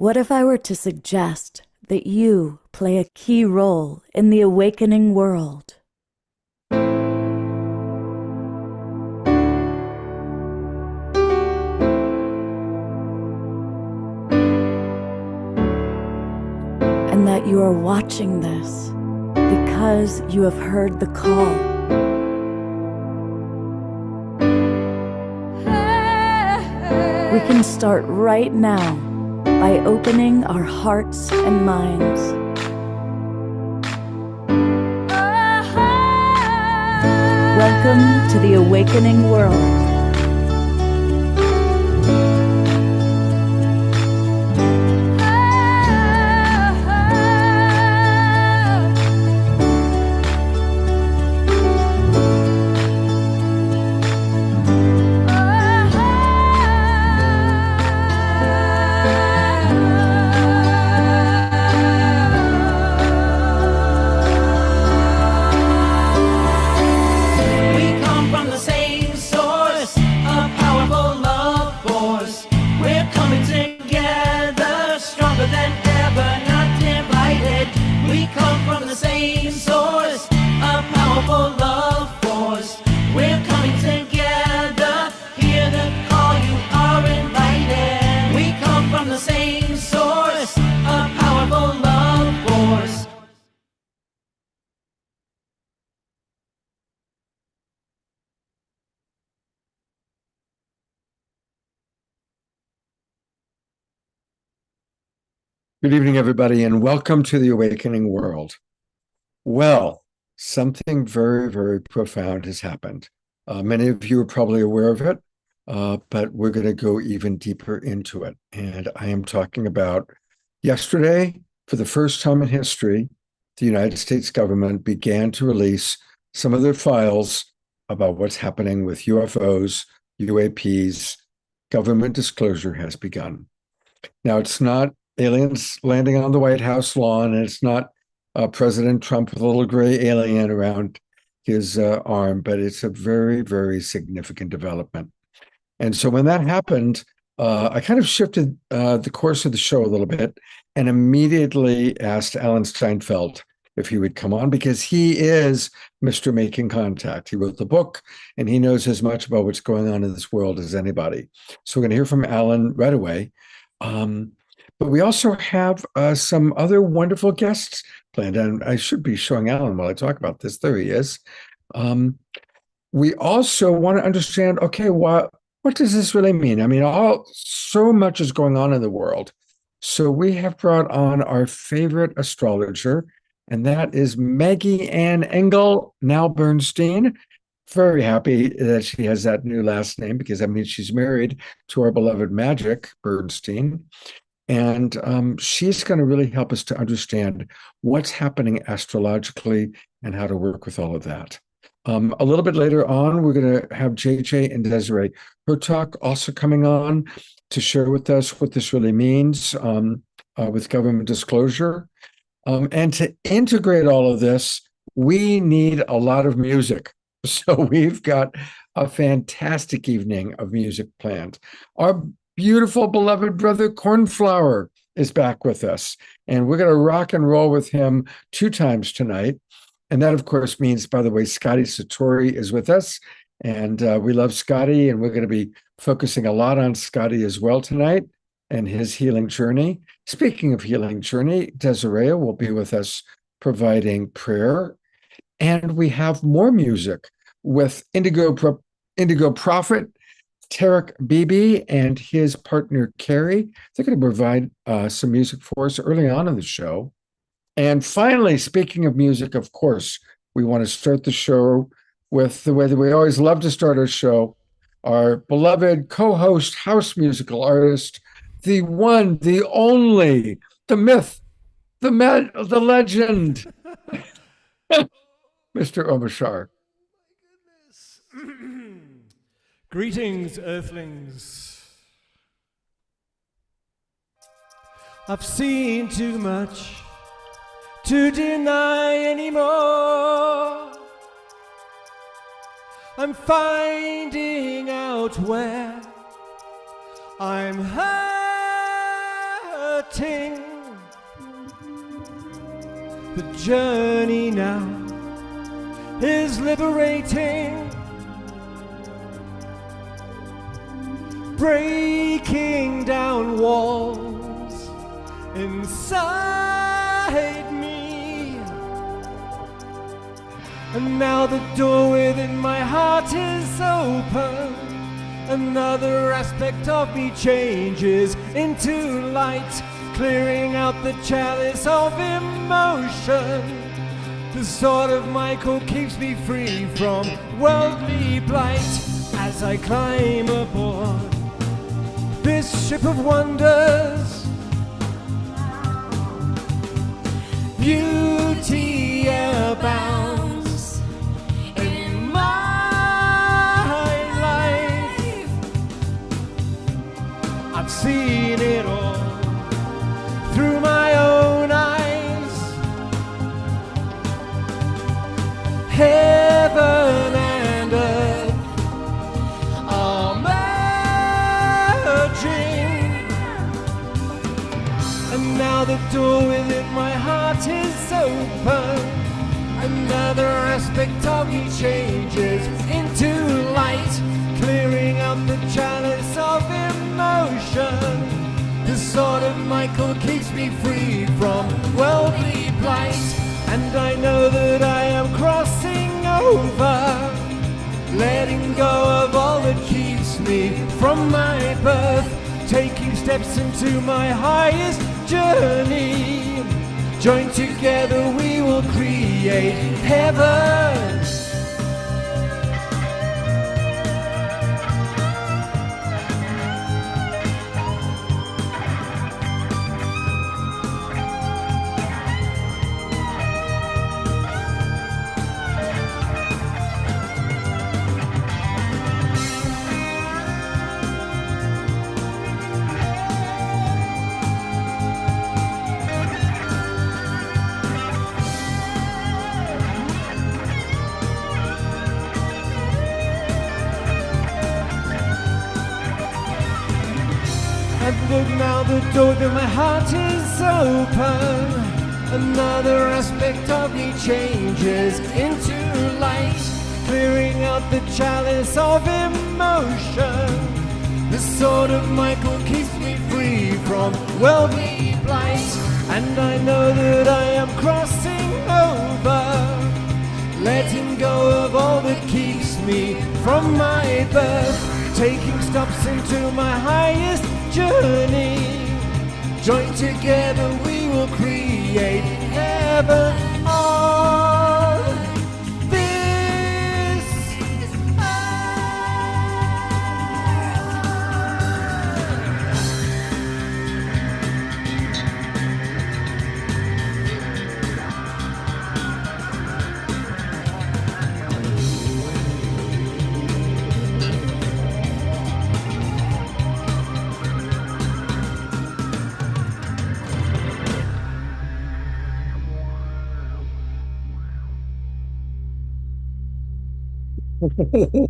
What if I were to suggest that you play a key role in the awakening world? And that you are watching this because you have heard the call. We can start right now by opening our hearts and minds. Welcome to the awakening world. Good evening, everybody, and welcome to the Awakening World. Well, something very, very profound has happened. Many of you are probably aware of it, but we're going to go even deeper into it. And I am talking about yesterday, for the first time in history, the United States government began to release some of their files about what's happening with UFOs, UAPs. Government disclosure has begun. Now, it's not aliens landing on the White House lawn, and it's not President Trump with a little gray alien around his arm, but it's a very, very significant development. And so when that happened, I kind of shifted the course of the show a little bit and immediately asked Alan Steinfeld if he would come on, because he is Mr. Making Contact. He wrote the book, and he knows as much about what's going on in this world as anybody. So we're going to hear from Alan right away. But we also have some other wonderful guests planned, and I should be showing Alan while I talk about this. There he is. We also want to understand, okay, what does this really mean? I mean, so much is going on in the world. So we have brought on our favorite astrologer, and that is Maggie Ann Engel, now Bernstein. Very happy that she has that new last name, because that means she's married to our beloved Magic Bernstein. And she's going to really help us to understand what's happening astrologically and how to work with all of that. A little bit later on, we're going to have JJ and Desiree Hertalk also coming on to share with us what this really means with government disclosure. And to integrate all of this, we need a lot of music. So we've got a fantastic evening of music planned. Our beautiful, beloved brother Cornflower is back with us, and we're going to rock and roll with him 2 times tonight. And that, of course, means, by the way, Scotty Satori is with us, and we love Scotty, and we're going to be focusing a lot on Scotty as well tonight and his healing journey. Speaking of healing journey, Desiree will be with us providing prayer, and we have more music with Indigo Prophet, Tarek Bibi, and his partner, Carrie. They're going to provide some music for us early on in the show. And finally, speaking of music, of course, we want to start the show with the way that we always love to start our show. Our beloved co-host, house musical artist, the one, the only, the myth, the legend, Mr. Omashar. Greetings, Earthlings. I've seen too much to deny anymore. I'm finding out where I'm hurting floating. The journey now is liberating, breaking down walls inside me. And now the door within my heart is open. Another aspect of me changes into light, clearing out the chalice of emotion. The sword of Michael keeps me free from worldly blight as I climb aboard this ship of wonders. Beauty abounds in my life. I've seen it all through my own eyes. Heaven and earth are merging, and now the door within my heart is open. Another aspect of me changes into light, clearing out the chalice of emotion. The sword of Michael keeps me free from worldly blight, and I know that I am crossing over, letting go of all that keeps me from my birth, taking steps into my highest journey. Joined together we will create heaven. And look now, the door to my heart is open. Another aspect of me changes into light, clearing out the chalice of emotion. The sword of Michael keeps me free from worldly blight, and I know that I am crossing over, letting go of all that keeps me from my birth, taking steps into my highest journey. Joined together we will create heaven on this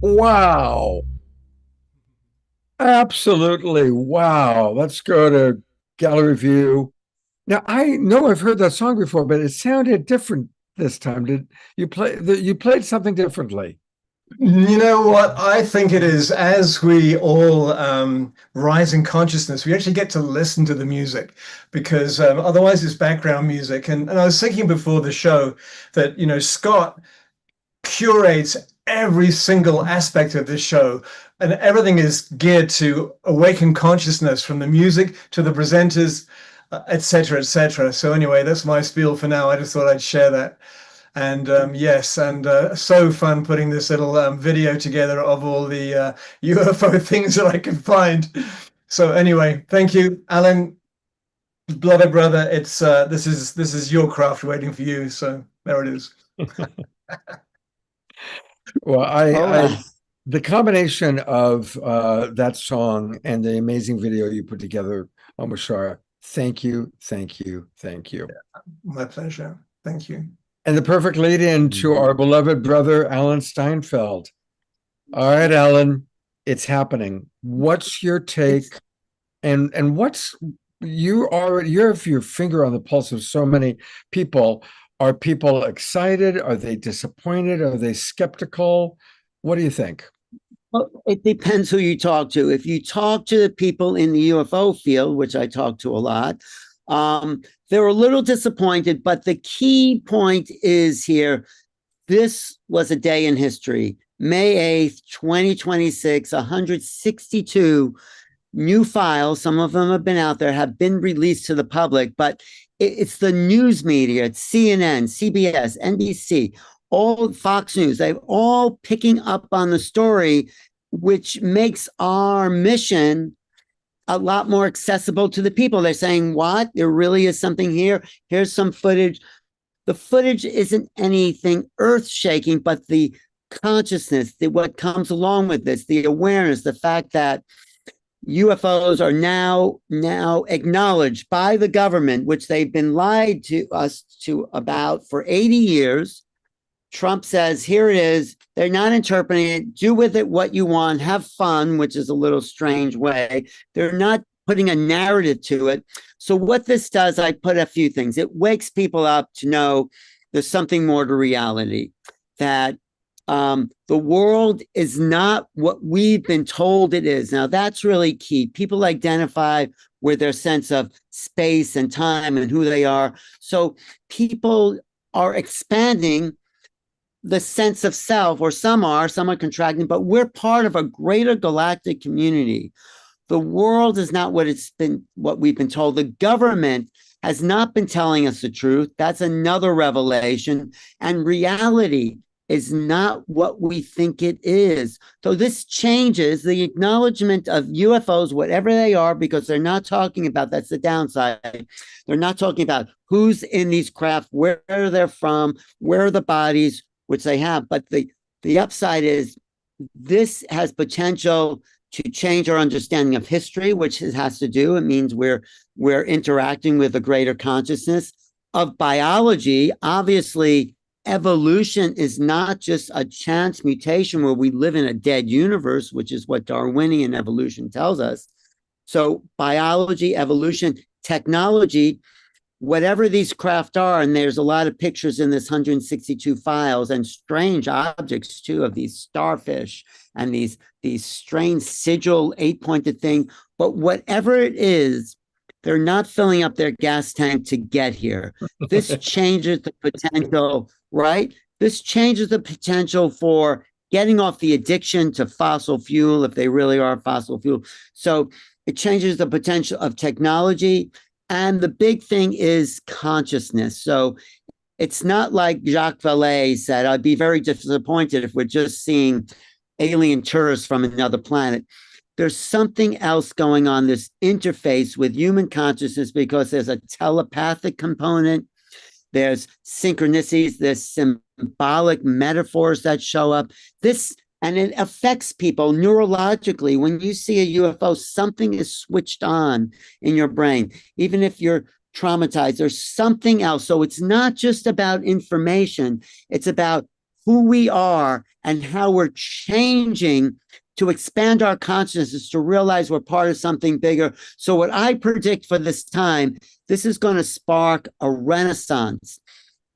Wow. Absolutely. Wow. Let's go to gallery view. Now, I know I've heard that song before, but it sounded different this time. Did you play you played something differently? You know what? I think it is as we all rise in consciousness, we actually get to listen to the music because otherwise it's background music. And I was thinking before the show that, you know, Scott curates every single aspect of this show, and everything is geared to awaken consciousness from the music to the presenters, etc., etc. So anyway, that's my spiel for now. I just thought I'd share that. And yes, and so fun putting this little video together of all the UFO things that I could find. So anyway, thank you, Alan, beloved brother. It's this is your craft waiting for you. So there it is. Well, the combination of that song and the amazing video you put together, Omashara, thank you, thank you, thank you. My pleasure. Thank you. And the perfect lead in to our beloved brother, Alan Steinfeld. All right, Alan, it's happening. What's your take? And what's you have your finger on the pulse of so many people. Are people excited? Are they disappointed? Are they skeptical? What do you think? Well, it depends who you talk to. If you talk to the people in the UFO field, which I talk to a lot, they're a little disappointed. But the key point is here, this was a day in history. May 8th, 2026, 162 new files, some of them have been out there, have been released to the public, but it's the news media, it's CNN, CBS, NBC, all Fox News, they've all picking up on the story, which makes our mission a lot more accessible to the people. They're saying, what? There really is something here. Here's some footage. The footage isn't anything earth-shaking, but the consciousness, what comes along with this, the awareness, the fact that UFOs are now acknowledged by the government, which they've been lied to us to about for 80 years. Trump says, here it is. They're not interpreting it. Do with it what you want. Have fun, which is a little strange way. They're not putting a narrative to it. So what this does, I put a few things. It wakes people up to know there's something more to reality, that the world is not what we've been told it is. Now, that's really key. People identify with their sense of space and time and who they are. So people are expanding the sense of self, or some are contracting, but we're part of a greater galactic community. The world is not what we've been told. The government has not been telling us the truth. That's another revelation. And reality is not what we think it is. So this changes the acknowledgement of UFOs, whatever they are, because they're not talking about, that's the downside. They're not talking about who's in these craft, where they're from, where are the bodies, which they have. But the upside is this has potential to change our understanding of history, which it has to do. It means we're interacting with a greater consciousness of biology. Obviously, evolution is not just a chance mutation where we live in a dead universe, which is what Darwinian evolution tells us. So biology, evolution, technology, whatever these craft are, and there's a lot of pictures in this 162 files and strange objects too, of these starfish and these strange sigil 8-pointed thing. But whatever it is, they're not filling up their gas tank to get here. This changes the potential, right? This changes the potential for getting off the addiction to fossil fuel, if they really are fossil fuel. So it changes the potential of technology. And the big thing is consciousness. So it's not like Jacques Vallée said, I'd be very disappointed if we're just seeing alien tourists from another planet. There's something else going on, this interface with human consciousness, because there's a telepathic component, there's synchronicities, there's symbolic metaphors that show up. And it affects people neurologically. When you see a UFO, something is switched on in your brain. Even if you're traumatized, there's something else. So it's not just about information. It's about who we are and how we're changing to expand our consciousness, to realize we're part of something bigger. So what I predict for this time, this is going to spark a renaissance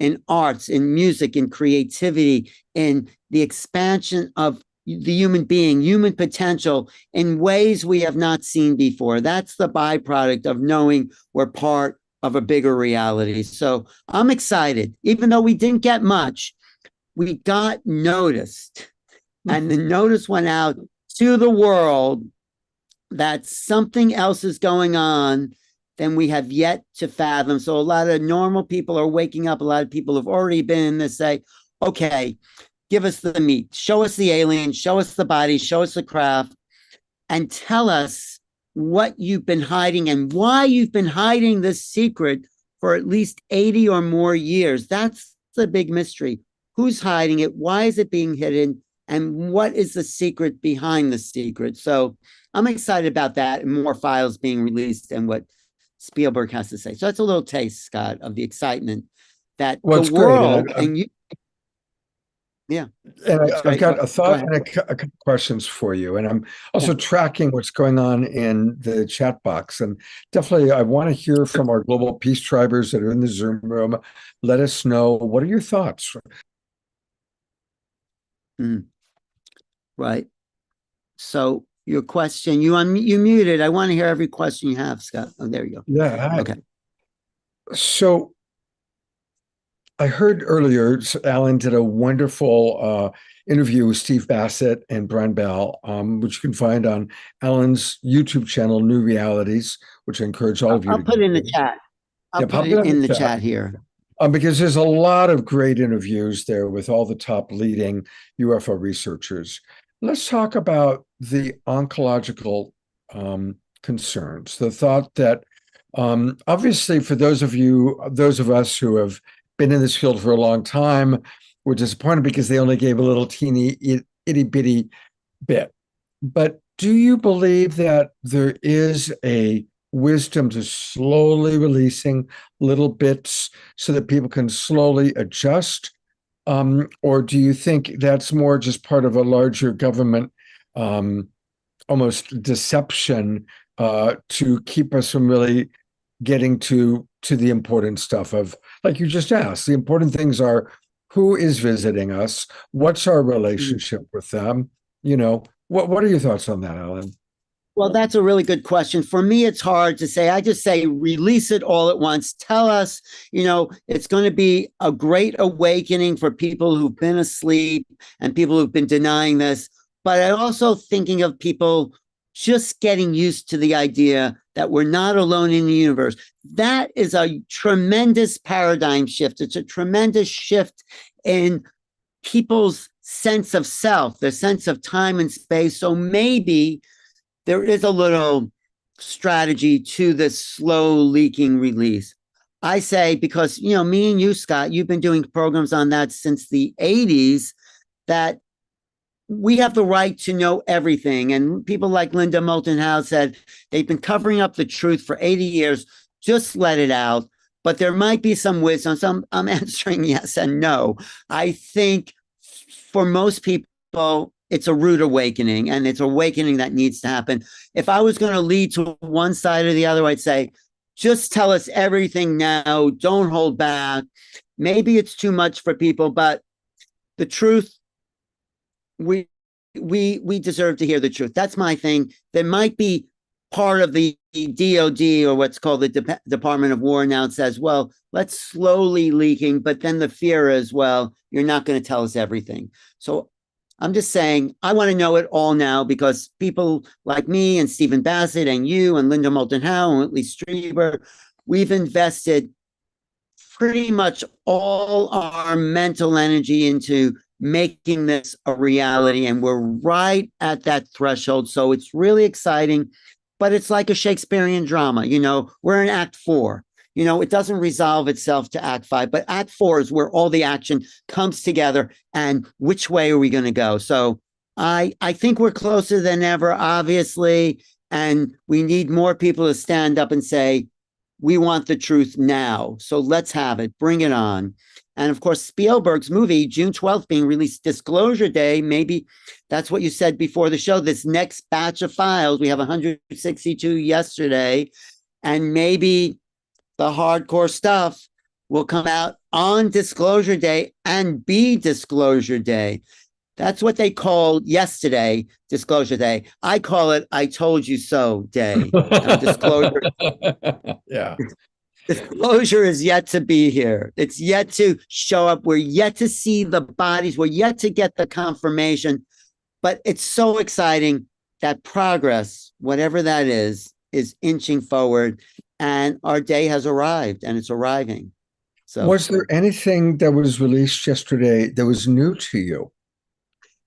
in arts, in music, in creativity, in the expansion of the human being, human potential in ways we have not seen before. That's the byproduct of knowing we're part of a bigger reality. So I'm excited. Even though we didn't get much, we got noticed. And the notice went out to the world that something else is going on than we have yet to fathom. So a lot of normal people are waking up. A lot of people have already been in this, say, okay, give us the meat, show us the aliens, show us the body, show us the craft, and tell us what you've been hiding and why you've been hiding this secret for at least 80 or more years. That's the big mystery. Who's hiding it? Why is it being hidden? And what is the secret behind the secret? So I'm excited about that, and more files being released and what Spielberg has to say. So that's a little taste, Scott, of the excitement that the world and you. Yeah, And that's I've great. got a Go thought ahead. and a couple questions for you. And I'm also Yeah. tracking what's going on in the chat box. And definitely, I want to hear from our global peace tribers that are in the Zoom room. Let us know, what are your thoughts? Mm, right. So your question, you muted. I want to hear every question you have, Scott. Oh, there you go. Yeah. Okay. So I heard earlier, Alan did a wonderful interview with Steve Bassett and Brian Bell, which you can find on Alan's YouTube channel, New Realities, which I encourage all of you I'll to put it in the do. chat. I'll Yeah, put pop it it in in the the chat. chat here. Because there's a lot of great interviews there with all the top leading UFO researchers. Let's talk about the oncological concerns. The thought that obviously for those of us who have been in this field for a long time, we're disappointed because they only gave a little teeny itty bitty bit. But do you believe that there is a wisdom to slowly releasing little bits so that people can slowly adjust? Or do you think that's more just part of a larger government almost deception to keep us from really getting to the important stuff of, like you just asked, the important things are who is visiting us, what's our relationship with them, what are your thoughts on that, Alan? Well, that's a really good question. For me, it's hard to say. I just say release it all at once. Tell us, it's going to be a great awakening for people who've been asleep and people who've been denying this. But I'm also thinking of people just getting used to the idea that we're not alone in the universe. That is a tremendous paradigm shift. It's a tremendous shift in people's sense of self, their sense of time and space. So maybe there is a little strategy to this slow leaking release. I say, because, me and you, Scott, you've been doing programs on that since the 80s, that we have the right to know everything. And people like Linda Moulton Howe said, they've been covering up the truth for 80 years. Just let it out. But there might be some wisdom. So I'm answering yes and no. I think for most people, it's a rude awakening, and it's awakening that needs to happen. If I was going to lead to one side or the other, I'd say, just tell us everything now. Don't hold back. Maybe it's too much for people, but the truth, we deserve to hear the truth. That's my thing. There might be part of the DOD, or what's called the Department of War now, says, well, let's slowly leaking, but then the fear is, well, you're not going to tell us everything. So I'm just saying, I want to know it all now, because people like me and Stephen Bassett and you and Linda Moulton Howe and Whitley Strieber, we've invested pretty much all our mental energy into making this a reality. And we're right at that threshold. So it's really exciting, but it's like a Shakespearean drama. We're in Act 4. It doesn't resolve itself to Act 5, but Act 4 is where all the action comes together, and which way are we going to go? So I think we're closer than ever, obviously, and we need more people to stand up and say, we want the truth now. So let's have it. Bring it on. And of course, Spielberg's movie, June 12th, being released, Disclosure Day, maybe that's what you said before the show. This next batch of files, we have 162 yesterday, and maybe the hardcore stuff will come out on Disclosure Day and be Disclosure Day. That's what they called yesterday, Disclosure Day. I call it I told you so day. Disclosure. Yeah. Disclosure is yet to be here. It's yet to show up. We're yet to see the bodies. We're yet to get the confirmation. But it's so exciting that progress, whatever that is inching forward. And our day has arrived, and it's arriving. So, was there anything that was released yesterday that was new to you?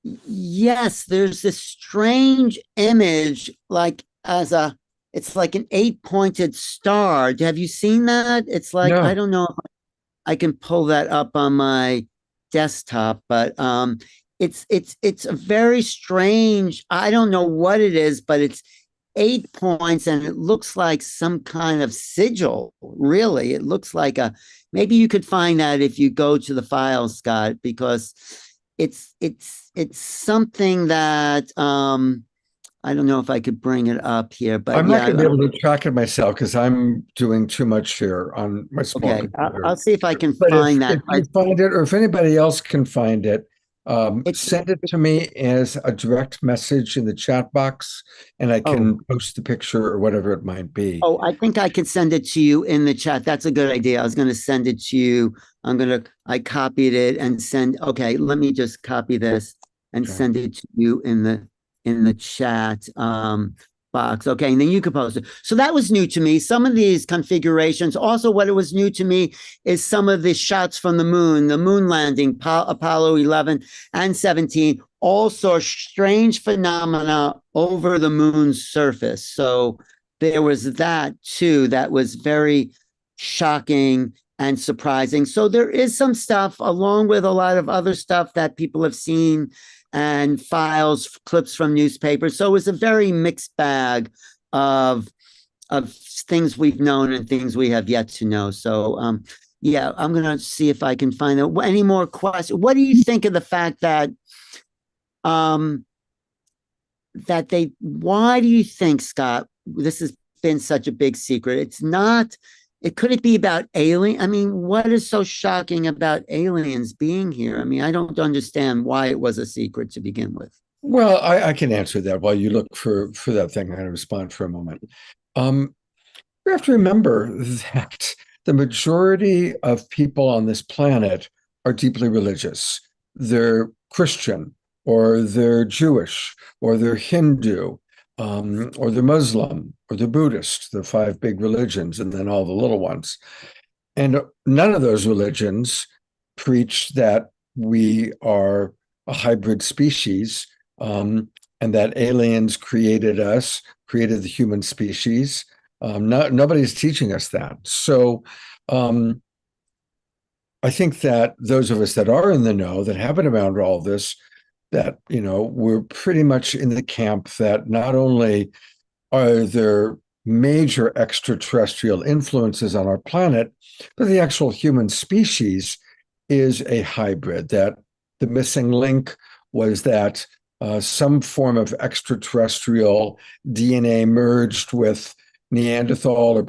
Yes, there's this strange image, it's like an 8-pointed star. Have you seen that? It's like, No. I don't know if I can pull that up on my desktop, but it's a very strange, I don't know what it is, but it's 8 points, and it looks like some kind of sigil. Really, it looks like maybe you could find that if you go to the files, Scott, because it's something that I don't know if I could bring it up here, but I'm yeah, not going to be able to track it myself because I'm doing too much here on my small okay, computer. I'll see if I can But find if that. you find it, or if anybody else can find it, It's send it to me as a direct message in the chat box, and I can post the picture or whatever it might be. Oh, I think I can send it to you in the chat. That's a good idea. I was going to send it to you. I copied it and okay, let me just copy this and Okay. send it to you in the chat box. Okay, and then you could post it. So that was new to me. Some of these configurations. Also, what it was new to me is some of the shots from the moon landing, Apollo 11 and 17, all saw strange phenomena over the moon's surface. So there was that too that was very shocking and surprising. So there is some stuff, along with a lot of other stuff that people have seen and files, clips from newspapers. So it was a very mixed bag of things we've known and things we have yet to know. So yeah, I'm gonna see if I can find out any more questions. What do you think of the fact that why do you think, Scott, this has been such a big secret? Could it be about alien? I mean, what is so shocking about aliens being here? I mean, I don't understand why it was a secret to begin with. Well, I can answer that while you look for that thing. I'm going to respond for a moment. We have to remember that the majority of people on this planet are deeply religious. They're Christian, or they're Jewish, or they're Hindu, or they're Muslim, or they're Buddhist, the 5 big religions, and then all the little ones. And none of those religions preach that we are a hybrid species, and that aliens created us, created the human species. Nobody's teaching us that. So I think that those of us that are in the know, that have been around all this, that, we're pretty much in the camp that not only are there major extraterrestrial influences on our planet, but the actual human species is a hybrid, that the missing link was that some form of extraterrestrial DNA merged with Neanderthal or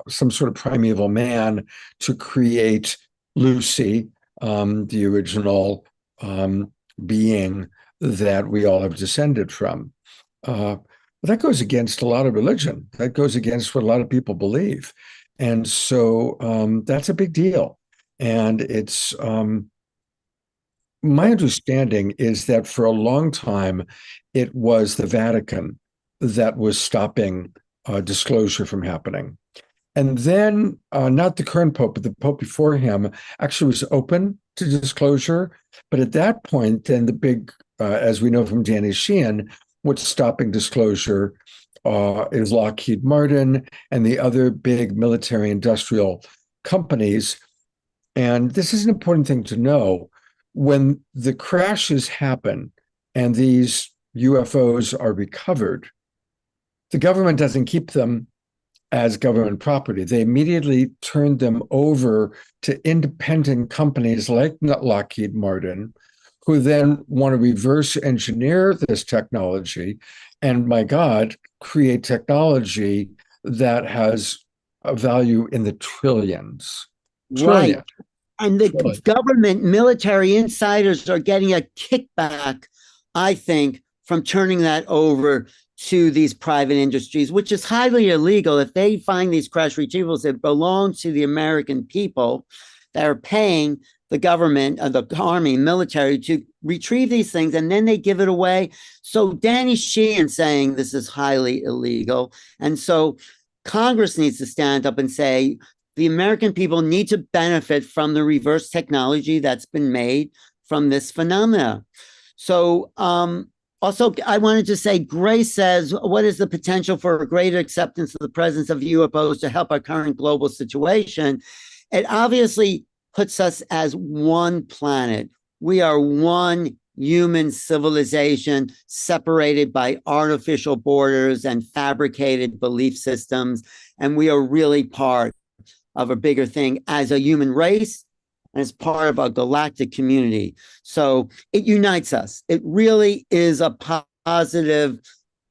some sort of primeval man to create Lucy, the original being that we all have descended from. That goes against a lot of religion. That goes against what a lot of people believe. And so that's a big deal. And it's my understanding is that for a long time, it was the Vatican that was stopping disclosure from happening. And then not the current Pope, but the Pope before him actually was open to disclosure. But at that point, then the big, as we know from Danny Sheehan, what's stopping disclosure is Lockheed Martin and the other big military industrial companies. And this is an important thing to know. When the crashes happen and these UFOs are recovered, the government doesn't keep them as government property. They immediately turned them over to independent companies like Lockheed Martin, who then want to reverse engineer this technology and, my God, create technology that has a value in the trillions. Right. And the government military insiders are getting a kickback, I think, from turning that over to these private industries, which is highly illegal. If they find these crash retrievals that belong to the American people that are paying the government, the army, military to retrieve these things, and then they give it away. So Danny Sheehan saying this is highly illegal. And so Congress needs to stand up and say, the American people need to benefit from the reverse technology that's been made from this phenomena. So also, I wanted to say, Grace says, what is the potential for a greater acceptance of the presence of UFOs to help our current global situation? It obviously puts us as one planet. We are one human civilization separated by artificial borders and fabricated belief systems. And we are really part of a bigger thing as a human race and it's part of a galactic community. So it unites us. It really is a positive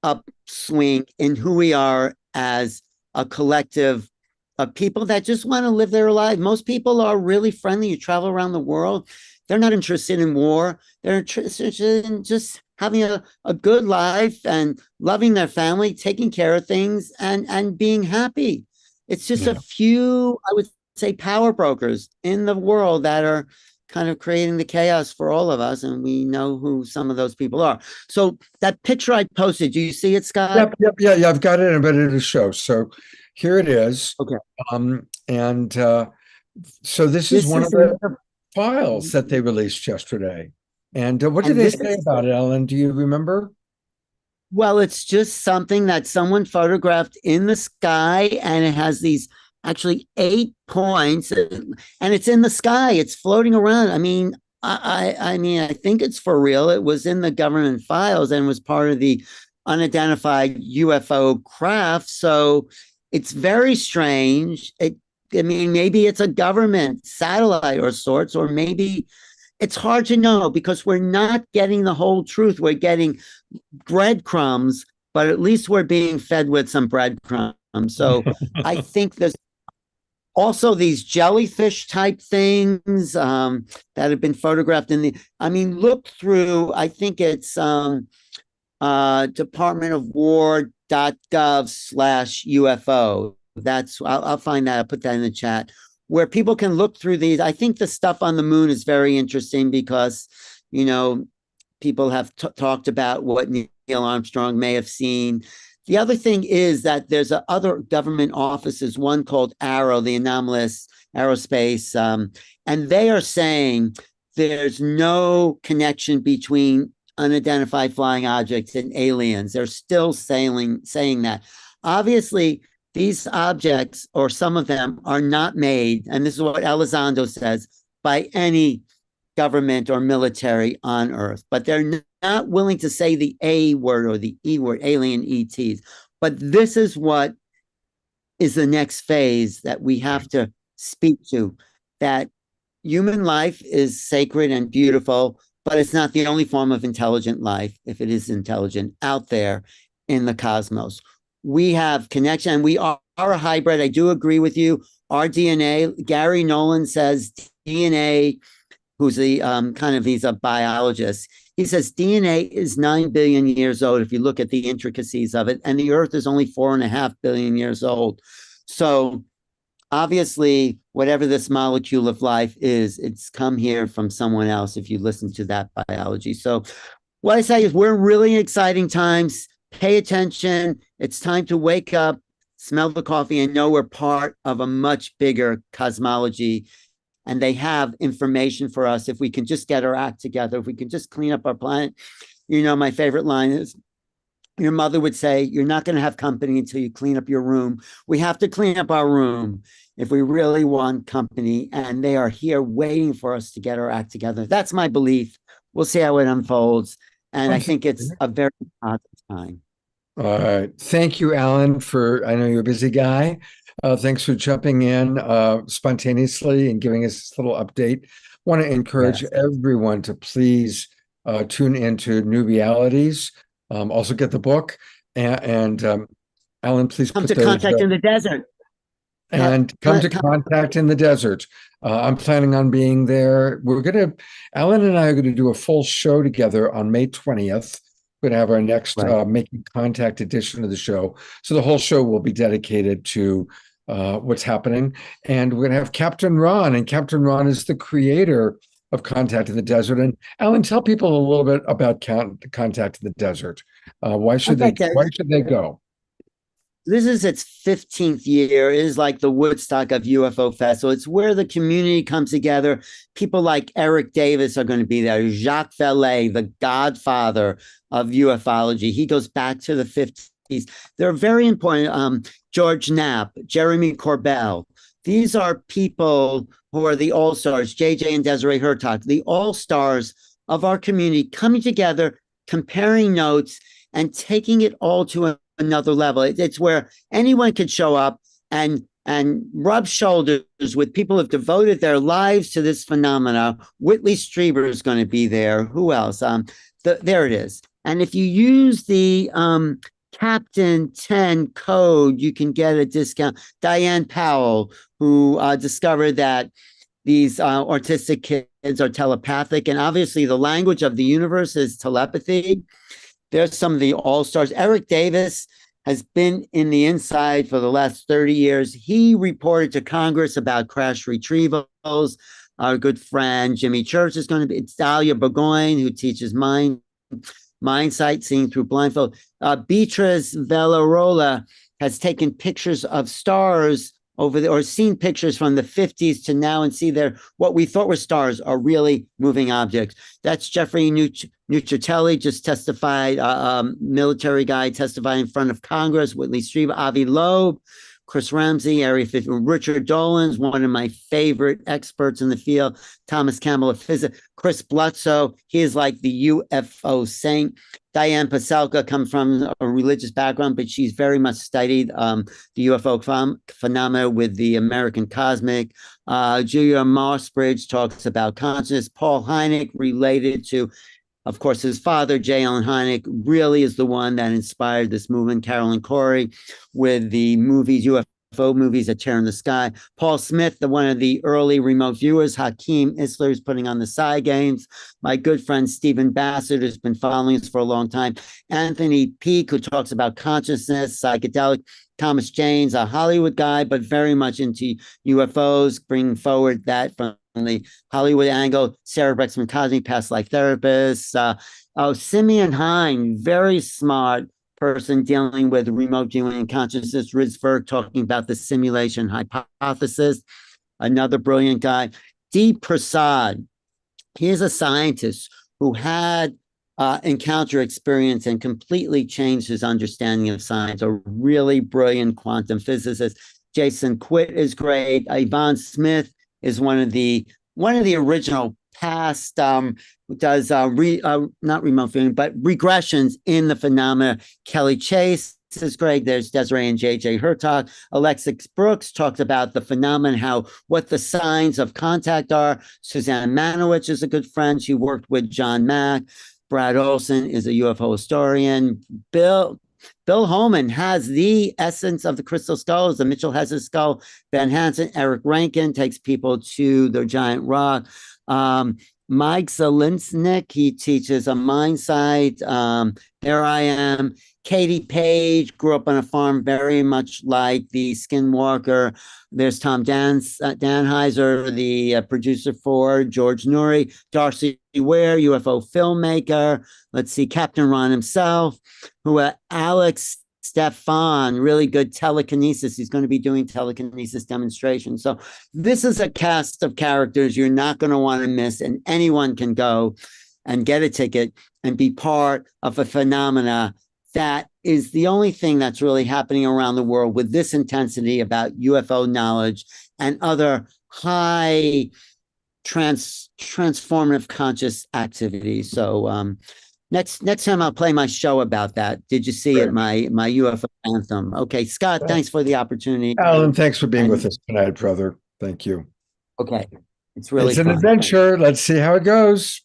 upswing in who we are as a collective of people that just want to live their life. Most people are really friendly. You travel around the world, they're not interested in war. They're interested in just having a good life and loving their family, taking care of things, and being happy. It's just a few, I would say, power brokers in the world that are kind of creating the chaos for all of us, and we know who some of those people are. So that picture I posted, do you see it, Scott? Yeah. I've got it in a bit of the show. So here it is. Okay. So this is one of the files that they released yesterday. And what did they say about it, Ellen? Do you remember? Well, it's just something that someone photographed in the sky, and it has these actually 8 points, and it's in the sky. It's floating around. I mean, I think it's for real. It was in the government files and was part of the unidentified UFO craft. So it's very strange. Maybe it's a government satellite or sorts, or maybe it's hard to know because we're not getting the whole truth. We're getting breadcrumbs, but at least we're being fed with some breadcrumbs. So I think there's also these jellyfish type things that have been photographed look through, I think it's Department of War.gov/UFO. I'll find that. I'll put that in the chat where people can look through these. I think the stuff on the moon is very interesting because, people have talked about what Neil Armstrong may have seen. The other thing is that there's other government offices, one called AARO, the Anomalous Aerospace, and they are saying there's no connection between unidentified flying objects and aliens. They're still saying that. Obviously, these objects, or some of them, are not made, and this is what Elizondo says, by any government or military on Earth. But they're not willing to say the A word or the E word, alien ETs. But this is what is the next phase that we have to speak to, that human life is sacred and beautiful, but it's not the only form of intelligent life, if it is intelligent, out there in the cosmos. We have connection, and we are a hybrid. I do agree with you. Our DNA, Gary Nolan says DNA, who's he's a biologist. He says DNA is 9 billion years old if you look at the intricacies of it, and the Earth is only 4.5 billion years old. So obviously, whatever this molecule of life is, it's come here from someone else if you listen to that biology. So what I say is we're really exciting times. Pay attention. It's time to wake up, smell the coffee, and know we're part of a much bigger cosmology. And they have information for us if we can just get our act together, if we can just clean up our planet. My favorite line is, your mother would say, you're not going to have company until you clean up your room. We have to clean up our room if we really want company. And they are here waiting for us to get our act together. That's my belief. We'll see how it unfolds. And I think it's a very positive time. All right. Thank you, Alan, I know you're a busy guy. Thanks for jumping in spontaneously and giving us this little update. Want to encourage everyone to please tune into New Realities. Also get the book. And Alan, please come to Contact in the Desert. And come to Contact in the Desert. I'm planning on being there. Alan and I are going to do a full show together on May 20th. We're going to have our next Making Contact edition of the show. So the whole show will be dedicated to what's happening. And we're going to have Captain Ron. And Captain Ron is the creator of Contact in the Desert. And Alan, tell people a little bit about Contact in the Desert. Why should they go? This is its 15th year. It is like the Woodstock of UFO Festival. It's where the community comes together. People like Eric Davis are going to be there. Jacques Vallée, the godfather of ufology. He goes back to the 50s. They're very important. George Knapp, Jeremy Corbell. These are people who are the all-stars, JJ and Desiree Hurtak, the all-stars of our community coming together, comparing notes, and taking it all to another level. It's where anyone could show up and and rub shoulders with people who have devoted their lives to this phenomena. Whitley Strieber is going to be there. Who else? There it is. And if you use the Captain 10 code, you can get a discount. Diane Powell, who discovered that these autistic kids are telepathic, and obviously the language of the universe is telepathy. There's some of the all-stars. Eric Davis has been in the inside for the last 30 years. He reported to Congress about crash retrievals. Our good friend Jimmy Church is going to be. It's Dahlia Burgoyne, who teaches mind sight, seeing through blindfold. Beatrice Villarola has taken pictures of stars or seen pictures from the 50s to now and see what we thought were stars are really moving objects. That's Jeffrey Nuccitelli just testified, military guy testified in front of Congress. Whitley Strieber, Avi Loeb, Chris Ramsey, Area 50, Richard Dolan's one of my favorite experts in the field, Thomas Campbell, a physicist, Chris Blutzo, he is like the UFO saint. Diane Paselka comes from a religious background, but she's very much studied the UFO phenomena with the American Cosmic. Julia Marsbridge talks about consciousness. Paul Hynek, related to, of course, his father, J. Allen Hynek, really is the one that inspired this movement. Carolyn Corey with the movies, UFO movies that tear in the sky. Paul Smith, one of the early remote viewers. Hakeem Isler is putting on the side games. My good friend Stephen Bassett has been following us for a long time. Anthony Peake, who talks about consciousness, psychedelic. Thomas Janes, a Hollywood guy, but very much into UFOs, bringing forward that from the Hollywood angle. Sarah Brexman Cosme, past life therapist. Simeon Hine, very smart person dealing with remote viewing and consciousness. Ritzberg talking about the simulation hypothesis. Another brilliant guy. D. Prasad, he is a scientist who had encounter experience and completely changed his understanding of science. A really brilliant quantum physicist. Jason Quitt is great. Yvonne Smith is one of the original past who does not remote viewing but regressions in the phenomena. Kelly Chase is great. There's Desiree and JJ Hertog. Alexis Brooks talks about the phenomenon, what the signs of contact are. Suzanne Manowitz is a good friend. She worked with John Mack. Brad Olson is a UFO historian. Bill Holman has the essence of the crystal skulls. The Mitchell has a skull. Ben Hansen, Eric Rankin takes people to the giant rock. Mike Zelinsnik, he teaches a mind sight. There I am. Katie Page grew up on a farm very much like the Skinwalker. There's Tom Danheiser, the producer for George Noory. Darcy Ware, UFO filmmaker. Let's see, Captain Ron himself. Alex Stefan, really good telekinesis. He's going to be doing telekinesis demonstrations. So this is a cast of characters you're not going to want to miss, and anyone can go and get a ticket and be part of a phenomena that is the only thing that's really happening around the world with this intensity about UFO knowledge and other high transformative conscious activities. So next time I'll play my show about that. Did you see it? My UFO anthem. Okay, Scott, thanks for the opportunity. Alan, thanks for being with us tonight, brother. Thank you. Okay, it's really an fun. adventure. Let's see how it goes.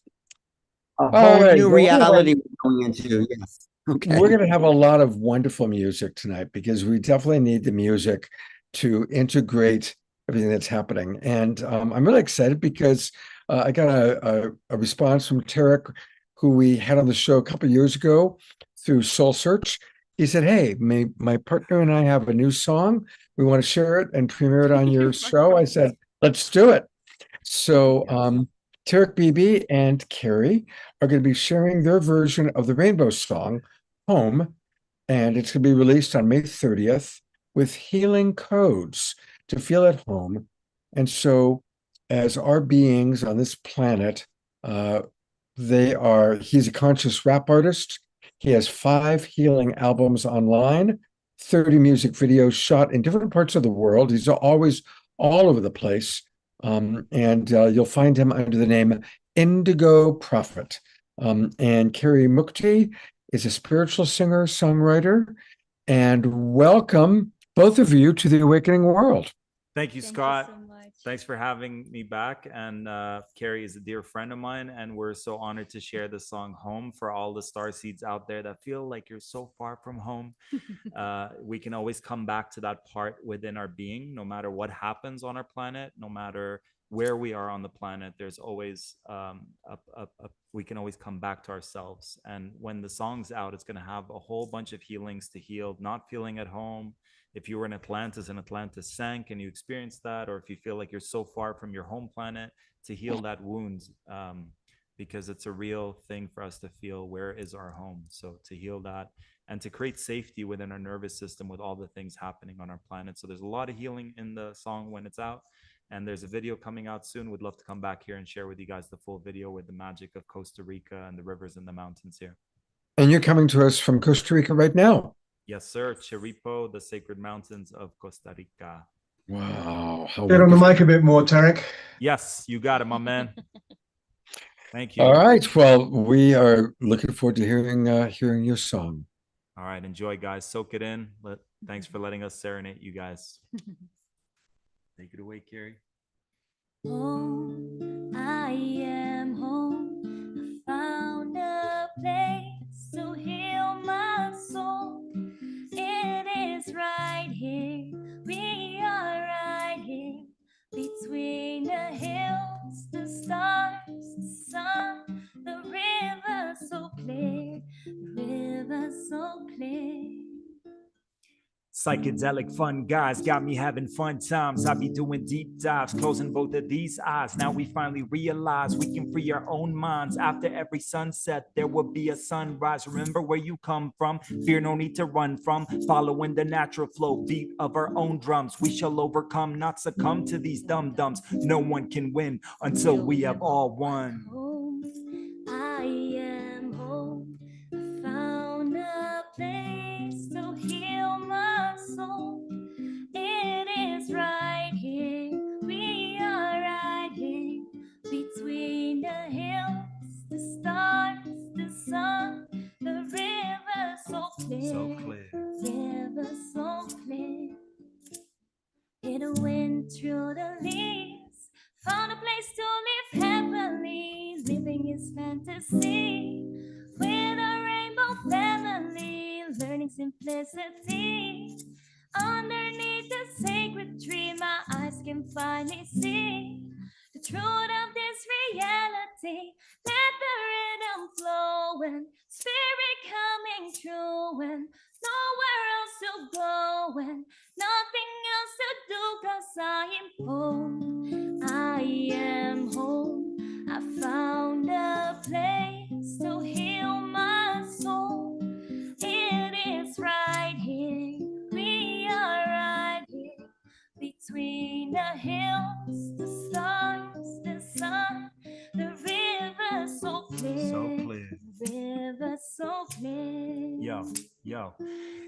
A whole new reality we're going into. Yes. Okay. We're going to have a lot of wonderful music tonight because we definitely need the music to integrate everything that's happening. And I'm really excited because I got a response from Tarek, who we had on the show a couple of years ago through Soul Search. He said, hey, my partner and I have a new song. We want to share it and premiere it on your show. I said, let's do it. So Tarek Bibi and Carrie are going to be sharing their version of the Rainbow song, Home, and it's going to be released on May 30th with healing codes to feel at home. And so as our beings on this planet, he's a conscious rap artist. He has 5 healing albums online, 30 music videos shot in different parts of the world. He's always all over the place. And you'll find him under the name Indigo Prophet. And Carrie Mukti is a spiritual singer, songwriter. And welcome, both of you to the Awakening World. Thank you, Thank Scott. you so much. Thanks for having me back. And Carrie is a dear friend of mine, and we're so honored to share the song Home for all the starseeds out there that feel like you're so far from home. We can always come back to that part within our being, no matter what happens on our planet, no matter where we are on the planet. There's always we can always come back to ourselves. And when the song's out, it's going to have a whole bunch of healings to heal, not feeling at home. If you were in Atlantis and Atlantis sank and you experienced that, or if you feel like you're so far from your home planet, to heal that wound, because it's a real thing for us to feel, where is our home? So to heal that and to create safety within our nervous system with all the things happening on our planet. So there's a lot of healing in the song when it's out. And there's a video coming out soon. We'd love to come back here and share with you guys the full video with the magic of Costa Rica and the rivers and the mountains here. And you're coming to us from Costa Rica right now. Yes, sir. Chiripo, the sacred mountains of Costa Rica. Wow. How Get on the wonderful. mic a bit more, Tarek. Yes, you got it, my man. Thank you. All right. Well, we are looking forward to hearing your song. All right. Enjoy, guys. Soak it in. Thanks for letting us serenade you guys. Take it away, Carrie. Home, I am home. I found a place to heal my soul. It is right here. We are right here. Between the hills, the stars, the sun, the river so clear, the river so clear. Psychedelic fun guys got me having fun times. I be doing deep dives, closing both of these eyes. Now we finally realize we can free our own minds. After every sunset, there will be a sunrise. Remember where you come from. Fear no need to run from. Following the natural flow, beat of our own drums. We shall overcome, not succumb to these dum-dums. No one can win until we have all won. Home, I am home. I found a place to heal my soul. It is right here. We are right here. Between the hills, the stars, the sun, the river so clear. So clear. River so clear. It went through the leaves, found a place to live happily. Living is fantasy with a rainbow family, learning simplicity. Underneath the sacred tree, my eyes can finally see the truth of this reality. Let the rhythm flow and spirit coming through, and nowhere else to go and nothing else to do, 'cause I am home. I am home. I found a place to heal my soul. It is right here. We are right here. Between the hills, the stars, the sun, the river so clear. So clear. River so clear. Yo.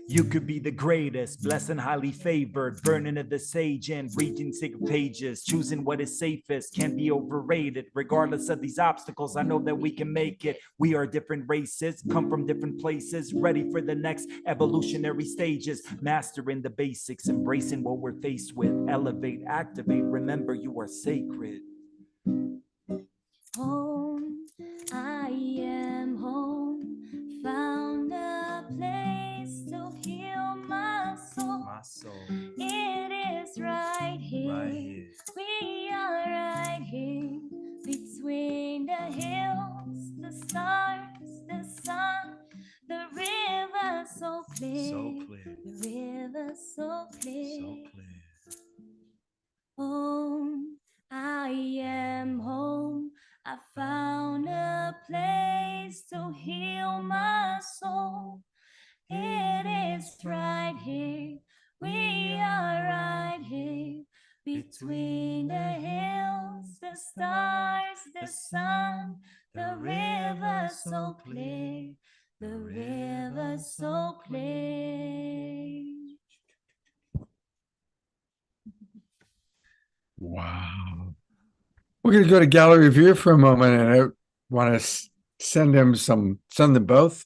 You could be the greatest, blessed and highly favored, burning of the sage and reading sacred pages, choosing what is safest, can't be overrated. Regardless of these obstacles, I know that we can make it. We are different races, come from different places, ready for the next evolutionary stages, mastering the basics, embracing what we're faced with, elevate, activate, remember you are sacred. Home, I am home. Found a place to heal my soul. My soul, It is right here. right here. We are right here. Between the hills, the stars, the sun, the river so clear. So clear. The river so clear. So clear. Home, I am home. I found a place to heal my soul. It is right here. We are right here. Between the hills, the stars, the sun, the river so clear. The river so clear. Wow. We're going to go to gallery view for a moment, and I want to send them both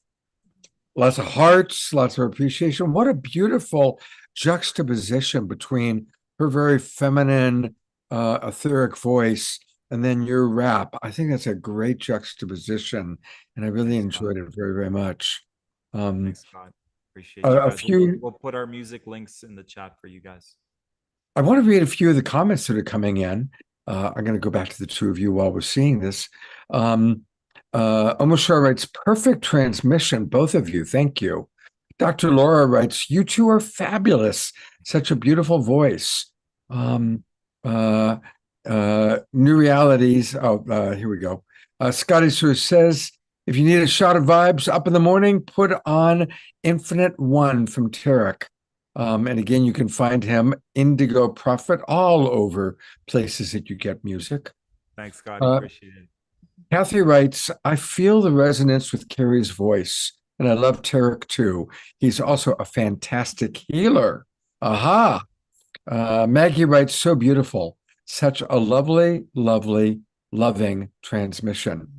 lots of hearts, lots of appreciation. What a beautiful juxtaposition between her very feminine, etheric voice and then your rap. I think that's a great juxtaposition, and I really Thanks, Scott. enjoyed it very, very much. Thanks, Scott. Appreciate you A guys. We'll, few, we'll put our music links in the chat for you guys. I want to read a few of the comments that are coming in. I'm going to go back to the two of you while we're seeing this. Omoshar writes, perfect transmission, both of you. Thank you. Dr. Laura writes, you two are fabulous. Such a beautiful voice. New realities. Here we go. Scotty Sue says, if you need a shot of vibes up in the morning, put on Infinite One from Tarek. And again, you can find him, Indigo Prophet, all over places that you get music. Thanks, Scotty. Appreciate it. Kathy writes, I feel the resonance with Carrie's voice, and I love Tarek too. He's also a fantastic healer. Aha. Maggie writes, so beautiful. Such a lovely, lovely, loving transmission.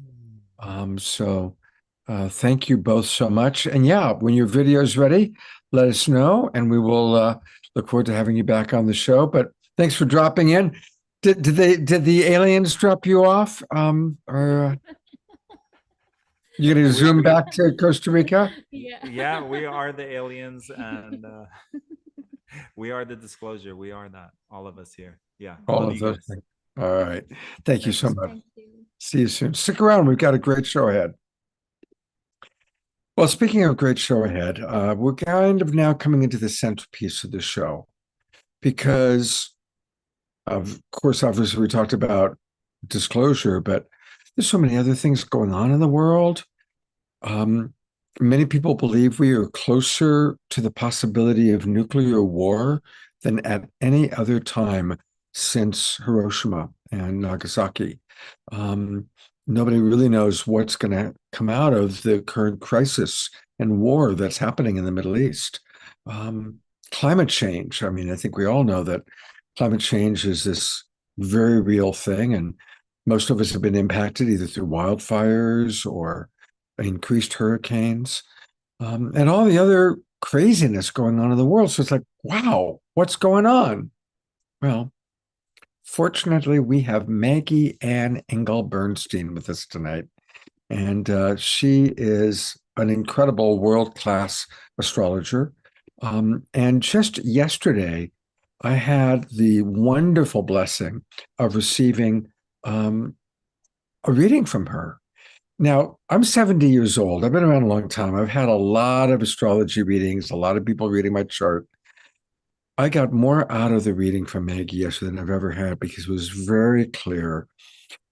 Thank you both so much. And yeah, when your video is ready, let us know, and we will look forward to having you back on the show. But thanks for dropping in. Did the aliens drop you off? Or you gonna zoom back to Costa Rica? Yeah, we are the aliens, and we are the disclosure. We are that, all of us here. Yeah, All love of you those guys. things. All right. Thank you so much. Thank you. See you soon. Stick around. We've got a great show ahead. Well, speaking of great show ahead, we're kind of now coming into the centerpiece of the show because, of course, obviously we talked about disclosure, but there's so many other things going on in the world. Many people believe we are closer to the possibility of nuclear war than at any other time since Hiroshima and Nagasaki. Nobody really knows what's going to come out of the current crisis and war that's happening in the Middle East. Climate change. I mean, I think we all know that climate change is this very real thing, and most of us have been impacted either through wildfires or increased hurricanes, and all the other craziness going on in the world. So it's like, wow, what's going on? Well, fortunately, we have Maggie Ann Engel Bernstein with us tonight, and she is an incredible world-class astrologer. And just yesterday, I had the wonderful blessing of receiving a reading from her. Now, I'm 70 years old. I've been around a long time. I've had a lot of astrology readings, a lot of people reading my chart. I got more out of the reading from Maggie yesterday than I've ever had because it was very clear.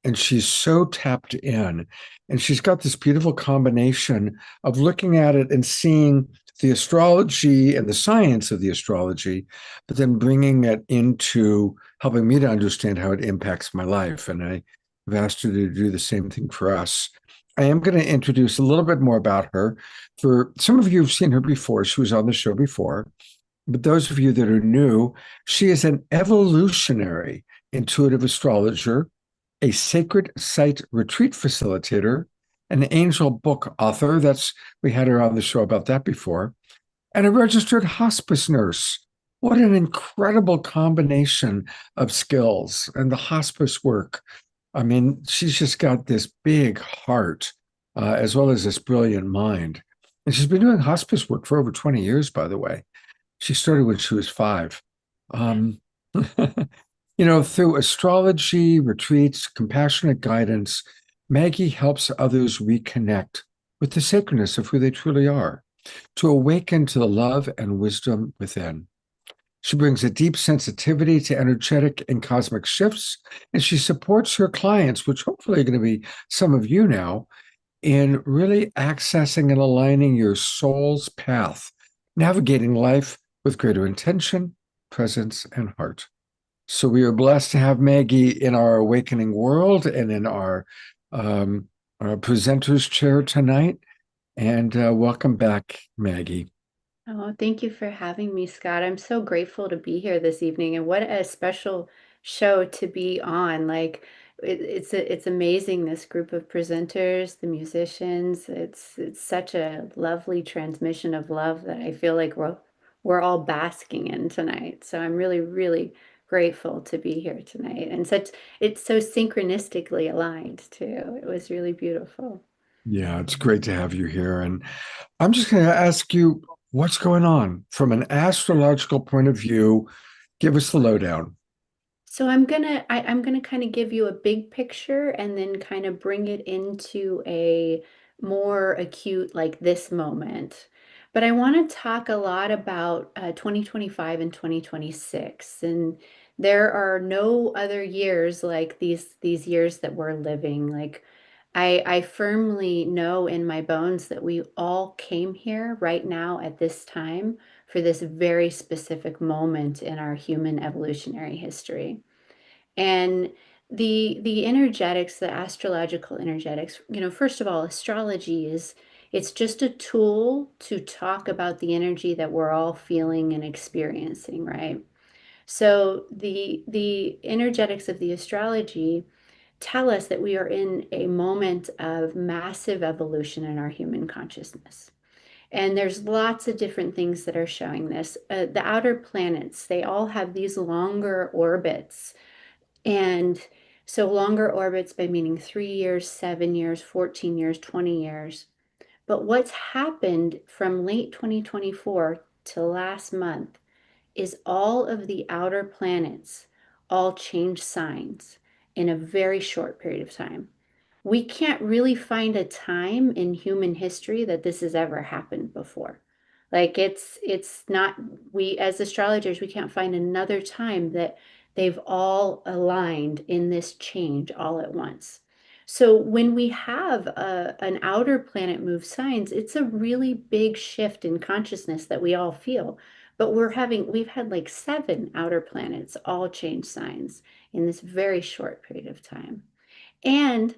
And she's so tapped in. And she's got this beautiful combination of looking at it and seeing the astrology and the science of the astrology, but then bringing it into helping me to understand how it impacts my life. And I've asked her to do the same thing for us. I am going to introduce a little bit more about her. For some of you who've seen her before, she was on the show before. But those of you that are new, she is an evolutionary intuitive astrologer, a sacred site retreat facilitator, an angel book author. We had her on the show about that before, and a registered hospice nurse. What an incredible combination of skills and the hospice work. I mean, she's just got this big heart, as well as this brilliant mind. And she's been doing hospice work for over 20 years, by the way. She started when she was 5. Through astrology, retreats, compassionate guidance, Maggie helps others reconnect with the sacredness of who they truly are, to awaken to the love and wisdom within. She brings a deep sensitivity to energetic and cosmic shifts, and she supports her clients, which hopefully are going to be some of you now, in really accessing and aligning your soul's path, navigating life with greater intention, presence, and heart. So we are blessed to have Maggie in our awakening world and in our presenter's chair tonight. And welcome back, Maggie. Oh, thank you for having me, Scott. I'm so grateful to be here this evening, and what a special show to be on. Like it's amazing, this group of presenters, the musicians. It's such a lovely transmission of love that I feel like we're all basking in tonight. So I'm really, really grateful to be here tonight. And it's so synchronistically aligned too. It was really beautiful. Yeah, it's great to have you here. And I'm just going to ask you what's going on from an astrological point of view. Give us the lowdown. So I'm gonna kind of give you a big picture and then kind of bring it into a more acute, like this moment. But I want to talk a lot about 2025 and 2026, and there are no other years like these years that we're living. Like I firmly know in my bones that we all came here right now at this time for this very specific moment in our human evolutionary history. And the energetics, the astrological energetics, first of all, astrology is it's just a tool to talk about the energy that we're all feeling and experiencing, right? So the energetics of the astrology tell us that we are in a moment of massive evolution in our human consciousness. And there's lots of different things that are showing this. The outer planets, they all have these longer orbits. And so longer orbits by meaning 3 years, 7 years, 14 years, 20 years. But what's happened from late 2024 to last month is all of the outer planets all change signs in a very short period of time. We can't really find a time in human history that this has ever happened before. Like it's not, we as astrologers, we can't find another time that they've all aligned in this change all at once. So when we have an outer planet move signs, it's a really big shift in consciousness that we all feel. But we've had like 7 outer planets all change signs in this very short period of time. And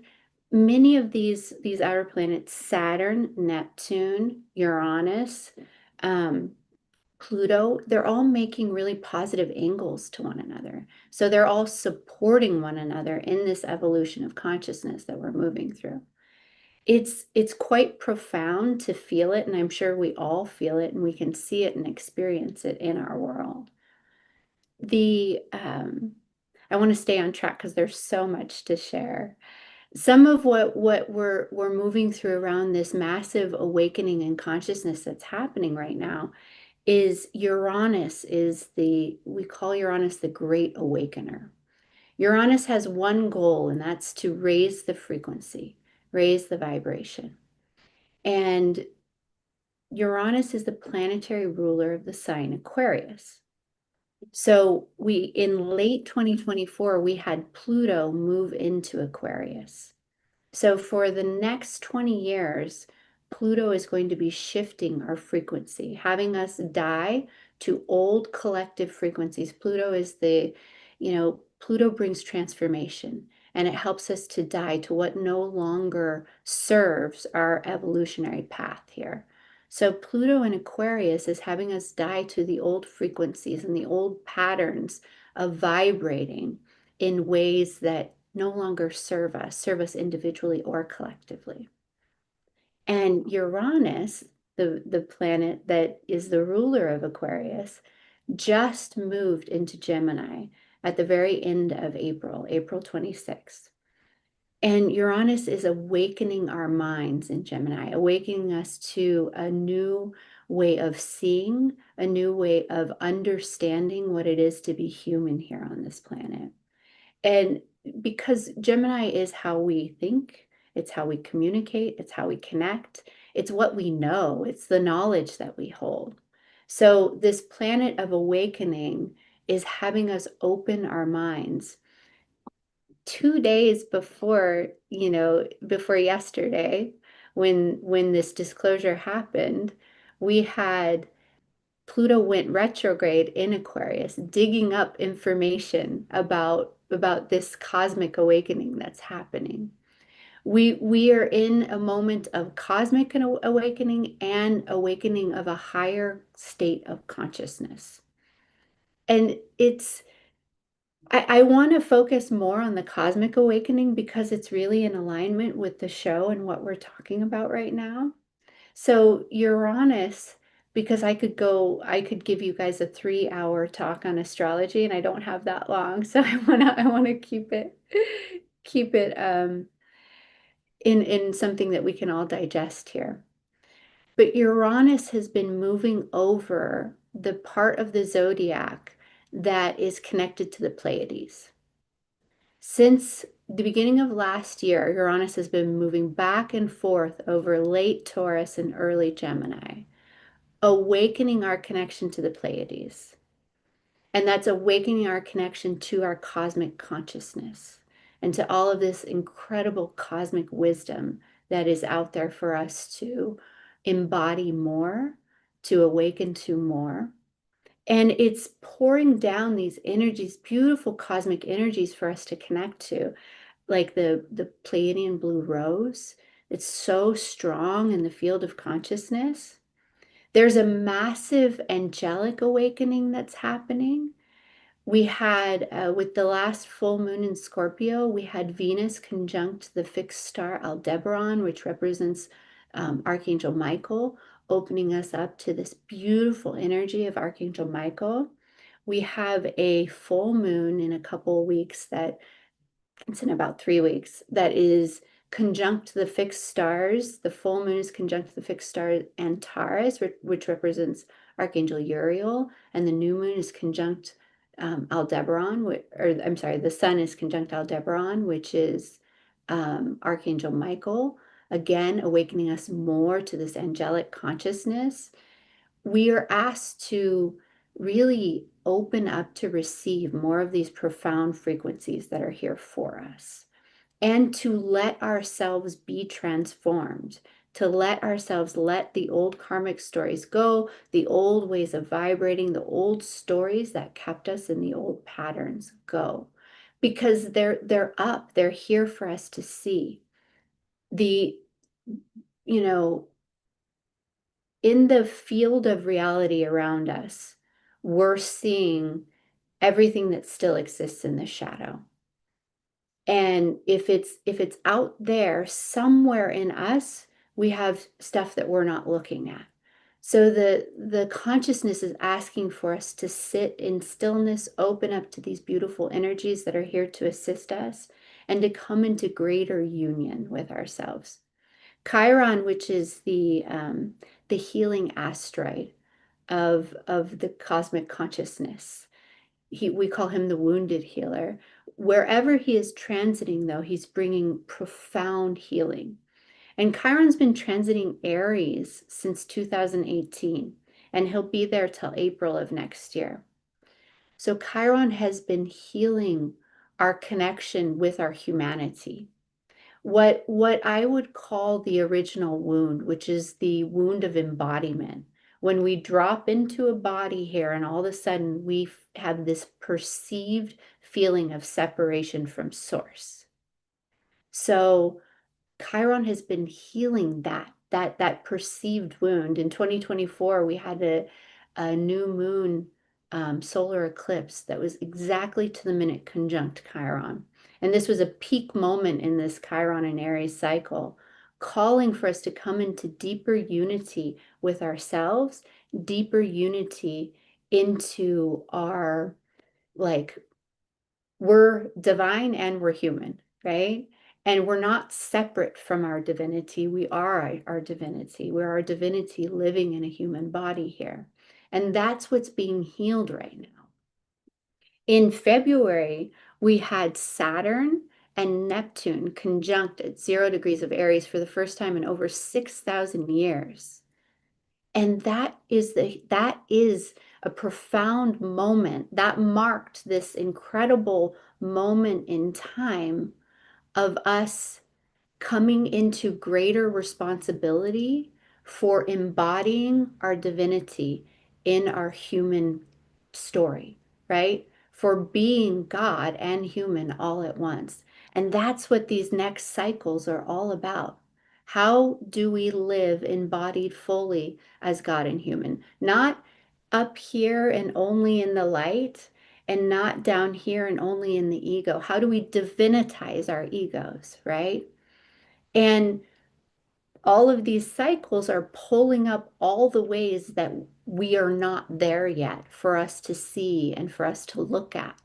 many of these outer planets, Saturn, Neptune, Uranus, um, Pluto, they're all making really positive angles to one another. So they're all supporting one another in this evolution of consciousness that we're moving through. It's quite profound to feel it, and I'm sure we all feel it, and we can see it and experience it in our world. The I want to stay on track because there's so much to share. Some of what we're moving through around this massive awakening in consciousness that's happening right now is Uranus is we call Uranus the Great Awakener. Uranus has one goal, and that's to raise the frequency, raise the vibration. And Uranus is the planetary ruler of the sign Aquarius. So in late 2024, we had Pluto move into Aquarius. So for the next 20 years, Pluto is going to be shifting our frequency, having us die to old collective frequencies. Pluto brings transformation, and it helps us to die to what no longer serves our evolutionary path here. So Pluto in Aquarius is having us die to the old frequencies and the old patterns of vibrating in ways that no longer serve us individually or collectively. And Uranus, the planet that is the ruler of Aquarius, just moved into Gemini at the very end of April 26th. And Uranus is awakening our minds in Gemini, awakening us to a new way of seeing, a new way of understanding what it is to be human here on this planet. And because Gemini is how we think, it's how we communicate, it's how we connect, it's what we know, it's the knowledge that we hold. So this planet of awakening is having us open our minds. 2 days before yesterday, when this disclosure happened, we had Pluto went retrograde in Aquarius, digging up information about this cosmic awakening that's happening. We are in a moment of cosmic awakening and awakening of a higher state of consciousness. And I want to focus more on the cosmic awakening because it's really in alignment with the show and what we're talking about right now. So Uranus because I could give you guys a 3-hour talk on astrology, and I don't have that long. So I wanna keep it in something that we can all digest here. But Uranus has been moving over the part of the zodiac that is connected to the Pleiades. Since the beginning of last year, Uranus has been moving back and forth over late Taurus and early Gemini, awakening our connection to the Pleiades. And that's awakening our connection to our cosmic consciousness and to all of this incredible cosmic wisdom that is out there for us to embody more, to awaken to more. And it's pouring down these energies, beautiful cosmic energies for us to connect to, like the Pleiadian blue rose. It's so strong in the field of consciousness. There's a massive angelic awakening that's happening. We had, with the last full moon in Scorpio, we had Venus conjunct the fixed star Aldebaran, which represents Archangel Michael, opening us up to this beautiful energy of Archangel Michael. We have a full moon in a couple of weeks that it's in about 3 weeks, that is conjunct the fixed stars. The full moon is conjunct the fixed star Antares, which represents Archangel Uriel, and the new moon is conjunct Aldebaran, or I'm sorry, the sun is conjunct Aldebaran, which is Archangel Michael, again, awakening us more to this angelic consciousness. We are asked to really open up to receive more of these profound frequencies that are here for us, and to let ourselves be transformed, to let the old karmic stories go, the old ways of vibrating, the old stories that kept us in the old patterns go, because they're here for us to see. The, you know, in the field of reality around us, we're seeing everything that still exists in the shadow. And if it's out there somewhere in us, we have stuff that we're not looking at. So the consciousness is asking for us to sit in stillness, open up to these beautiful energies that are here to assist us, and to come into greater union with ourselves. Chiron, which is the healing asteroid of the cosmic consciousness. We call him the wounded healer. Wherever he is transiting, though, he's bringing profound healing. And Chiron's been transiting Aries since 2018, and he'll be there till April of next year. So Chiron has been healing our connection with our humanity. What I would call the original wound, which is the wound of embodiment. When we drop into a body here and all of a sudden we have this perceived feeling of separation from source. So Chiron has been healing that perceived wound. In 2024, we had a new moon solar eclipse that was exactly to the minute conjunct Chiron. And this was a peak moment in this Chiron and Aries cycle, calling for us to come into deeper unity with ourselves, deeper unity into our, like, we're divine and we're human, right? And we're not separate from our divinity. We are our divinity. We're our divinity living in a human body here. And that's what's being healed right now. In February, we had Saturn and Neptune conjunct at 0 degrees of Aries for the first time in over 6,000 years. And that is a profound moment that marked this incredible moment in time of us coming into greater responsibility for embodying our divinity in our human story, right? For being God and human all at once. And that's what these next cycles are all about. How do we live embodied fully as God and human? Not up here and only in the light, and not down here and only in the ego. How do we divinitize our egos, right? And all of these cycles are pulling up all the ways that we are not there yet for us to see and for us to look at.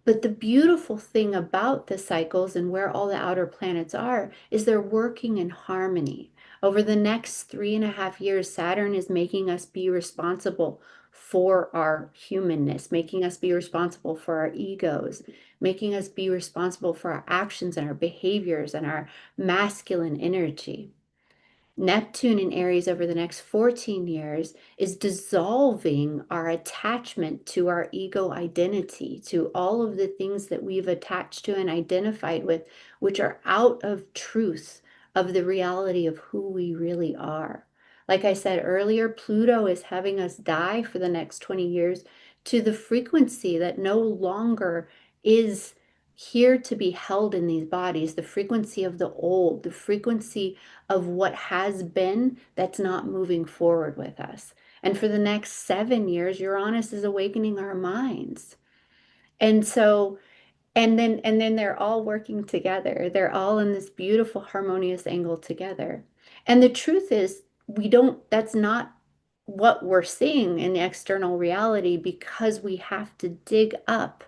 But the beautiful thing about the cycles and where all the outer planets are is they're working in harmony. Over the next 3.5 years, Saturn is making us be responsible for our humanness, making us be responsible for our egos, making us be responsible for our actions and our behaviors and our masculine energy. Neptune in Aries over the next 14 years is dissolving our attachment to our ego identity, to all of the things that we've attached to and identified with, which are out of truth of the reality of who we really are. Like I said earlier, Pluto is having us die for the next 20 years to the frequency that no longer is here to be held in these bodies, the frequency of the old, the frequency of what has been that's not moving forward with us. And for the next 7 years, Uranus is awakening our minds. And so, and then they're all working together. They're all in this beautiful harmonious angle together. And the truth is, that's not what we're seeing in the external reality, because we have to dig up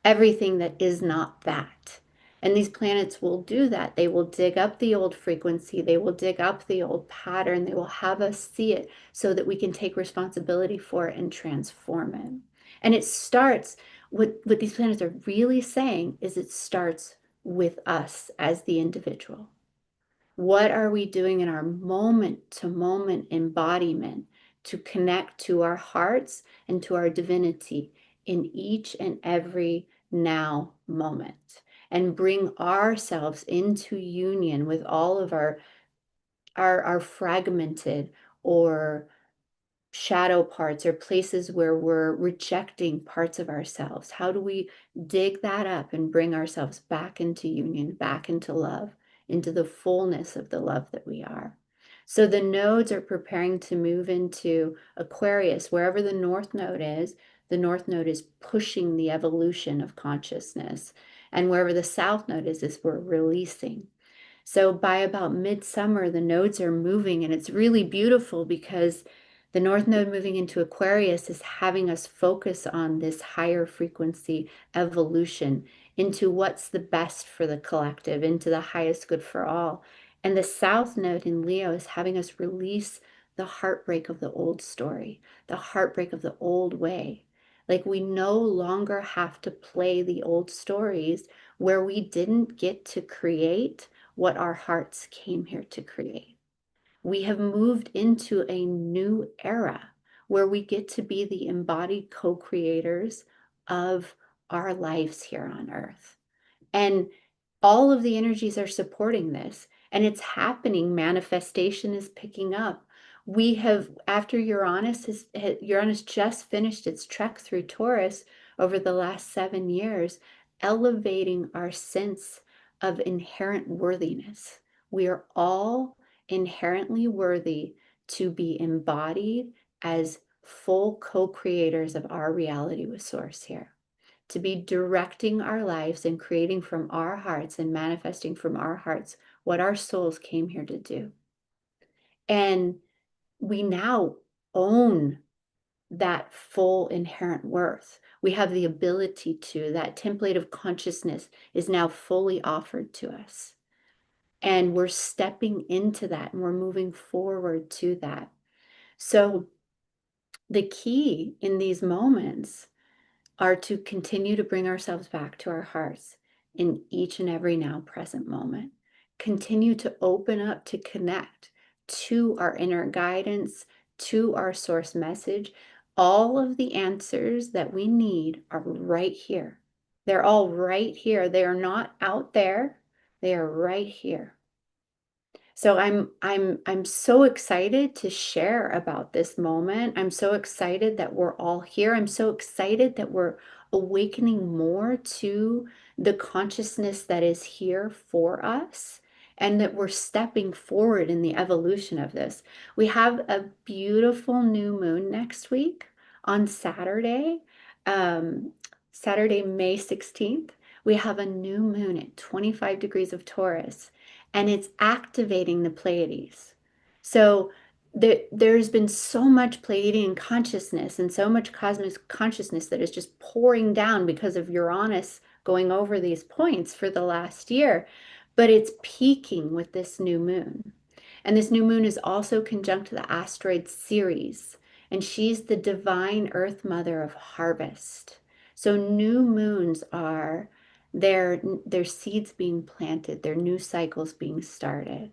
everything that is not that. And these planets will do that. They will dig up the old frequency. They will dig up the old pattern. They will have us see it so that we can take responsibility for it and transform it. And it starts, what these planets are really saying is it starts with us as the individual. What are we doing in our moment to moment embodiment to connect to our hearts and to our divinity in each and every now moment, and bring ourselves into union with all of our fragmented or shadow parts, or places where we're rejecting parts of ourselves? How do we dig that up and bring ourselves back into union, back into love, into the fullness of the love that we are? So the nodes are preparing to move into Aquarius. Wherever the North Node is, the North Node is pushing the evolution of consciousness. And wherever the South Node is we're releasing. So by about midsummer, the nodes are moving, and it's really beautiful because the North Node moving into Aquarius is having us focus on this higher frequency evolution into what's the best for the collective, into the highest good for all. And the South Node in Leo is having us release the heartbreak of the old story, the heartbreak of the old way. Like, we no longer have to play the old stories where we didn't get to create what our hearts came here to create. We have moved into a new era where we get to be the embodied co-creators of our lives here on earth. And all of the energies are supporting this, and it's happening. Manifestation is picking up. We have, after Uranus just finished its trek through Taurus over the last 7 years, elevating our sense of inherent worthiness. We are all inherently worthy to be embodied as full co-creators of our reality with Source here, to be directing our lives and creating from our hearts and manifesting from our hearts what our souls came here to do. And we now own that full inherent worth. We have the ability to, that template of consciousness is now fully offered to us. And we're stepping into that, and we're moving forward to that. So the key in these moments are to continue to bring ourselves back to our hearts in each and every now present moment. Continue to open up to connect to our inner guidance, to our source message. All of the answers that we need are right here. They're all right here. They are not out there. They are right here. So I'm so excited to share about this moment. I'm so excited that we're all here. I'm so excited that we're awakening more to the consciousness that is here for us, and that we're stepping forward in the evolution of this. We have a beautiful new moon next week on Saturday, Saturday, May 16th. We have a new moon at 25 degrees of Taurus. and it's activating the Pleiades. So there's been so much Pleiadian consciousness and so much cosmic consciousness that is just pouring down because of Uranus going over these points for the last year, but it's peaking with this new moon. And this new moon is also conjunct the asteroid Ceres, and she's the divine earth mother of harvest. So new moons are their seeds being planted, their new cycles being started.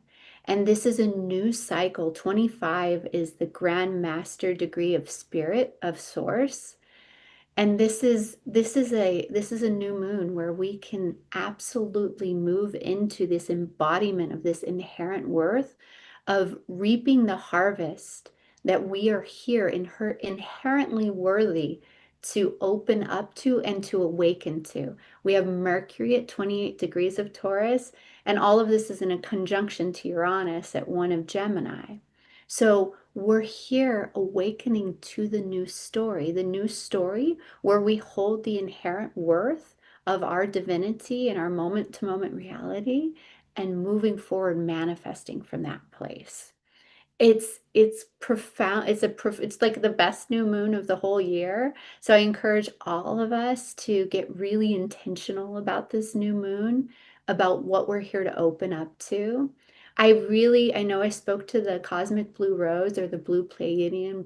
And this is a new cycle. 25 is the grand master degree of spirit of source. And this is a new moon where we can absolutely move into this embodiment of this inherent worth of reaping the harvest that we are here in her inherently worthy to open up to and to awaken to. We have Mercury at 28 degrees of Taurus, and all of this is in a conjunction to Uranus at 1 of Gemini. So we're here awakening to the new story where we hold the inherent worth of our divinity and our moment to moment reality and moving forward, manifesting from that place. It's profound. It's like the best new moon of the whole year. So I encourage all of us to get really intentional about this new moon, about what we're here to open up to. I know I spoke to the cosmic blue rose or the blue Pleiadian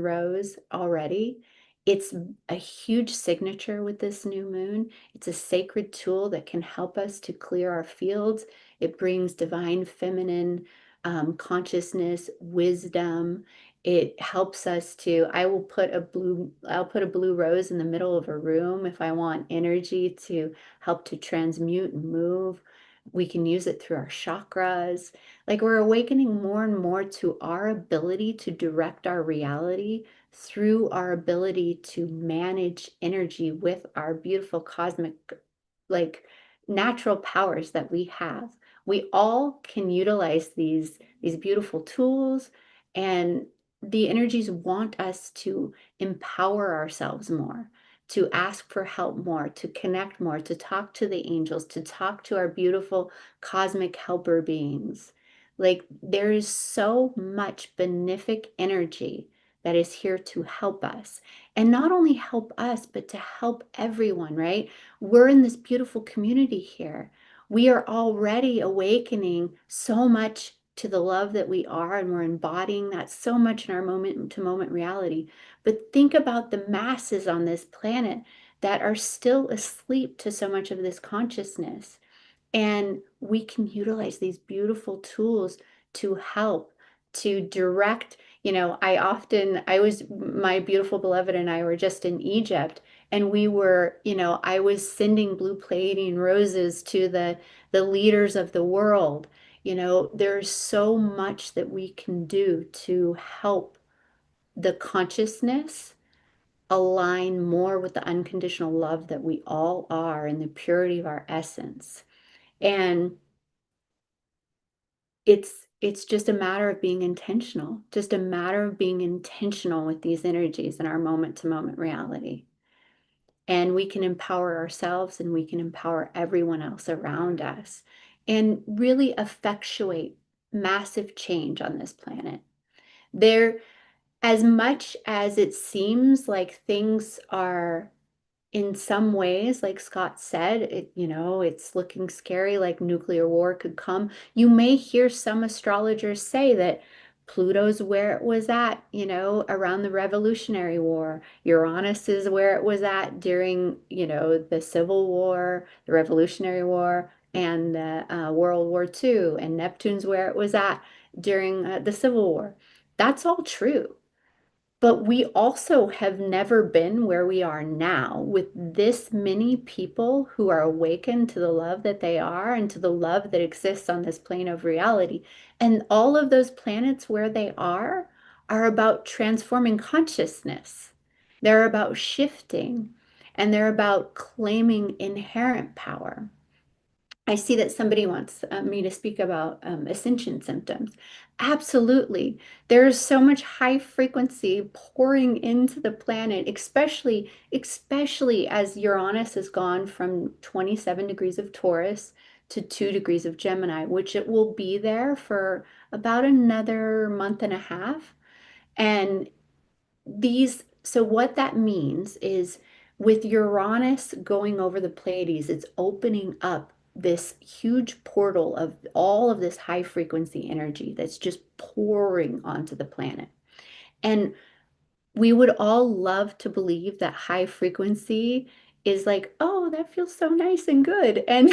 rose already. It's a huge signature with this new moon. It's a sacred tool that can help us to clear our fields. It brings divine feminine consciousness, wisdom. It helps us to, I'll put a blue rose in the middle of a room if I want energy to help to transmute and move. We can use it through our chakras. Like we're awakening more and more to our ability to direct our reality through our ability to manage energy with our beautiful cosmic, like natural powers that we have. We all can utilize these beautiful tools, and the energies want us to empower ourselves more, to ask for help more, to connect more, to talk to the angels, to talk to our beautiful cosmic helper beings. Like there is so much benefic energy that is here to help us. And not only help us, but to help everyone, right? We're in this beautiful community here. We are already awakening so much to the love that we are, and we're embodying that so much in our moment to moment reality. But think about the masses on this planet that are still asleep to so much of this consciousness. And we can utilize these beautiful tools to help, to direct. My beautiful beloved and I were just in Egypt, and I was sending blue Pleiadian roses to the leaders of the world. There's so much that we can do to help the consciousness align more with the unconditional love that we all are and the purity of our essence. And it's just a matter of being intentional, just a matter of being intentional with these energies in our moment to moment reality. And we can empower ourselves and we can empower everyone else around us and really effectuate massive change on this planet. There, as much as it seems like things are in some ways, like Scott said, it's looking scary, like nuclear war could come. You may hear some astrologers say that Pluto's where it was at, around the Revolutionary War. Uranus is where it was at during, the Civil War, the Revolutionary War, and the World War II. And Neptune's where it was at during the Civil War. That's all true. But we also have never been where we are now with this many people who are awakened to the love that they are and to the love that exists on this plane of reality. And all of those planets where they are about transforming consciousness. They're about shifting, and they're about claiming inherent power. I see that somebody wants me to speak about ascension symptoms. Absolutely. There's so much high frequency pouring into the planet, especially as Uranus has gone from 27 degrees of Taurus to 2 degrees of Gemini, which it will be there for about another month and a half. And so what that means is with Uranus going over the Pleiades, it's opening up this huge portal of all of this high frequency energy that's just pouring onto the planet. And we would all love to believe that high frequency is like, oh, that feels so nice and good. And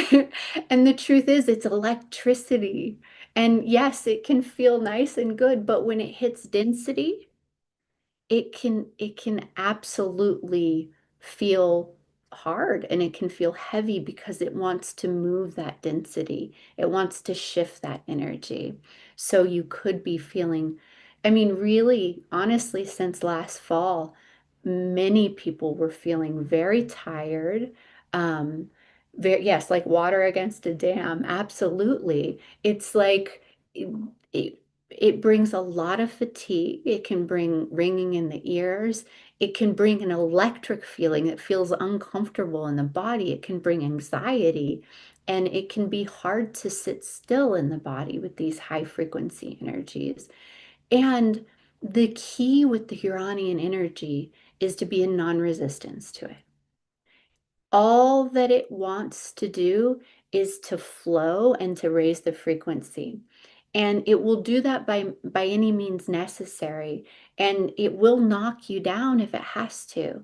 and the truth is it's electricity. And yes, it can feel nice and good, but when it hits density, it can absolutely feel hard and it can feel heavy because it wants to move that density. It wants to shift that energy. So you could be feeling, I mean, really, honestly, since last fall, many people were feeling very tired. Um, yes, like water against a dam. Absolutely. It's like it, it brings a lot of fatigue. It can bring ringing in the ears. It can bring an electric feeling that feels uncomfortable in the body. It can bring anxiety. And it can be hard to sit still in the body with these high frequency energies. And the key with the Uranian energy is to be in non-resistance to it. All that it wants to do is to flow and to raise the frequency. And it will do that by any means necessary. And it will knock you down if it has to.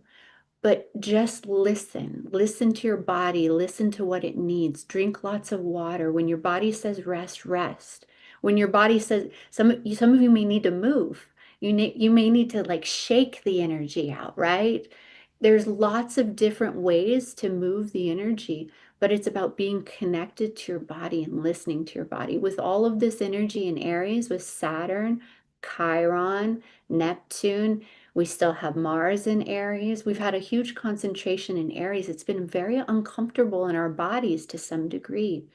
But just listen. Listen to your body. Listen to what it needs. Drink lots of water. When your body says rest, rest. When your body says, some of you may need to move. You may need to like shake the energy out, right? There's lots of different ways to move the energy, but it's about being connected to your body and listening to your body. With all of this energy in Aries, with Saturn, Chiron, Neptune, we still have Mars in Aries. We've had a huge concentration in Aries. It's been very uncomfortable in our bodies to some degree,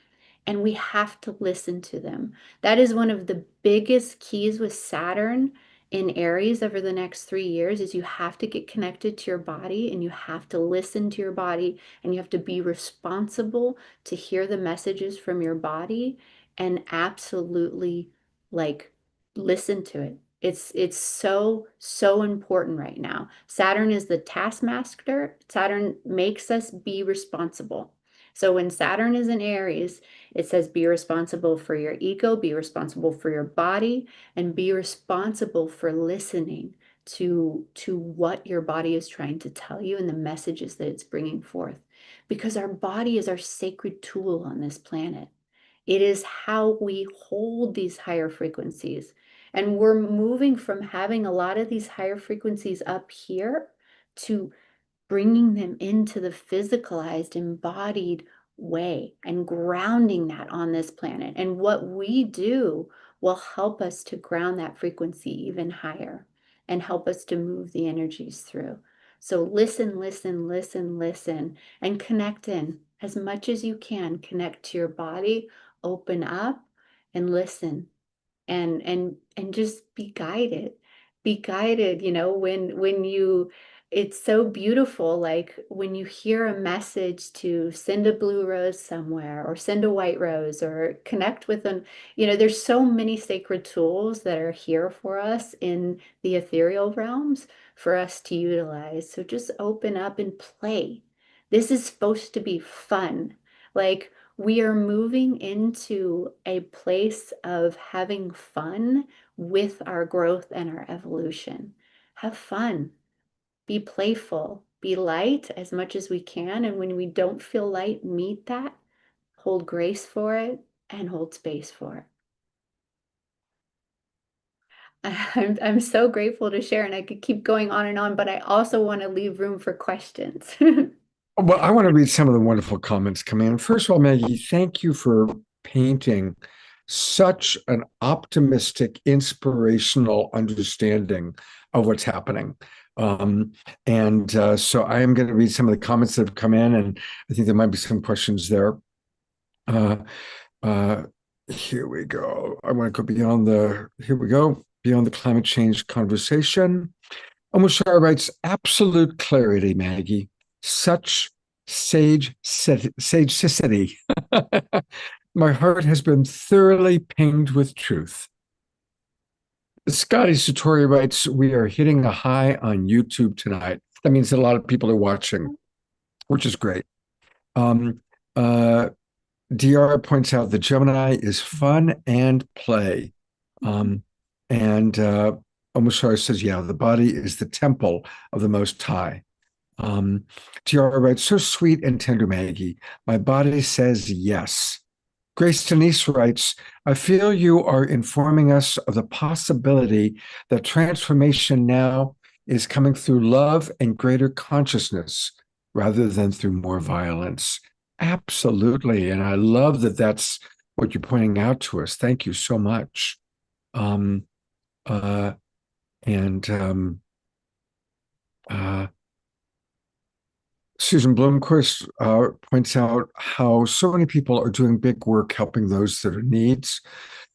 and we have to listen to them. That is one of the biggest keys with Saturn in Aries over the next 3 years is you have to get connected to your body and you have to listen to your body and you have to be responsible to hear the messages from your body and absolutely like listen to it. It's so important right now. Saturn is the taskmaster. Saturn makes us be responsible. So when Saturn is in Aries, it says be responsible for your ego, be responsible for your body, and be responsible for listening to what your body is trying to tell you and the messages that it's bringing forth. Because our body is our sacred tool on this planet. It is how we hold these higher frequencies. And we're moving from having a lot of these higher frequencies up here to bringing them into the physicalized, embodied way and grounding that on this planet. And what we do will help us to ground that frequency even higher and help us to move the energies through. So listen, listen, listen, listen, and connect in as much as you can. Connect to your body, open up and listen and just be guided. Be guided, when you it's so beautiful, like when you hear a message to send a blue rose somewhere or send a white rose or connect with them. There's so many sacred tools that are here for us in the ethereal realms for us to utilize. So just open up and play. This is supposed to be fun. Like we are moving into a place of having fun with our growth and our evolution. Have fun, be playful, be light as much as we can. And when we don't feel light, meet that, hold grace for it, and hold space for it. I'm so grateful to share, and I could keep going on and on, but I also want to leave room for questions. Well, I want to read some of the wonderful comments coming in. First of all, Maggie, thank you for painting such an optimistic, inspirational understanding of what's happening. So I am going to read some of the comments that have come in, and I think there might be some questions there. Here we go. I want to go beyond the climate change conversation. Mushar writes, absolute clarity, Maggie. Such sagicity. My heart has been thoroughly pinged with truth. Scotty Satori writes, we are hitting a high on YouTube tonight. That means a lot of people are watching, which is great. DR points out the Gemini is fun and play. And Omoshar says, yeah, the body is the temple of the Most High. DR writes, so sweet and tender, Maggie. My body says yes. Grace Denise writes, I feel you are informing us of the possibility that transformation now is coming through love and greater consciousness rather than through more violence. Absolutely. And I love that that's what you're pointing out to us. Thank you so much. Susan Blomquist points out how so many people are doing big work helping those that are needs.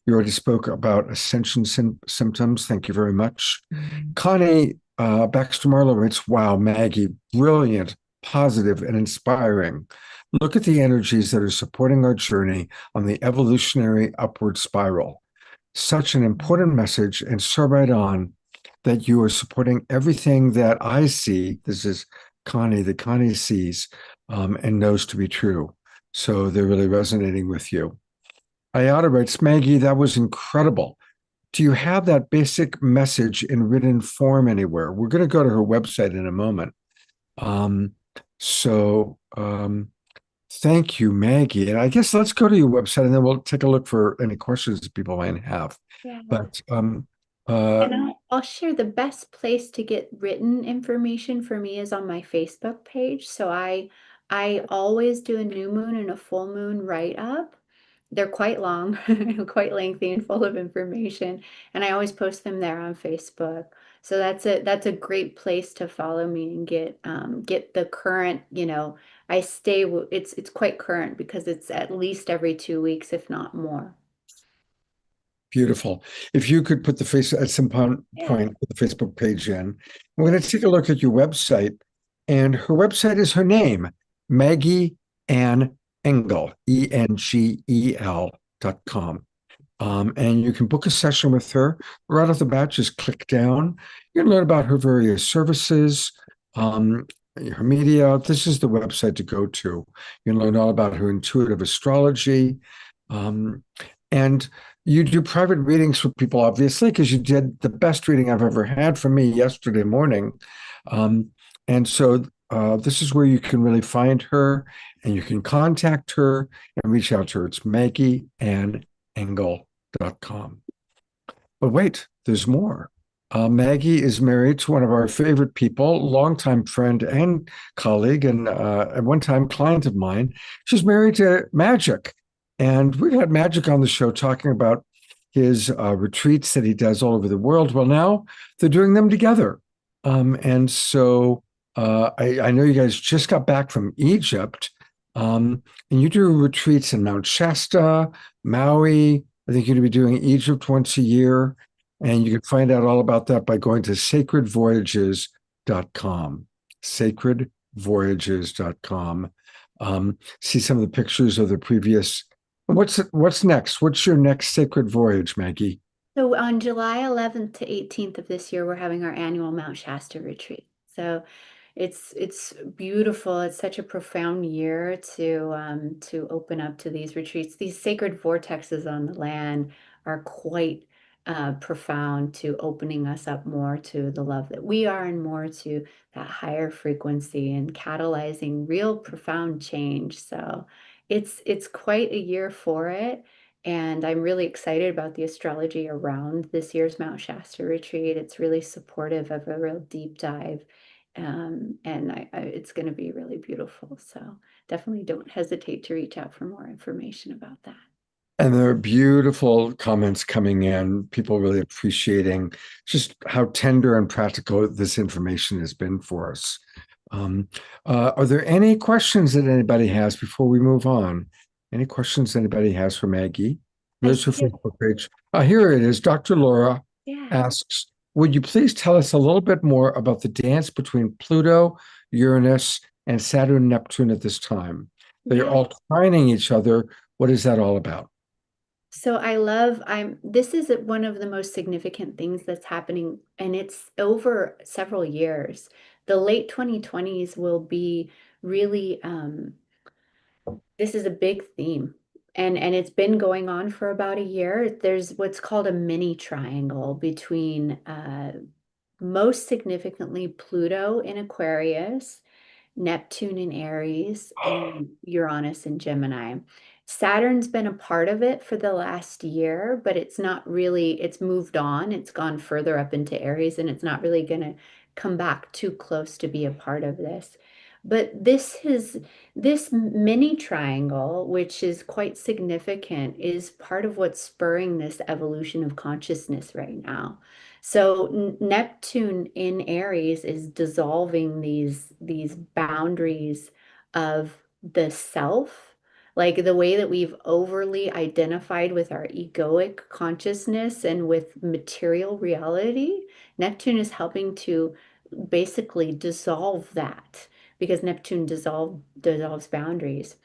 You already spoke about ascension symptoms. Thank you very much. Connie Baxter Marlowe writes, wow, Maggie, brilliant, positive, and inspiring. Look at the energies that are supporting our journey on the evolutionary upward spiral. Such an important message, and so right on that you are supporting everything that I see. This is Connie, that Connie sees and knows to be true. So they're really resonating with you. Ayada writes, Maggie, that was incredible. Do you have that basic message in written form anywhere? We're going to go to her website in a moment. Thank you, Maggie. And I guess let's go to your website and then we'll take a look for any questions that people might have. Yeah. But And I'll share the best place to get written information for me is on my Facebook page. So I always do a new moon and a full moon write up. They're quite long, quite lengthy and full of information. And I always post them there on Facebook. So that's a great place to follow me and get the current, it's quite current because it's at least every 2 weeks, if not more. beautiful. If you could put the face at some point, put the Facebook page in. We're going to take a look at your website. And her website is her name, Maggie Ann Engel, ENGEL.com. And you can book a session with her. Right off the bat, just click down. You can learn about her various services, her media. This is the website to go to. You can learn all about her intuitive astrology. And you do private readings for people, obviously, because you did the best reading I've ever had for me yesterday morning. And so this is where you can really find her and you can contact her and reach out to her. It's MaggieAngel.com. But wait, there's more. Maggie is married to one of our favorite people, longtime friend and colleague, and at one time client of mine. She's married to Magic. And we've had Magic on the show talking about his retreats that he does all over the world. Well, now they're doing them together. And so I know you guys just got back from Egypt, and you do retreats in Mount Shasta, Maui. I think you're going to be doing Egypt once a year. And you can find out all about that by going to sacredvoyages.com. Sacredvoyages.com. See some of the pictures of the previous. What's next? What's your next sacred voyage, Maggie? So on July 11th to 18th of this year, we're having our annual Mount Shasta retreat. So it's beautiful. It's such a profound year to open up to these retreats. These sacred vortexes on the land are quite profound to opening us up more to the love that we are and more to that higher frequency and catalyzing real profound change. So it's quite a year for it. And I'm really excited about the astrology around this year's Mount Shasta retreat. It's really supportive of a real deep dive. And it's going to be really beautiful. So definitely don't hesitate to reach out for more information about that. And there are beautiful comments coming in, people really appreciating just how tender and practical this information has been for us. Are there any questions that anybody has before we move on? Any questions anybody has for Maggie? There's her Facebook page. Here it is. Dr. Laura asks, would you please tell us a little bit more about the dance between Pluto, Uranus, and Saturn Neptune at this time. They're Yeah. all trining each other. What is that all about? So this is one of the most significant things that's happening, and it's over several years. The late 2020s will be really, this is a big theme. And it's been going on for about a year. There's what's called a mini triangle between most significantly Pluto in Aquarius, Neptune in Aries, and Uranus in Gemini. Saturn's been a part of it for the last year, but it's not really, it's moved on. It's gone further up into Aries, and it's not really going to come back too close to be a part of this. But this mini triangle, which is quite significant, is part of what's spurring this evolution of consciousness right now. So Neptune in Aries is dissolving these boundaries of the self, like the way that we've overly identified with our egoic consciousness and with material reality. Neptune is helping to basically dissolve that because Neptune dissolves boundaries.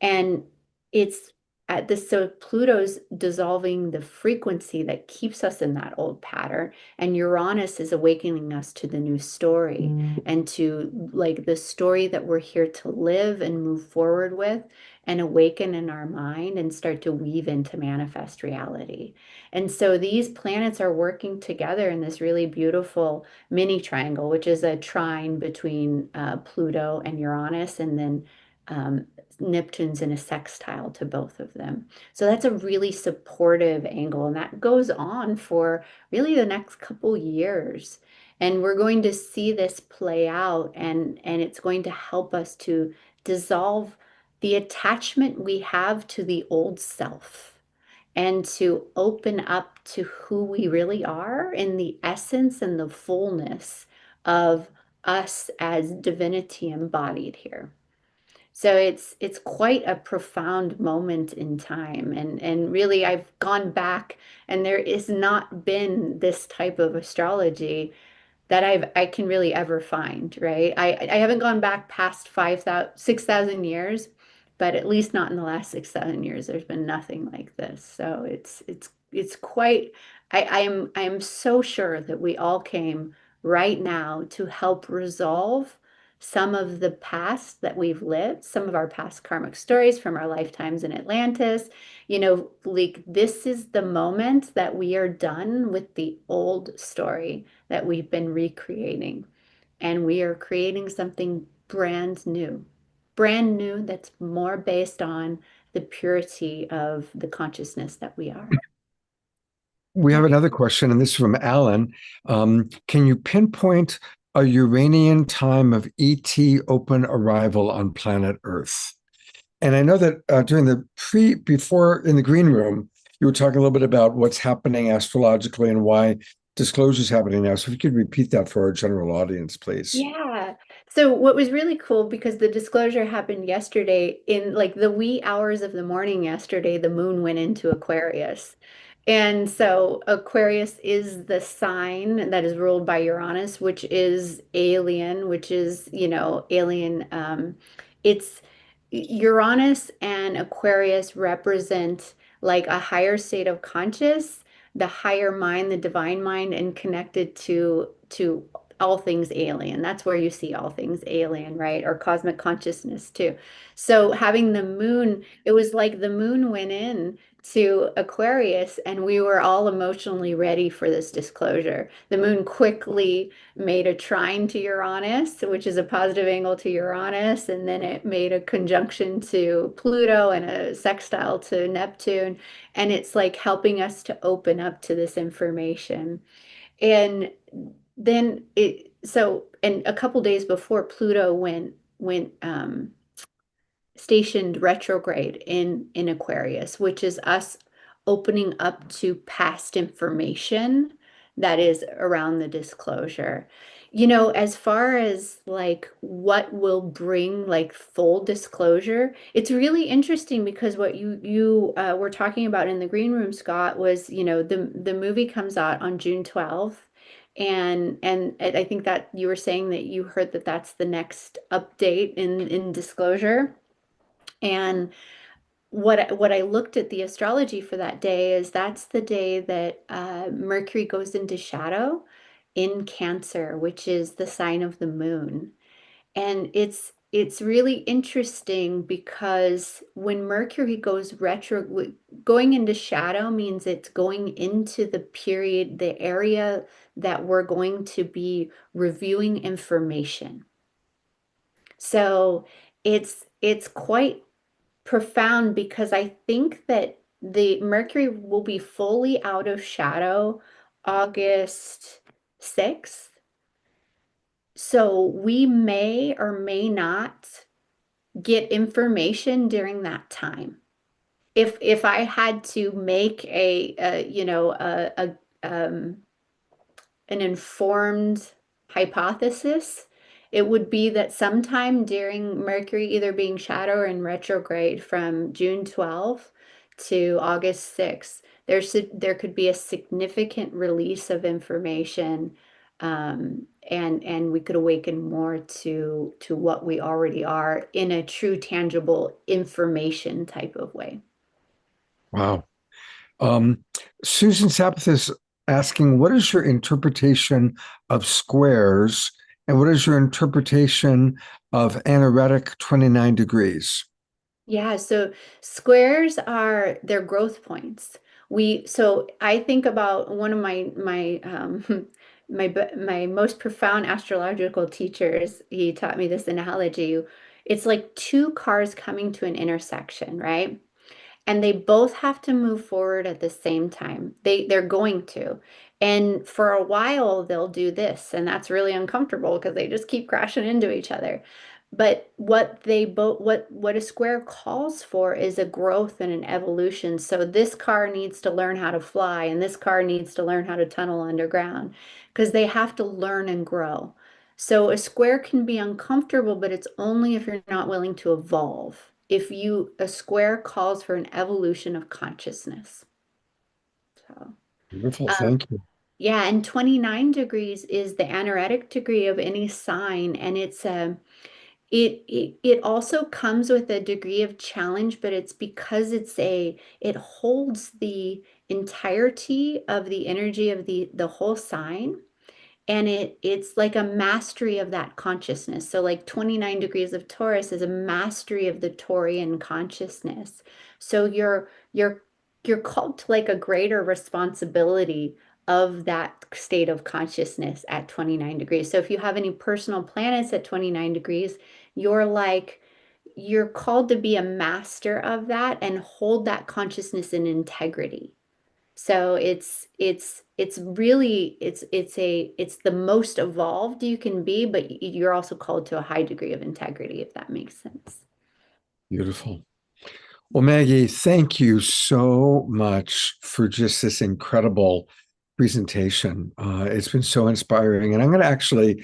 And it's at this, so Pluto's dissolving the frequency that keeps us in that old pattern, and Uranus is awakening us to the new story and to like the story that we're here to live and move forward with and awaken in our mind and start to weave into manifest reality. And so these planets are working together in this really beautiful mini triangle, which is a trine between Pluto and Uranus, and then Neptune's in a sextile to both of them. So that's a really supportive angle, and that goes on for really the next couple years. And we're going to see this play out, and it's going to help us to dissolve the attachment we have to the old self and to open up to who we really are in the essence and the fullness of us as divinity embodied here. So it's quite a profound moment in time. And really I've gone back, and there has not been this type of astrology that I can really ever find, right? I haven't gone back past 5,000, 6,000 years, but at least not in the last 6,000 years. There's been nothing like this. So it's quite, I am so sure that we all came right now to help resolve some of the past that we've lived, some of our past karmic stories from our lifetimes in Atlantis. You know, like this is the moment that we are done with the old story that we've been recreating. And we are creating something brand new that's more based on the purity of the consciousness that we are. We have another question, and this is from Alan. Can you pinpoint a Uranian time of ET open arrival on planet Earth? And I know that during the before in the green room, you were talking a little bit about what's happening astrologically and why disclosure is happening now. So if you could repeat that for our general audience, please. Yeah. So what was really cool, because the disclosure happened yesterday in like the wee hours of the morning yesterday, the moon went into Aquarius. And so Aquarius is the sign that is ruled by Uranus, which is alien, which is, you know, alien. It's Uranus and Aquarius represent like a higher state of conscious, the higher mind, the divine mind, and connected to all things alien. That's where you see all things alien, right? Or cosmic consciousness too. So having the moon, it was like the moon went in to Aquarius, and we were all emotionally ready for this disclosure. The moon quickly made a trine to Uranus, which is a positive angle to Uranus, and then it made a conjunction to Pluto and a sextile to Neptune. And it's like helping us to open up to this information. And then and a couple days before, Pluto went stationed retrograde in Aquarius, which is us opening up to past information that is around the disclosure. You know, as far as like what will bring like full disclosure, it's really interesting because what you were talking about in the green room, Scott, was, you know, the movie comes out on June 12th. And I think that you were saying that you heard that that's the next update in disclosure. And what I looked at the astrology for that day is that's the day that Mercury goes into shadow in Cancer, which is the sign of the moon. And it's really interesting because when Mercury goes retro, going into shadow means it's going into the period, the area that we're going to be reviewing information. So it's quite profound because I think that the Mercury will be fully out of shadow August 6th. So we may or may not get information during that time. If I had to make an informed hypothesis, it would be that sometime during Mercury either being shadow or in retrograde from June 12th to August 6th, there could be a significant release of information, and we could awaken more to what we already are in a true tangible information type of way. Wow. Um, Susan Sapith is asking, what is your interpretation of squares and what is your interpretation of anaretic 29 degrees? Yeah, so squares are their growth points. So I think about one of my my most profound astrological teachers. He taught me this analogy. It's like two cars coming to an intersection, right? And they both have to move forward at the same time. They're going to. And for a while they'll do this, and that's really uncomfortable because they just keep crashing into each other. But what a square calls for is a growth and an evolution. So this car needs to learn how to fly, and this car needs to learn how to tunnel underground because they have to learn and grow. So a square can be uncomfortable, but it's only if you're not willing to evolve. A square calls for an evolution of consciousness. So, Beautiful. um, Thank you. yeah, and 29 degrees is the anaretic degree of any sign, and it also comes with a degree of challenge, but it's because it holds the entirety of the energy of the whole sign. And it's like a mastery of that consciousness. So like 29 degrees of Taurus is a mastery of the Taurian consciousness. So you're called to like a greater responsibility of that state of consciousness at 29 degrees. So if you have any personal planets at 29 degrees, you're called to be a master of that and hold that consciousness in integrity. So it's the most evolved you can be, but you're also called to a high degree of integrity, if that makes sense. Beautiful. Well, Maggie, thank you so much for just this incredible presentation. It's been so inspiring. And I'm going to actually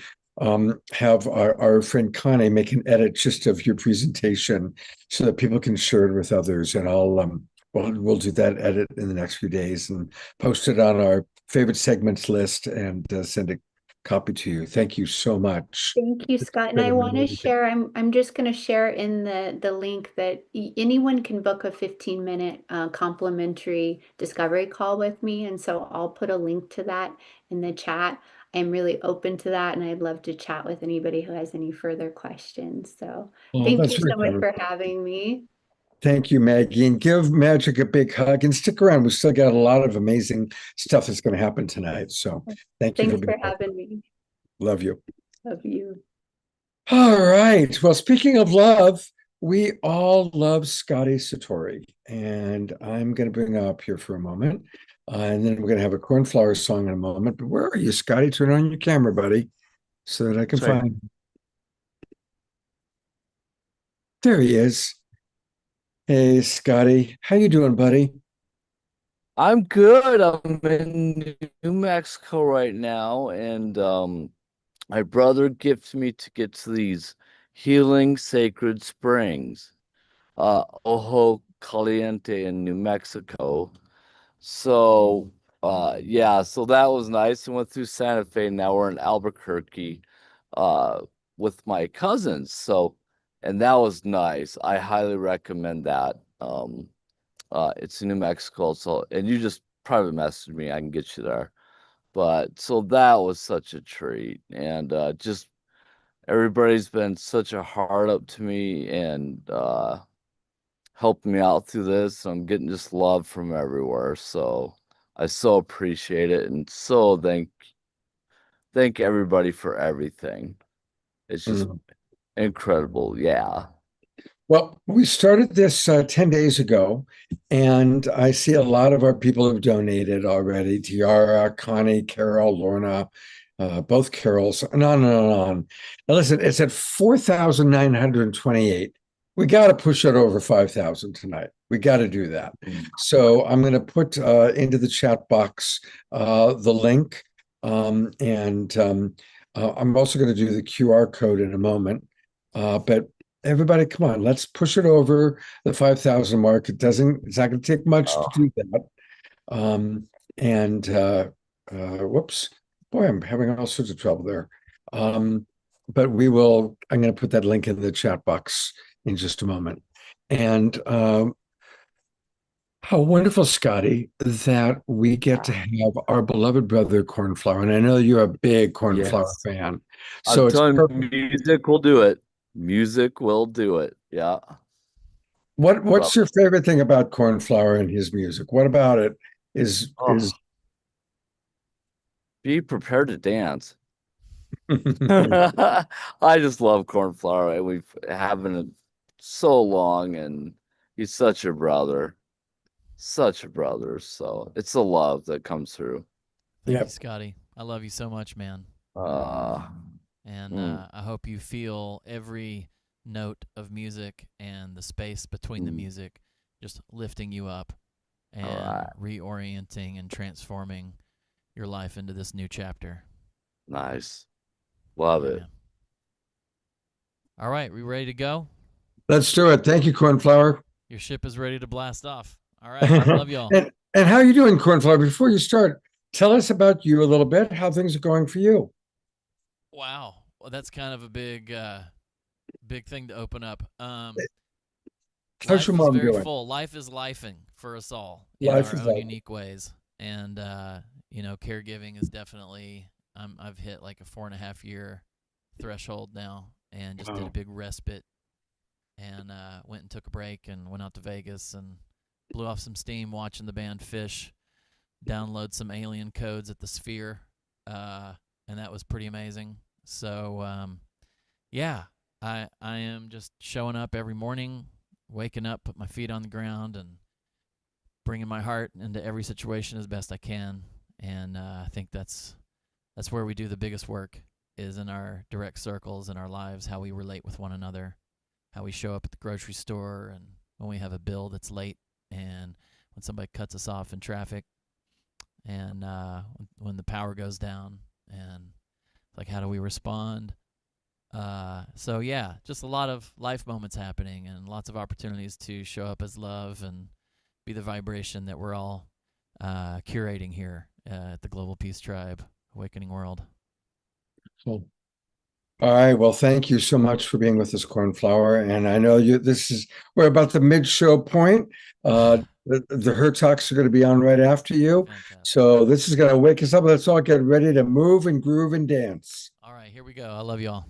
have our friend Connie make an edit just of your presentation so that people can share it with others. And we'll do that edit in the next few days and post it on our favorite segments list and send a copy to you. Thank you so much. Thank you, Scott. And I want to share, I'm just going to share in the link that anyone can book a 15-minute complimentary discovery call with me. And so I'll put a link to that in the chat. I'm really open to that, and I'd love to chat with anybody who has any further questions. So Oh, thank that's you very so much kind. for having me. Thank you, Maggie, and give Magic a big hug and stick around. We still got a lot of amazing stuff that's going to happen tonight. So thank you for Thanks for being here. having me. Love you. Love you. All right. Well, speaking of love, we all love Scotty Satori, and I'm going to bring her up here for a moment. And then we're going to have a cornflower song in a moment. But where are you, Scotty? Turn on your camera, buddy, so that I can Sorry. find you. There he is. Hey, Scotty. How you doing, buddy? I'm good. I'm in New Mexico right now, and my brother gifted me tickets to these healing sacred springs, Ojo Caliente in New Mexico. So Yeah, so that was nice. I went through Santa Fe. Now we're in Albuquerque, uh, with my cousins. So, and that was nice. I highly recommend that. It's in New Mexico. So, and you just private message me, I can get you there. But so that was such a treat, and just everybody's been such a hard up to me and helping me out through this. I'm getting just love from everywhere. So I so appreciate it and so thank everybody for everything. It's just Mm. incredible. Yeah. Well, we started this 10 days ago, and I see a lot of our people have donated already. Tiara, Connie, Carol, Lorna, both Carols, and on and on. Now, listen, it's at 4,928. We got to push it over 5,000 tonight. We got to do that. So I'm going to put into the chat box the link, and I'm also going to do the QR code in a moment. But everybody, come on, let's push it over the 5,000 mark. It's not going to take much to do that. And whoops, boy, I'm having all sorts of trouble there. But I'm going to put that link in the chat box in just a moment. And how wonderful, Scotty, that we get to have our beloved brother Cornflower. And I know you're a big Cornflower Yes. fan. I'm So it's telling you, perfect. music will do it. Music will do it. Yeah. What's Well, your favorite thing about Cornflower and his music? What about it is oh, be prepared to dance. I just love Cornflower, and we've having it so long, and he's such a brother, such a brother. So it's the love that comes through. Thank you, Yep. Scotty. I love you so much, man. Uh, And I hope you feel every note of music and the space between the music just lifting you up and right. reorienting and transforming your life into this new chapter. Nice, love Yeah, it. man. All right, we ready to go? Let's do it. Thank you, Cornflower. Your ship is ready to blast off. All right, love y'all. And how are you doing, Cornflower? Before you start, tell us about you a little bit, how things are going for you. Wow, well, that's kind of a big thing to open up. How's Life your is mom very doing? full. Life is lifing for us all in Life our is own like unique ways. And caregiving is definitely I've hit like a 4.5 year threshold now, and just did a wow. big respite, and went and took a break and went out to Vegas and blew off some steam watching the band Fish download some alien codes at the Sphere, and that was pretty amazing. So yeah, I am just showing up every morning, waking up, put my feet on the ground, and bringing my heart into every situation as best I can. And I think that's where we do the biggest work, is in our direct circles in our lives, how we relate with one another, how we show up at the grocery store, and when we have a bill that's late, and when somebody cuts us off in traffic, and when the power goes down, and like, how do we respond? So yeah, just a lot of life moments happening and lots of opportunities to show up as love and be the vibration that we're all curating here at the Global Peace Tribe Awakening World. Cool. All right. Well, thank you so much for being with us, Cornflower. And I know we're about the mid-show point. The Hertogs are going to be on right after you. Fantastic. So this is going to wake us up. Let's all get ready to move and groove and dance. All right, here we go. I love y'all.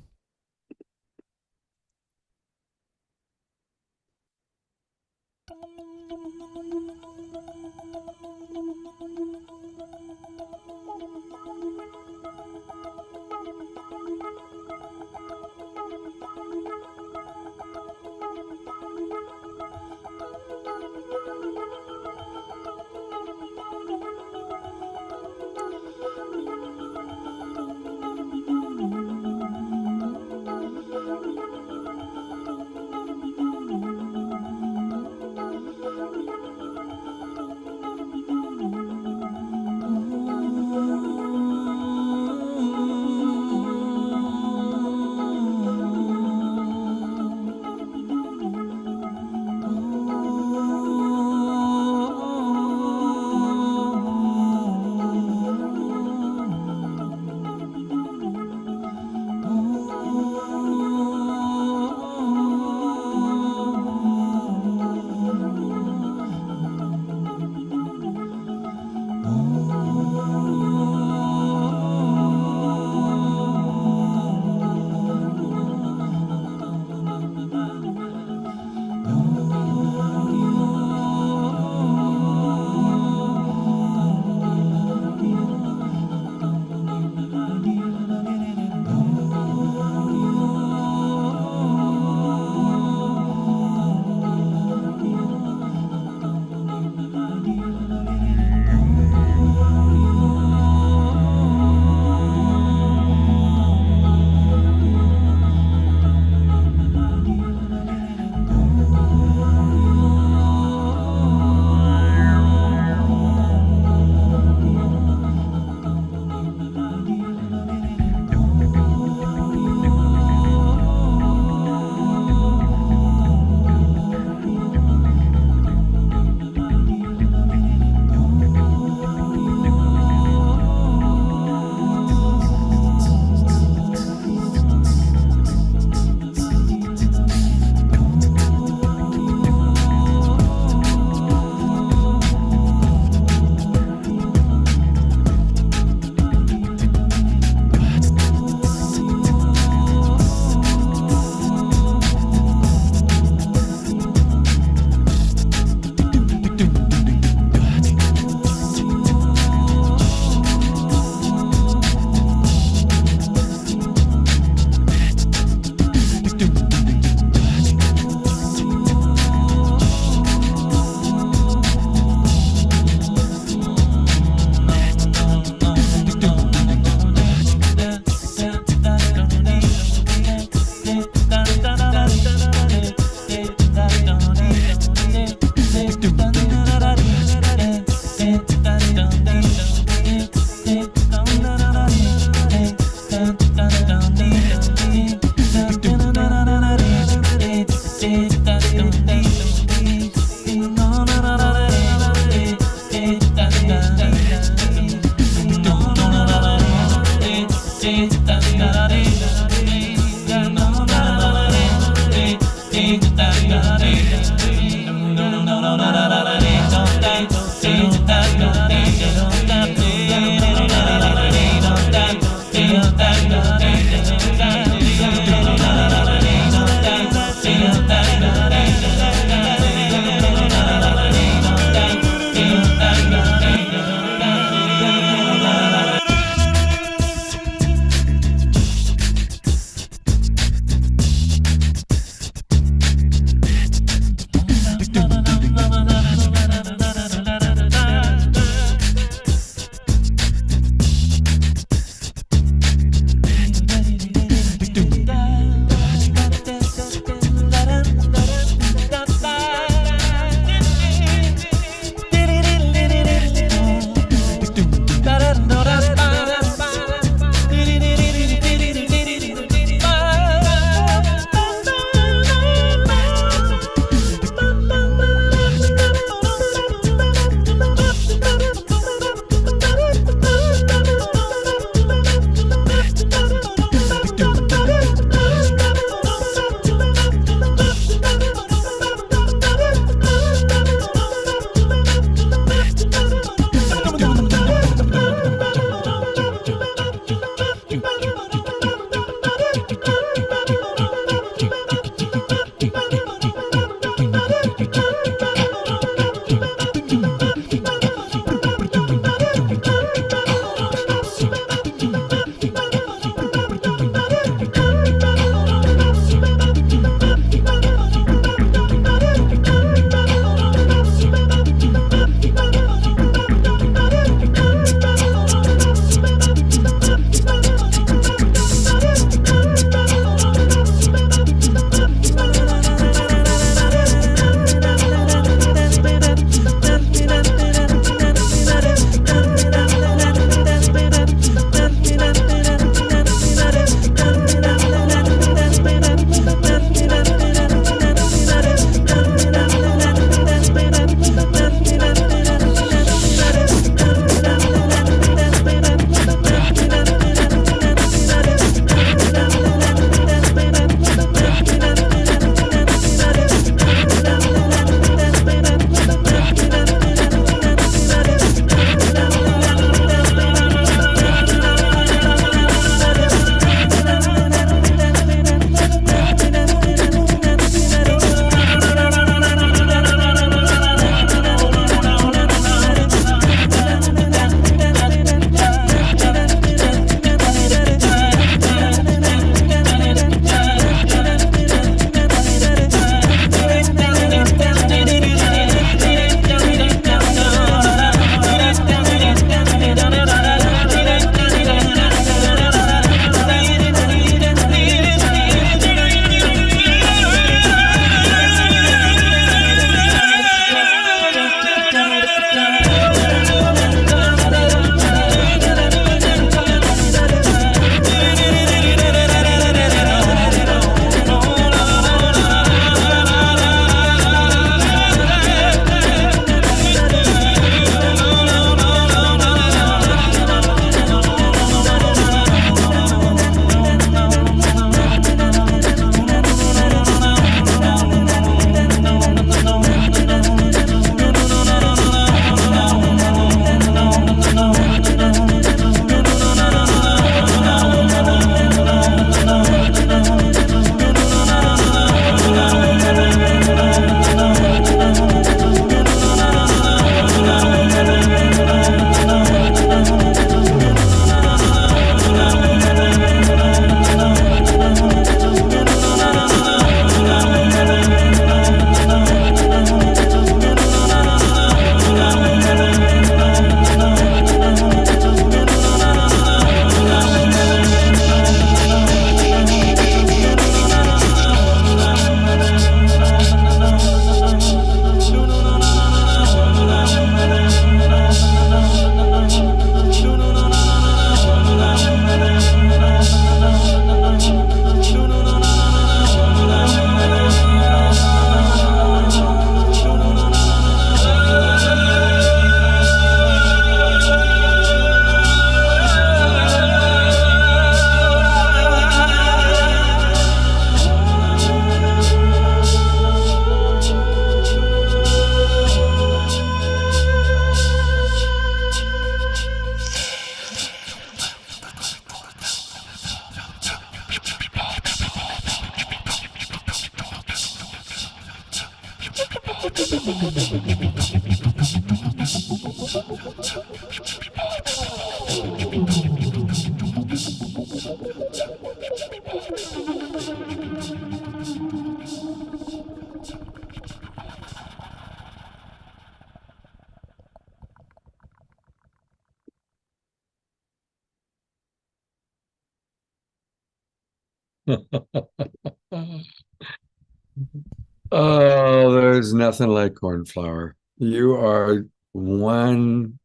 Oh, there's nothing like cornflower. You are one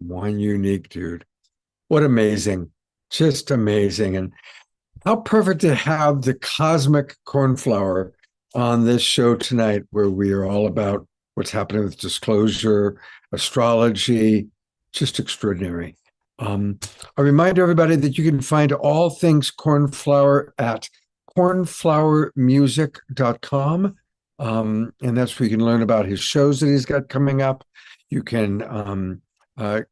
unique dude. What amazing. Just amazing. And how perfect to have the cosmic cornflower on this show tonight, where we are all about what's happening with disclosure, astrology, just extraordinary. I remind everybody that you can find all things cornflower at cornflowermusic.com. And that's where you can learn about his shows that he's got coming up. You can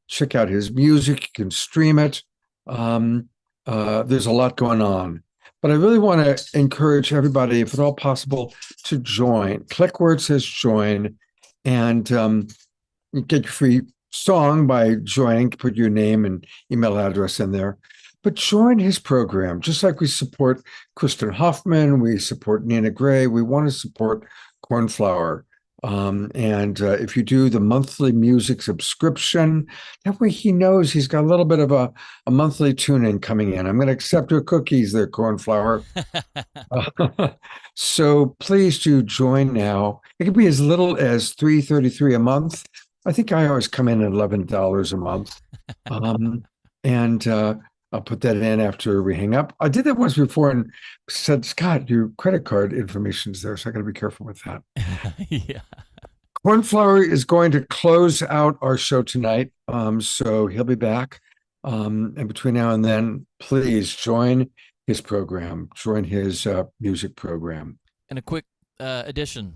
check out his music, you can stream it. There's a lot going on. But I really want to encourage everybody, if at all possible, to join. Click where it says join, and you get your free song by joining. Put your name and email address in there. But join his program, just like we support Kristen Hoffman, we support Nina Gray, we want to support Cornflower. And if you do the monthly music subscription, that way he knows he's got a little bit of a monthly tune-in coming in. I'm going to accept your cookies there, Cornflower. So please do join now. It could be as little as $3.33 a month. I think I always come in at $11 a month. And I'll put that in after we hang up. I did that once before and said, Scott, your credit card information's there, so I got to be careful with that. Yeah. Cornflower is going to close out our show tonight, so he'll be back. And between now and then, please join his program, join his music program. And a quick addition.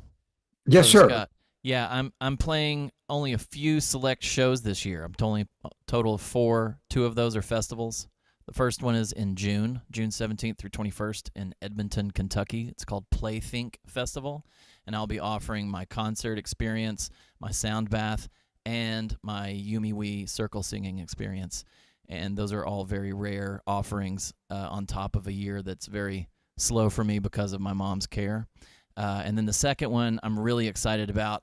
Yes, Brother sir. Scott. Yeah, I'm playing only a few select shows this year. I'm only a total of 4. 2 of those are festivals. The first one is in June 17th through 21st in Edmonton, Kentucky. It's called Playthink Festival, and I'll be offering my concert experience, my sound bath, and my Yumi Wee circle singing experience. And those are all very rare offerings on top of a year that's very slow for me because of my mom's care. And then the second one I'm really excited about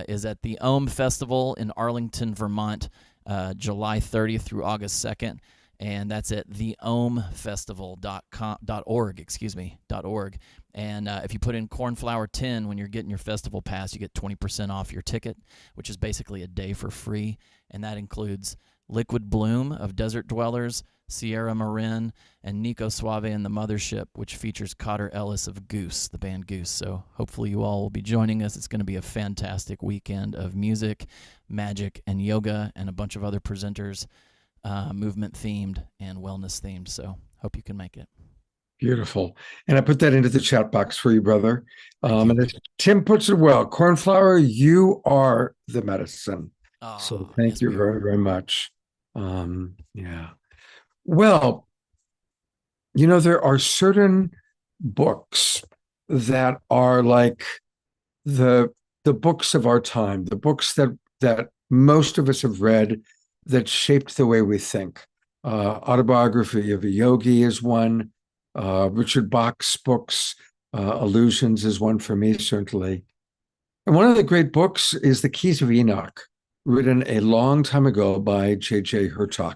is at the Ohm Festival in Arlington, Vermont, July 30th through August 2nd. And that's at theohmfestival.org. And if you put in Cornflower 10 when you're getting your festival pass, you get 20% off your ticket, which is basically a day for free. And that includes Liquid Bloom of Desert Dwellers, Sierra Marin, and Nico Suave and the Mothership, which features Cotter Ellis of Goose, the band Goose. So hopefully you all will be joining us. It's going to be a fantastic weekend of music, magic, and yoga, and a bunch of other presenters. Movement themed and wellness themed. So hope you can make it. Beautiful. And I put that into the chat box for you, brother. And as Tim puts it well, Cornflower, you are the medicine. Oh, So thank yes, you we very, are. very much. Yeah. Well, there are certain books that are like the books of our time, the books that most of us have read that shaped the way we think. Autobiography of a Yogi is one. Richard Bach's books, Illusions is one for me, certainly. And one of the great books is The Keys of Enoch, written a long time ago by J.J. Hertog.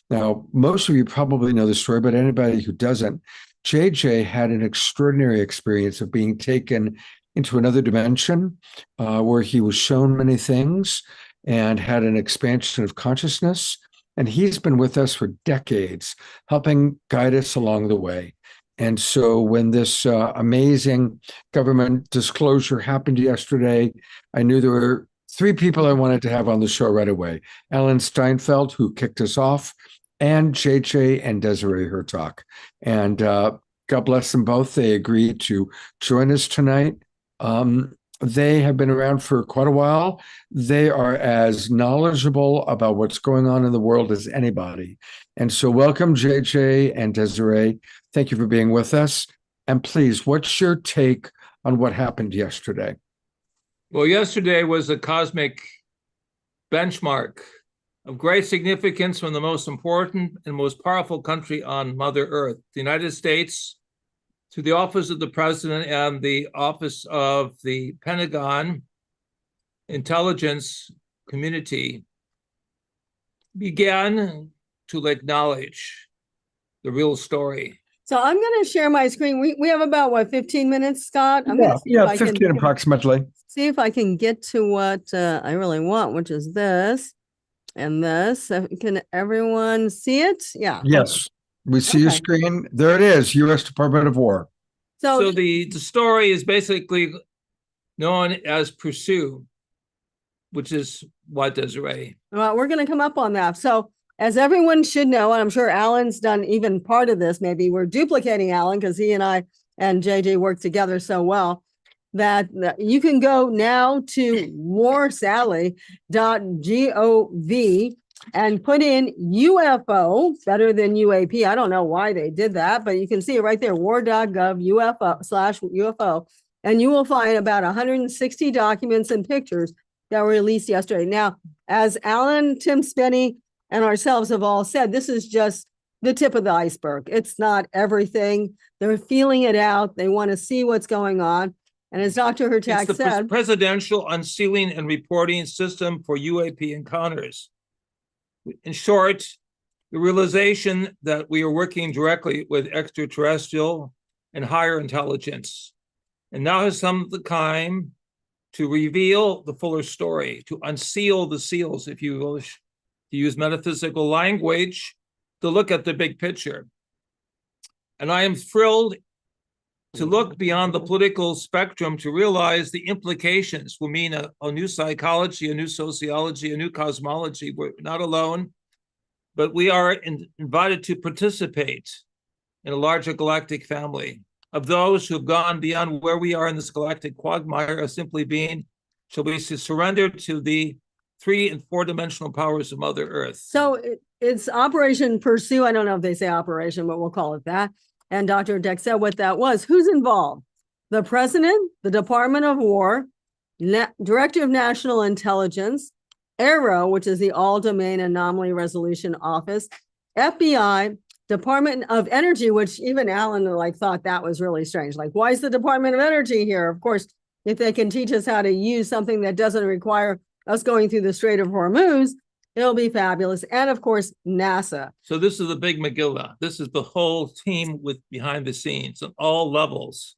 Now, most of you probably know the story, but anybody who doesn't, J.J. had an extraordinary experience of being taken into another dimension where he was shown many things and had an expansion of consciousness. And he's been with us for decades, helping guide us along the way. And so when this amazing government disclosure happened yesterday, I knew there were 3 people I wanted to have on the show right away. Alan Steinfeld, who kicked us off, and JJ and Desiree Hertog. And God bless them both. They agreed to join us tonight. They have been around for quite a while. They are as knowledgeable about what's going on in the world as anybody. And so welcome, JJ and Desiree. Thank you for being with us. And please, what's your take on what happened yesterday? Well, yesterday was a cosmic benchmark of great significance from the most important and most powerful country on Mother Earth, the United States, through the office of the president and the office of the Pentagon intelligence community, began to acknowledge the real story. So I'm going to share my screen. We have about, what, 15 minutes, Scott? I'm going to see if I 15 can approximately. see if I can get to what I really want, which is this and this. Can everyone see it? Yeah. Yes, we see your Okay. screen. There it is, U.S. Department of War. So the story is basically known as Pursue, which is what, Desiree? Well, we're going to come up on that. So, as everyone should know, and I'm sure Alan's done even part of this, maybe we're duplicating Alan because he and I and JJ work together so well, that you can go now to warsally.gov and put in UFO, better than UAP. I don't know why they did that, but you can see it right there, war.gov UFO/UFO, and you will find about 160 documents and pictures that were released yesterday. Now, as Alan, Tim Spenny, and ourselves have all said, this is just the tip of the iceberg. It's not everything. They're feeling it out. They want to see what's going on. And as Dr. Hertak It's the said, Presidential Unsealing and Reporting System for UAP Encounters. In short, the realization that we are working directly with extraterrestrial and higher intelligence. And now has come the time to reveal the fuller story, to unseal the seals, if you wish, to use metaphysical language, to look at the big picture. And I am thrilled to look beyond the political spectrum to realize the implications will mean a new psychology, a new sociology, a new cosmology. We're not alone, but we are invited to participate in a larger galactic family of those who have gone beyond where we are in this galactic quagmire of simply being, shall we say, surrender to the 3- and 4-dimensional powers of Mother Earth. so it's Operation Pursue. I don't know if they say operation, but we'll call it that. And Dr. Hertak said what that was. Who's involved? The President, the Department of War, Director of National Intelligence, AARO, which is the All-Domain Anomaly Resolution Office, FBI, Department of Energy, which even Alan thought that was really strange. Like, why is the Department of Energy here? Of course, if they can teach us how to use something that doesn't require us going through the Strait of Hormuz, it'll be fabulous. And of course, NASA. So this is the big Megillah. This is the whole team with behind the scenes on all levels.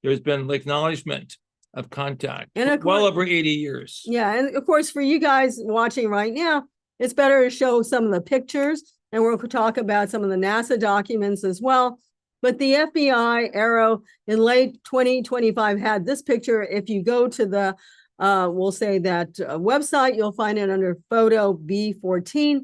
There's been acknowledgement of contact And well over 80 years. Yeah, and of course, for you guys watching right now, it's better to show some of the pictures, and we'll talk about some of the NASA documents as well. But the FBI AARO in late 2025 had this picture. If you go to the we'll say that website, you'll find it under photo B14,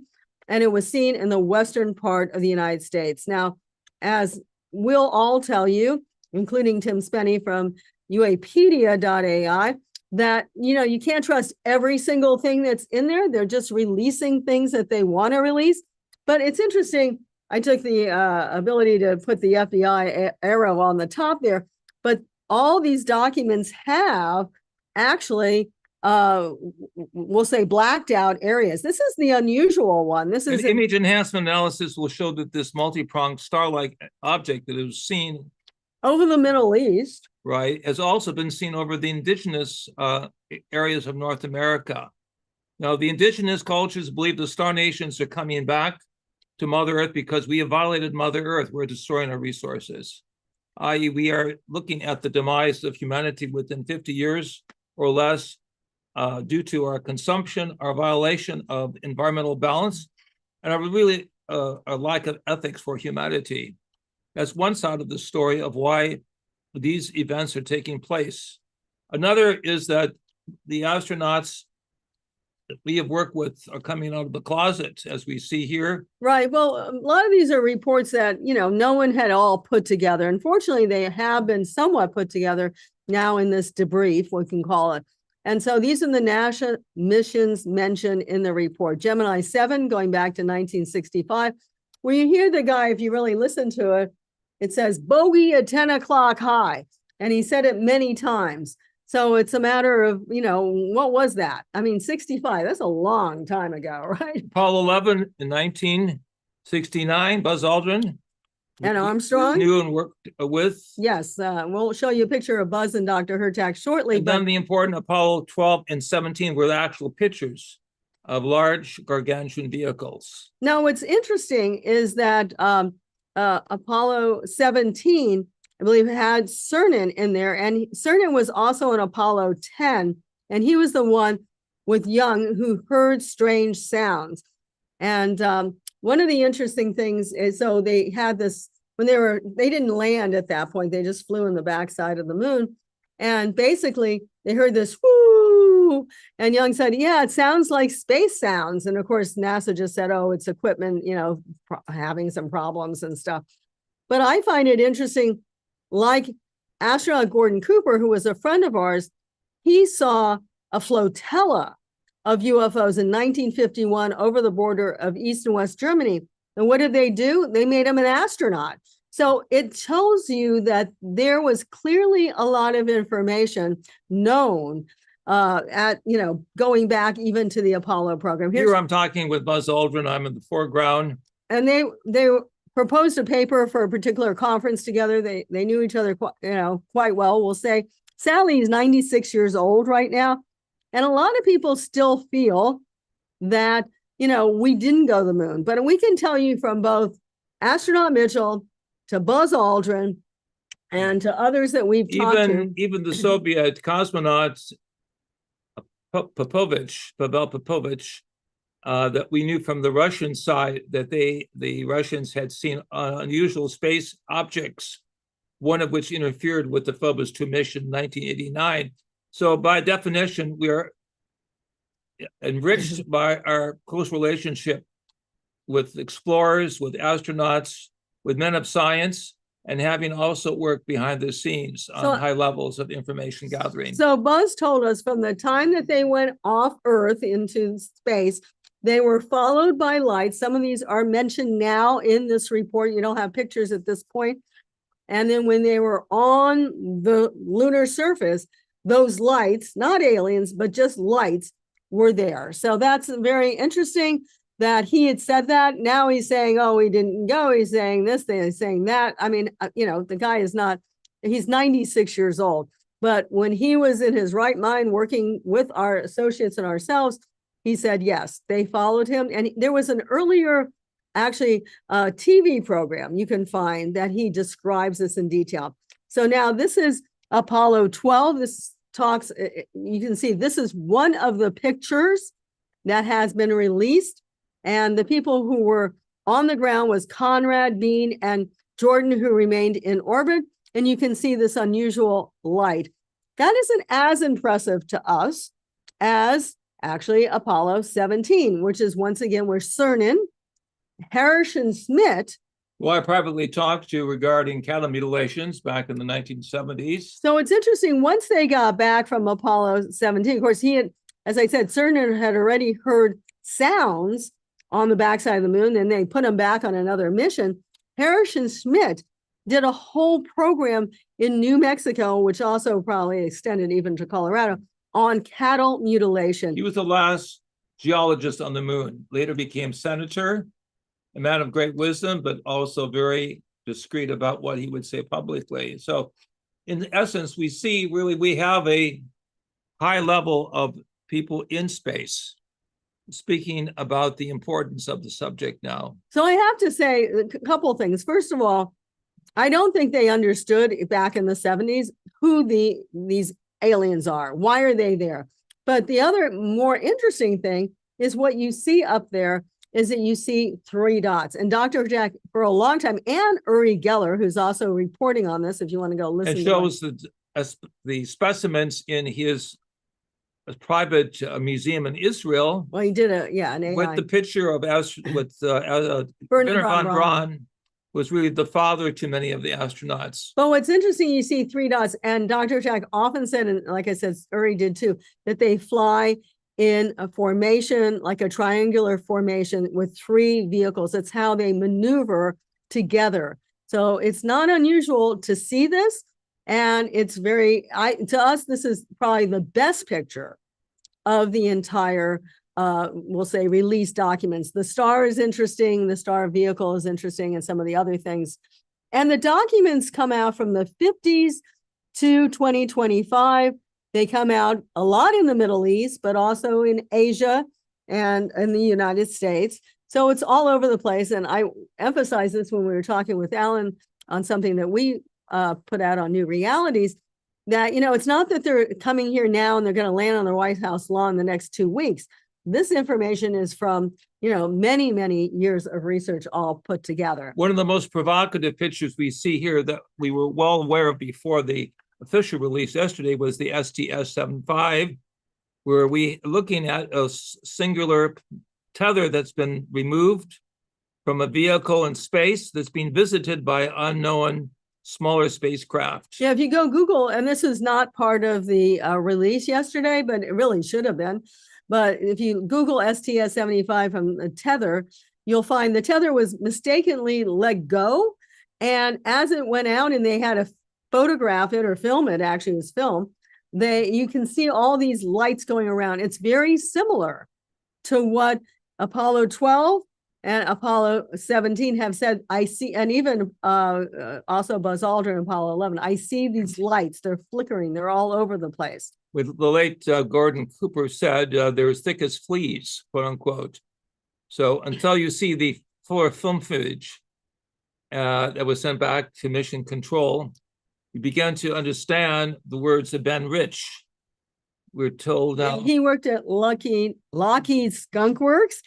and it was seen in the western part of the United States. Now, as we'll all tell you, including Tim Spenny from UApedia.ai, that, you can't trust every single thing that's in there. They're just releasing things that they want to release. But it's interesting. I took the ability to put the FBI arrow on the top there, but all these documents have actually, we'll say, blacked out areas. This is the unusual one. This is image enhancement analysis will show that this multi-pronged star-like object that is seen over the Middle East, right, has also been seen over the indigenous areas of North America. Now, the indigenous cultures believe the star nations are coming back to Mother Earth because we have violated Mother Earth. We're destroying our resources, i.e., we are looking at the demise of humanity within 50 years or less due to our consumption, our violation of environmental balance, and a lack of ethics for humanity. That's one side of the story of why these events are taking place. Another is that the astronauts that we have worked with are coming out of the closet, as we see here. Right. Well, a lot of these are reports that, no one had all put together. Unfortunately, they have been somewhat put together now in this debrief, we can call it. And so these are the NASA missions mentioned in the report. Gemini 7, going back to 1965, where you hear the guy, if you really listen to it, it says bogey at 10 o'clock high. And he said it many times. So it's a matter of, what was that? I mean, 65, that's a long time ago, right? Apollo 11 in 1969, Buzz Aldrin. And Armstrong? Knew and worked with. Yes, we'll show you a picture of Buzz and Dr. Hertak shortly. And then the important Apollo 12 and 17 were the actual pictures of large gargantuan vehicles. Now, what's interesting is that Apollo 17, I believe, had Cernan in there, and Cernan was also in Apollo 10, and he was the one with Young who heard strange sounds. And one of the interesting things is, so they had this, when they didn't land at that point, they just flew in the backside of the moon. And basically they heard this whoo, and Young said, yeah, it sounds like space sounds. And of course, NASA just said, oh, it's equipment, having some problems and stuff. But I find it interesting, like astronaut Gordon Cooper, who was a friend of ours, he saw a flotilla of UFOs in 1951 over the border of East and West Germany. And what did they do? They made him an astronaut. So it tells you that there was clearly a lot of information known going back even to the Apollo program. Here I'm talking with Buzz Aldrin. I'm in the foreground. And they proposed a paper for a particular conference together. They knew each other quite well, we'll say. Sadly, he's 96 years old right now. And a lot of people still feel that, we didn't go to the moon. But we can tell you from both astronaut Mitchell to Buzz Aldrin and to others that we've talked to. Even the Soviet cosmonauts, Pavel Popovich, that we knew from the Russian side that the Russians had seen unusual space objects, one of which interfered with the Phobos 2 mission in 1989. So by definition, we are enriched by our close relationship with explorers, with astronauts, with men of science, and having also worked behind the scenes on high levels of information gathering. So Buzz told us from the time that they went off Earth into space, they were followed by lights. Some of these are mentioned now in this report. You don't have pictures at this point. And then when they were on the lunar surface, those lights, not aliens, but just lights, were there. So that's very interesting that he had said that. Now he's saying, oh, he didn't go. He's saying this, he's saying that. I mean, the guy he's 96 years old. But when he was in his right mind working with our associates and ourselves, he said, yes, they followed him. And there was an earlier, actually, TV program you can find that he describes this in detail. So now this is Apollo 12. This talks, you can see this is one of the pictures that has been released. And the people who were on the ground was Conrad, Bean, and Jordan, who remained in orbit. And you can see this unusual light. That isn't as impressive to us as actually Apollo 17, which is once again where Cernan, Harrison Schmitt. Well, I privately talked to regarding cattle mutilations back in the 1970s. So it's interesting, once they got back from Apollo 17, of course, he had, as I said, Cernan had already heard sounds on the backside of the moon, and they put him back on another mission. Harrison Schmitt did a whole program in New Mexico, which also probably extended even to Colorado, on cattle mutilation. He was the last geologist on the moon, later became senator, a man of great wisdom, but also very discreet about what he would say publicly. So in essence, we see really we have a high level of people in space speaking about the importance of the subject now. So I have to say a couple of things. First of all, I don't think they understood back in the 70s who these aliens are. Why are they there? But the other more interesting thing is what you see up there is that you see 3 dots. And Dr. Jack, for a long time, and Uri Geller, who's also reporting on this, if you want to go listen. It shows the specimens in his private museum in Israel. Well, he did an AI. With the picture of Bernard von von Braun was really the father to many of the astronauts. But what's interesting, you see 3 dots, and Dr. Jack often said, and like I said, Uri did too, that they fly in a formation, like a triangular formation with 3 vehicles. That's how they maneuver together. So it's not unusual to see this. And it's to us, this is probably the best picture of the entire, we'll say, release documents. The star is interesting, the star vehicle is interesting, and some of the other things. And the documents come out from the 50s to 2025. They come out a lot in the Middle East, but also in Asia and in the United States. So it's all over the place. And I emphasized this when we were talking with Alan on something that we put out on New Realities, that, it's not that they're coming here now and they're going to land on the White House lawn in the next 2 weeks. This information is from, many, many years of research all put together. One of the most provocative pictures we see here that we were well aware of before the official release yesterday was the STS-75, where we looking at a singular tether that's been removed from a vehicle in space that's being visited by unknown smaller spacecraft. Yeah, if you go Google, and this is not part of the release yesterday, but it really should have been. But if you Google STS-75 from the tether, you'll find the tether was mistakenly let go. And as it went out and they had to photograph it or film it, actually it was filmed, you can see all these lights going around. It's very similar to what Apollo 12 and Apollo 17 have said. I see, and even also Buzz Aldrin and Apollo 11, I see these lights, they're flickering, they're all over the place. With the late Gordon Cooper said, they're as thick as fleas, quote unquote. So until you see the fuller film footage that was sent back to Mission Control, you began to understand the words of Ben Rich. We're told now. He worked at Lockheed Skunk Works,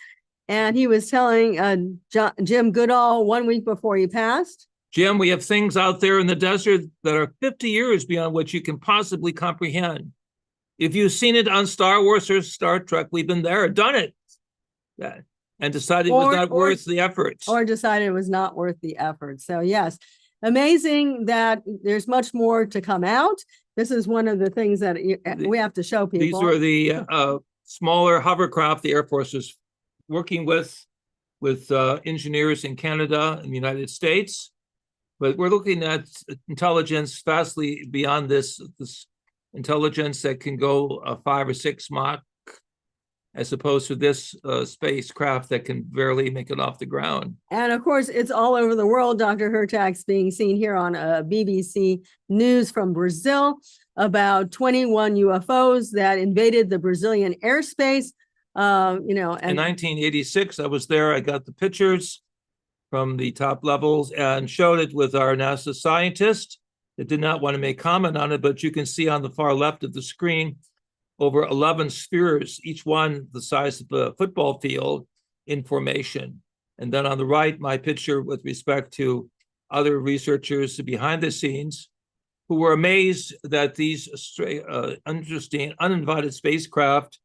and he was telling Jim Goodall 1 week before he passed. Jim, we have things out there in the desert that are 50 years beyond what you can possibly comprehend. If you've seen it on Star Wars or Star Trek, we've been there, done it, and decided it was not worth the effort. Or decided it was not worth the effort. So yes, amazing that there's much more to come out. This is one of the things that we have to show people. These were the smaller hovercraft the Air Force is working with engineers in Canada and the United States. But we're looking at intelligence vastly beyond this intelligence that can go 5 or 6 Mach, as opposed to this spacecraft that can barely make it off the ground. And of course, it's all over the world. Dr. Hertak's being seen here on BBC News from Brazil about 21 UFOs that invaded the Brazilian airspace. And in 1986, I was there. I got the pictures from the top levels and showed it with our NASA scientist that did not want to make comment on it, but you can see on the far left of the screen over 11 spheres, each one the size of a football field, in formation. And then on the right, my picture with respect to other researchers behind the scenes who were amazed that these interesting uninvited spacecraft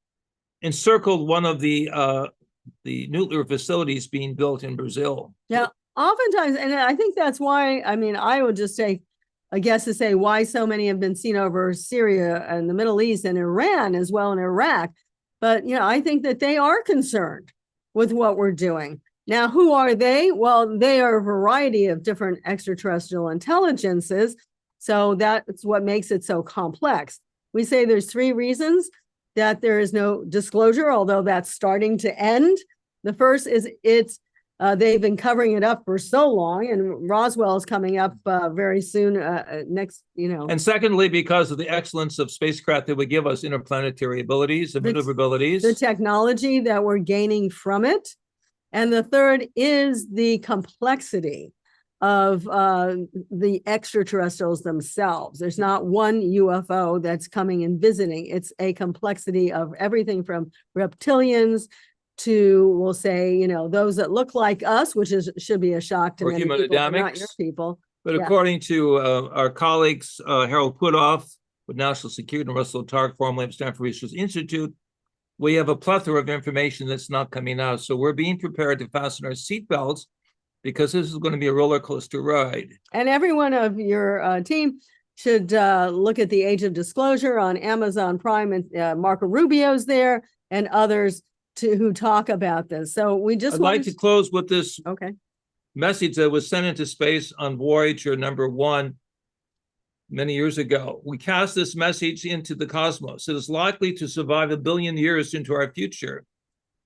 encircled one of the nuclear facilities being built in Brazil. Yeah, oftentimes, and I think that's why, I would just say, I guess to say why so many have been seen over Syria and the Middle East and Iran as well, in Iraq. But, I think that they are concerned with what we're doing. Now, who are they? Well, they are a variety of different extraterrestrial intelligences. So that's what makes it so complex. We say there's 3 reasons that there is no disclosure, although that's starting to end. The first is they've been covering it up for so long, and Roswell is coming up very soon next, And secondly, because of the excellence of spacecraft that would give us interplanetary abilities and maneuverabilities. The technology that we're gaining from it. And the third is the complexity of the extraterrestrials themselves. There's not one UFO that's coming and visiting. It's a complexity of everything from reptilians to, we'll say, those that look like us, which should be a shock to or many human people, but not dynamics. your people. But Yeah. according to our colleagues, Harold Putoff with National Security and Russell Targ, formerly of Stanford Research Institute, we have a plethora of information that's not coming out. So we're being prepared to fasten our seatbelts because this is going to be a roller coaster ride. And every one of your team should look at the Age of Disclosure on Amazon Prime, and Marco Rubio's there and others who talk about this. So we just I'd like to close with this okay message that was sent into space on Voyager number 1 many years ago. We cast this message into the cosmos. It is likely to survive 1 billion years into our future,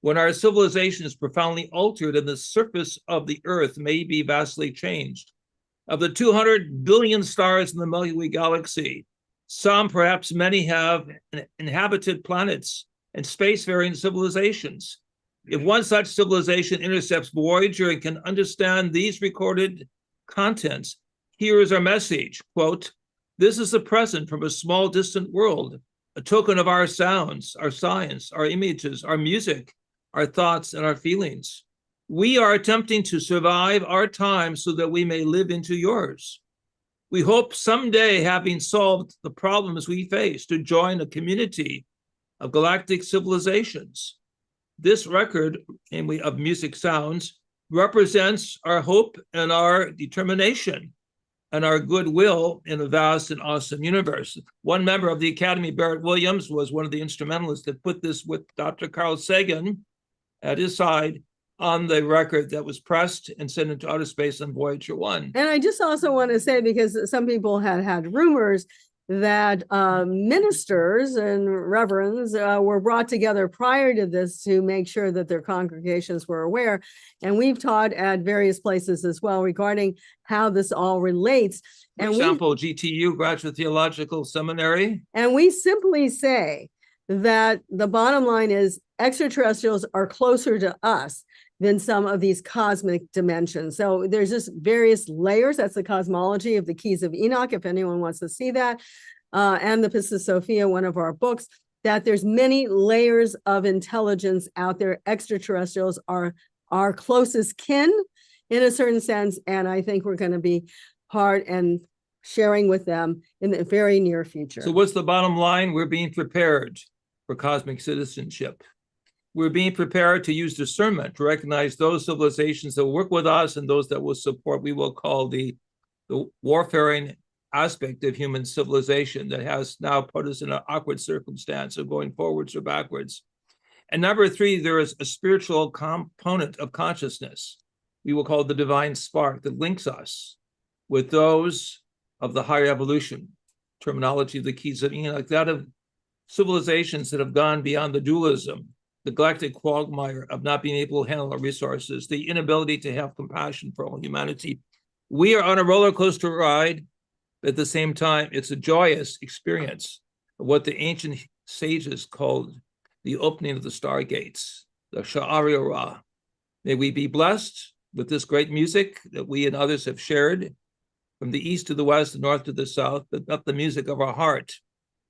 when our civilization is profoundly altered and the surface of the earth may be vastly changed. Of the 200 billion stars in the Milky Way galaxy, some, perhaps many, have inhabited planets and spacefaring civilizations. If one such civilization intercepts Voyager and can understand these recorded contents, here is our message, quote, "This is a present from a small distant world, a token of our sounds, our science, our images, our music, our thoughts, and our feelings. We are attempting to survive our time so that we may live into yours. We hope someday, having solved the problems we face, to join a community of galactic civilizations. This record, namely of music sounds, represents our hope and our determination and our goodwill in a vast and awesome universe." One member of the Academy, Barrett Williams, was one of the instrumentalists that put this with Dr. Carl Sagan at his side on the record that was pressed and sent into outer space on Voyager 1. And I just also want to say, because some people had rumors that ministers and reverends were brought together prior to this to make sure that their congregations were aware. And we've taught at various places as well regarding how this all relates. For And example, GTU, Graduate Theological Seminary. And we simply say that the bottom line is extraterrestrials are closer to us than some of these cosmic dimensions. So there's just various layers. That's the cosmology of the Keys of Enoch, if anyone wants to see that. And the Pistis Sophia, one of our books, that there's many layers of intelligence out there. Extraterrestrials are our closest kin in a certain sense. And I think we're going to be part and sharing with them in the very near future. So what's the bottom line? We're being prepared for cosmic citizenship. We're being prepared to use discernment to recognize those civilizations that will work with us and those that will support, we will call the warfaring aspect of human civilization that has now put us in an awkward circumstance of going forwards or backwards. And number 3, there is a spiritual component of consciousness. We will call it the divine spark that links us with those of the higher evolution, terminology of the Keys of Enoch, that of civilizations that have gone beyond the dualism, the galactic quagmire of not being able to handle our resources, the inability to have compassion for all humanity. We are on a roller coaster ride, but at the same time, it's a joyous experience of what the ancient sages called the opening of the stargates, the Sha'ari Ra. May we be blessed with this great music that we and others have shared from the east to the west, the north to the south, but let the music of our heart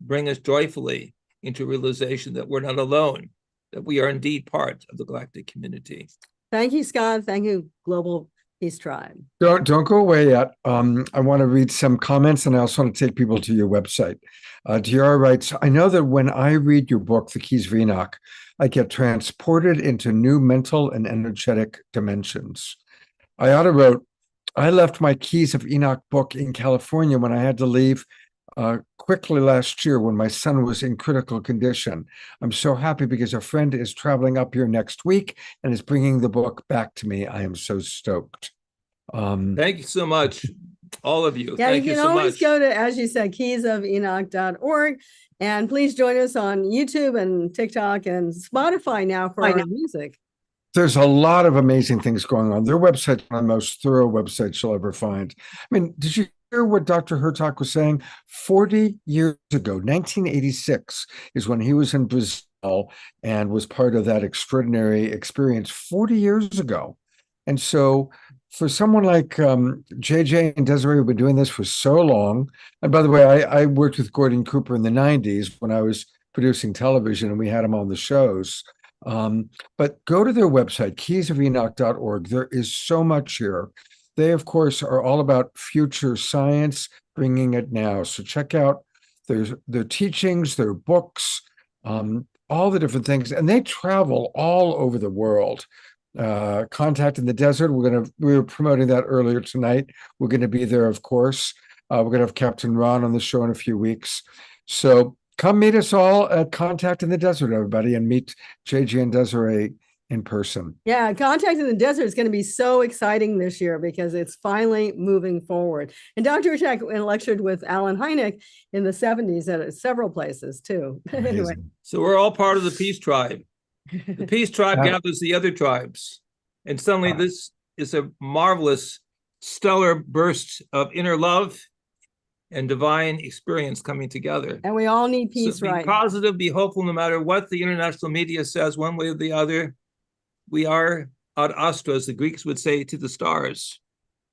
bring us joyfully into realization that we're not alone, that we are indeed part of the galactic community. Thank you, Scott. Thank you, Global Peace Tribe. Don't go away yet. I want to read some comments, and I also want to take people to your website. Tiara writes, "I know that when I read your book, The Keys of Enoch, I get transported into new mental and energetic dimensions." Ayada wrote, "I left my Keys of Enoch book in California when I had to leave quickly last year when my son was in critical condition. I'm so happy because a friend is traveling up here next week and is bringing the book back to me. I am so stoked." Thank you so much, all of you. Yeah, Thank you you can so always much. go to, as you said, keysofenoch.org. And please join us on YouTube and TikTok and Spotify now for our music. There's a lot of amazing things going on. Their website's one of the most thorough websites you'll ever find. I mean, did you hear what Dr. Hertak was saying? 40 years ago, 1986 is when he was in Brazil and was part of that extraordinary experience 40 years ago. And so for someone like JJ and Desiree who've been doing this for so long, and by the way, I worked with Gordon Cooper in the 90s when I was producing television and we had him on the shows. But go to their website, keysofenoch.org. There is so much here. They, of course, are all about future science, bringing it now. So check out their teachings, their books, all the different things. And they travel all over the world. Contact in the Desert. We were promoting that earlier tonight. We're going to be there, of course. We're going to have Captain Ron on the show in a few weeks. So come meet us all at Contact in the Desert, everybody, and meet JJ and Desiree in person. Yeah, Contact in the Desert is going to be so exciting this year because it's finally moving forward. And Dr. Tech lectured with Alan Hynek in the 70s at several places too. Anyway, Amazing. So we're all part of the Peace Tribe. The Peace Tribe Yeah. gathers the other tribes. And suddenly this is a marvelous, stellar burst of inner love and divine experience coming together. and we all need peace, So be right? positive, be hopeful, no matter what the international media says, one way or the other. We are ad astra, as the Greeks would say, to the stars.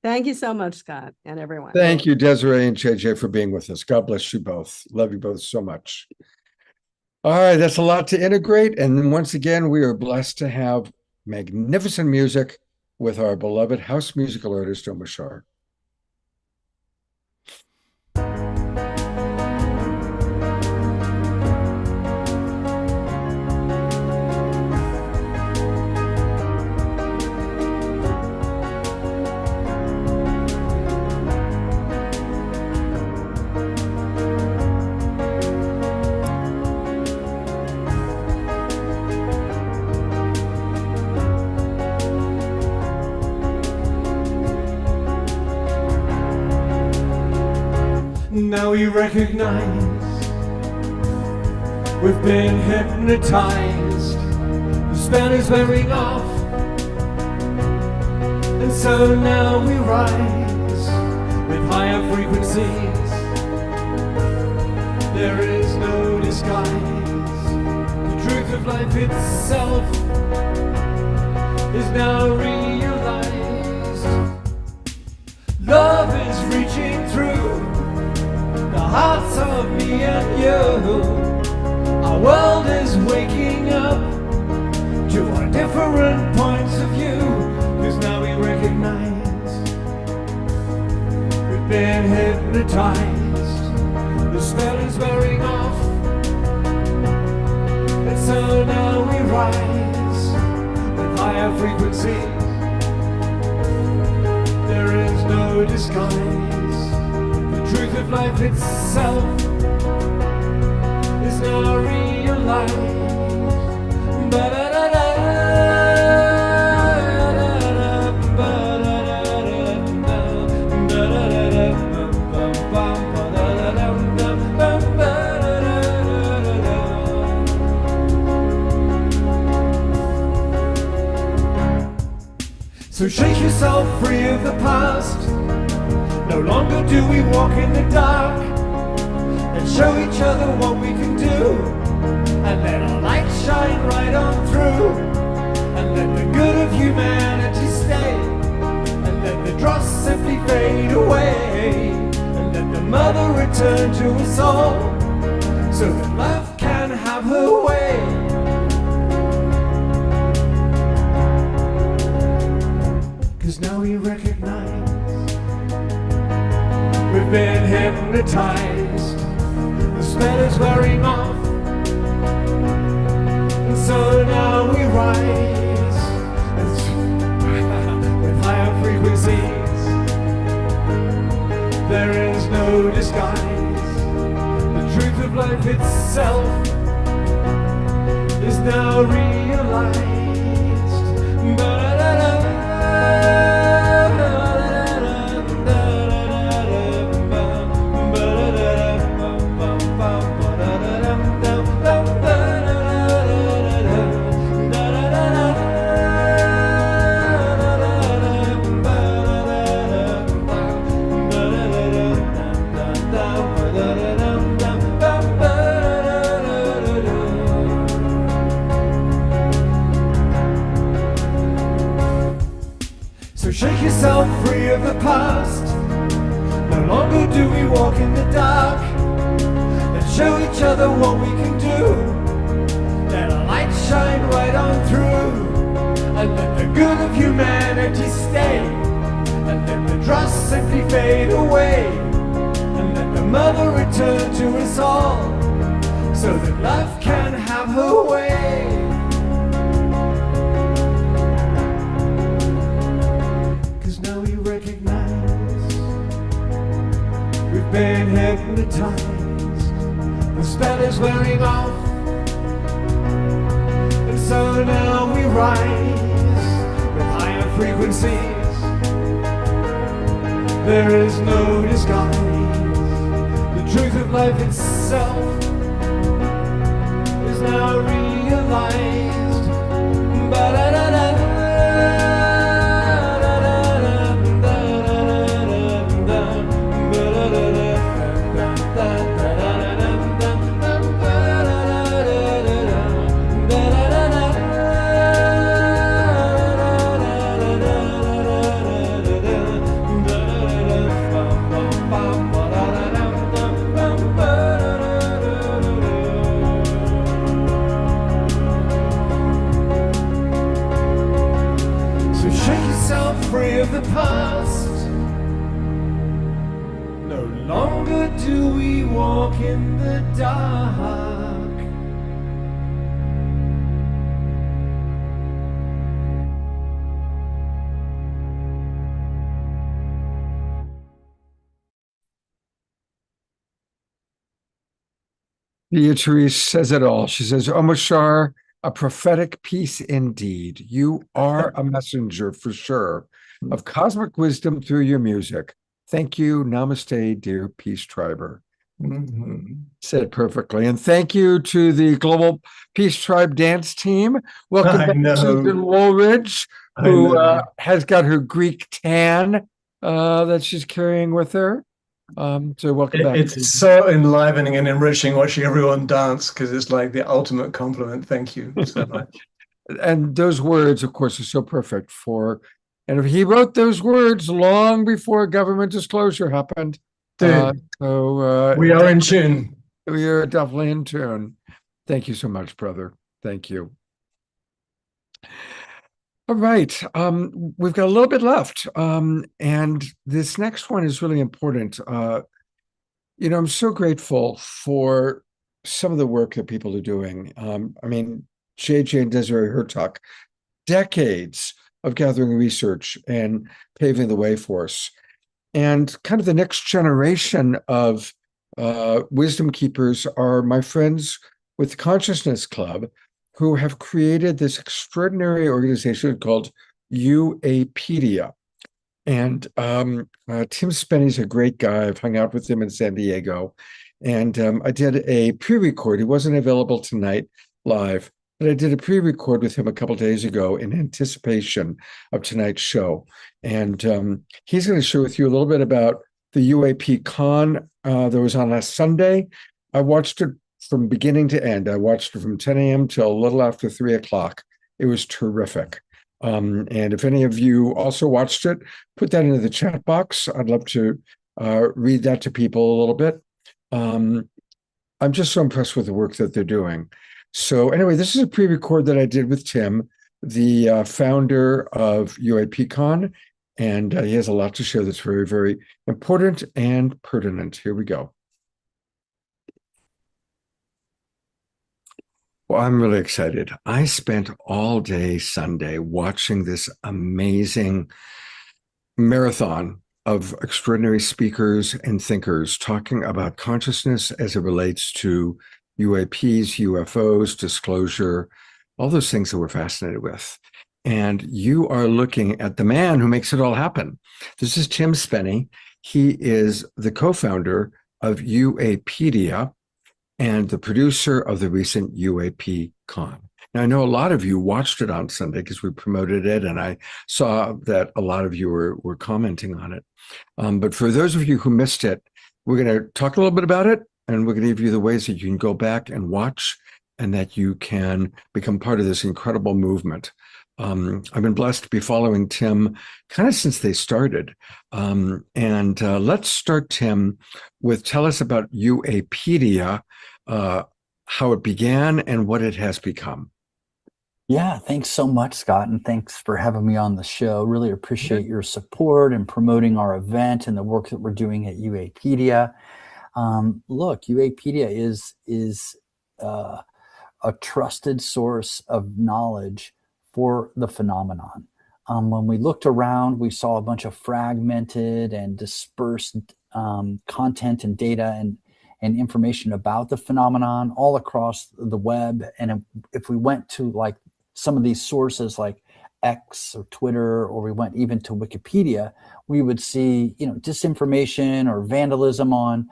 Thank you so much, Scott, and everyone. Thank you, Desiree and JJ, for being with us. God bless you both. Love you both so much. All right, that's a lot to integrate. And once again, we are blessed to have magnificent music with our beloved house musical artist, Omar Shar. Now we recognize we've been hypnotized. The spell is wearing off, and so now we rise with higher frequencies. There is no disguise. The truth of life itself is now realized. Love is reaching through the hearts of me and you. Our world is waking up to our different points of view, 'cause now we recognize we've been hypnotized. The spell is wearing off, and so now we rise with higher frequencies. There is no disguise. The truth of life itself is now realized. Ba-da-da-da, so shake yourself free of the past. No longer do we walk in the dark, and show each other what we can do, and let our light shine right on through, and let the good of humanity stay, and let the dross simply fade away, and let the mother return to us all, so that love can have her way. Cause now we recognize we've been hypnotized. The spell is wearing off, and so now we rise with higher frequencies. There is no disguise. The truth of life itself is now realized. So shake yourself free of the past. No longer do we walk in the dark, and show each other what we can do. Let our light shine right on through, and let the good of humanity stay, and let the dross simply fade away, and let the mother return to us all, so that love can have her way. Now we recognize we've been hypnotized. The spell is wearing off, and So now we rise with higher frequencies. There is no disguise. The truth of life itself is now realized. Ba-da-da-da. Free of the past. No longer do we walk in the dark. Beatrice says it all. She says, Omashar, a prophetic piece indeed. You are a messenger for sure of cosmic wisdom through your music. Thank you. Namaste, dear Peace Triber. Said it perfectly. And thank you to the Global Peace Tribe dance team. Welcome I back, know. Susan Woolridge, I who know. has got her Greek tan that she's carrying with her. So welcome back. It's so enlivening and enriching watching everyone dance because it's like the ultimate compliment. Thank you so much. And those words, of course, are so perfect for, and he wrote those words long before government disclosure happened. Dude, So we are in tune. We are definitely in tune. Thank you so much, brother. Thank you. All right. We've got a little bit left. And this next one is really important. I'm so grateful for some of the work that people are doing. I mean, JJ and Desiree Hurtak, decades of gathering research and paving the way for us. And kind of the next generation of wisdom keepers are my friends with the Consciousness Club, who have created this extraordinary organization called UApedia. And Tim Spenny's a great guy. I've hung out with him in San Diego. And I did a pre-record. He wasn't available tonight live, but I did a pre-record with him a couple days ago in anticipation of tonight's show. And he's going to share with you a little bit about the UAP Con that was on last Sunday. I watched it from beginning to end. I watched it from 10 a.m. till a little after 3 o'clock. It was terrific. And if any of you also watched it, put that into the chat box. I'd love to read that to people a little bit. I'm just so impressed with the work that they're doing. So anyway, this is a pre-record that I did with Tim, the founder of UAPCon, and he has a lot to share that's very, very important and pertinent. Here we go. Well, I'm really excited. I spent all day Sunday watching this amazing marathon of extraordinary speakers and thinkers talking about consciousness as it relates to UAPs, UFOs, disclosure, all those things that we're fascinated with. And you are looking at the man who makes it all happen. This is Tim Spenny. He is the co-founder of UApedia and the producer of the recent UAP Con. Now, I know a lot of you watched it on Sunday because we promoted it, and I saw that a lot of you were commenting on it. But for those of you who missed it, we're going to talk a little bit about it, and we're going to give you the ways that you can go back and watch and that you can become part of this incredible movement. I've been blessed to be following Tim kind of since they started. Let's start, Tim, with tell us about UApedia, how it began and what it has become. Yeah, thanks so much, Scott, and thanks for having me on the show. Really appreciate your support and promoting our event and the work that we're doing at UApedia. Look, UApedia is a trusted source of knowledge for the phenomenon. When we looked around, we saw a bunch of fragmented and dispersed content and data and information about the phenomenon all across the web. And if we went to like some of these sources like X or Twitter, or we went even to Wikipedia, we would see, disinformation or vandalism on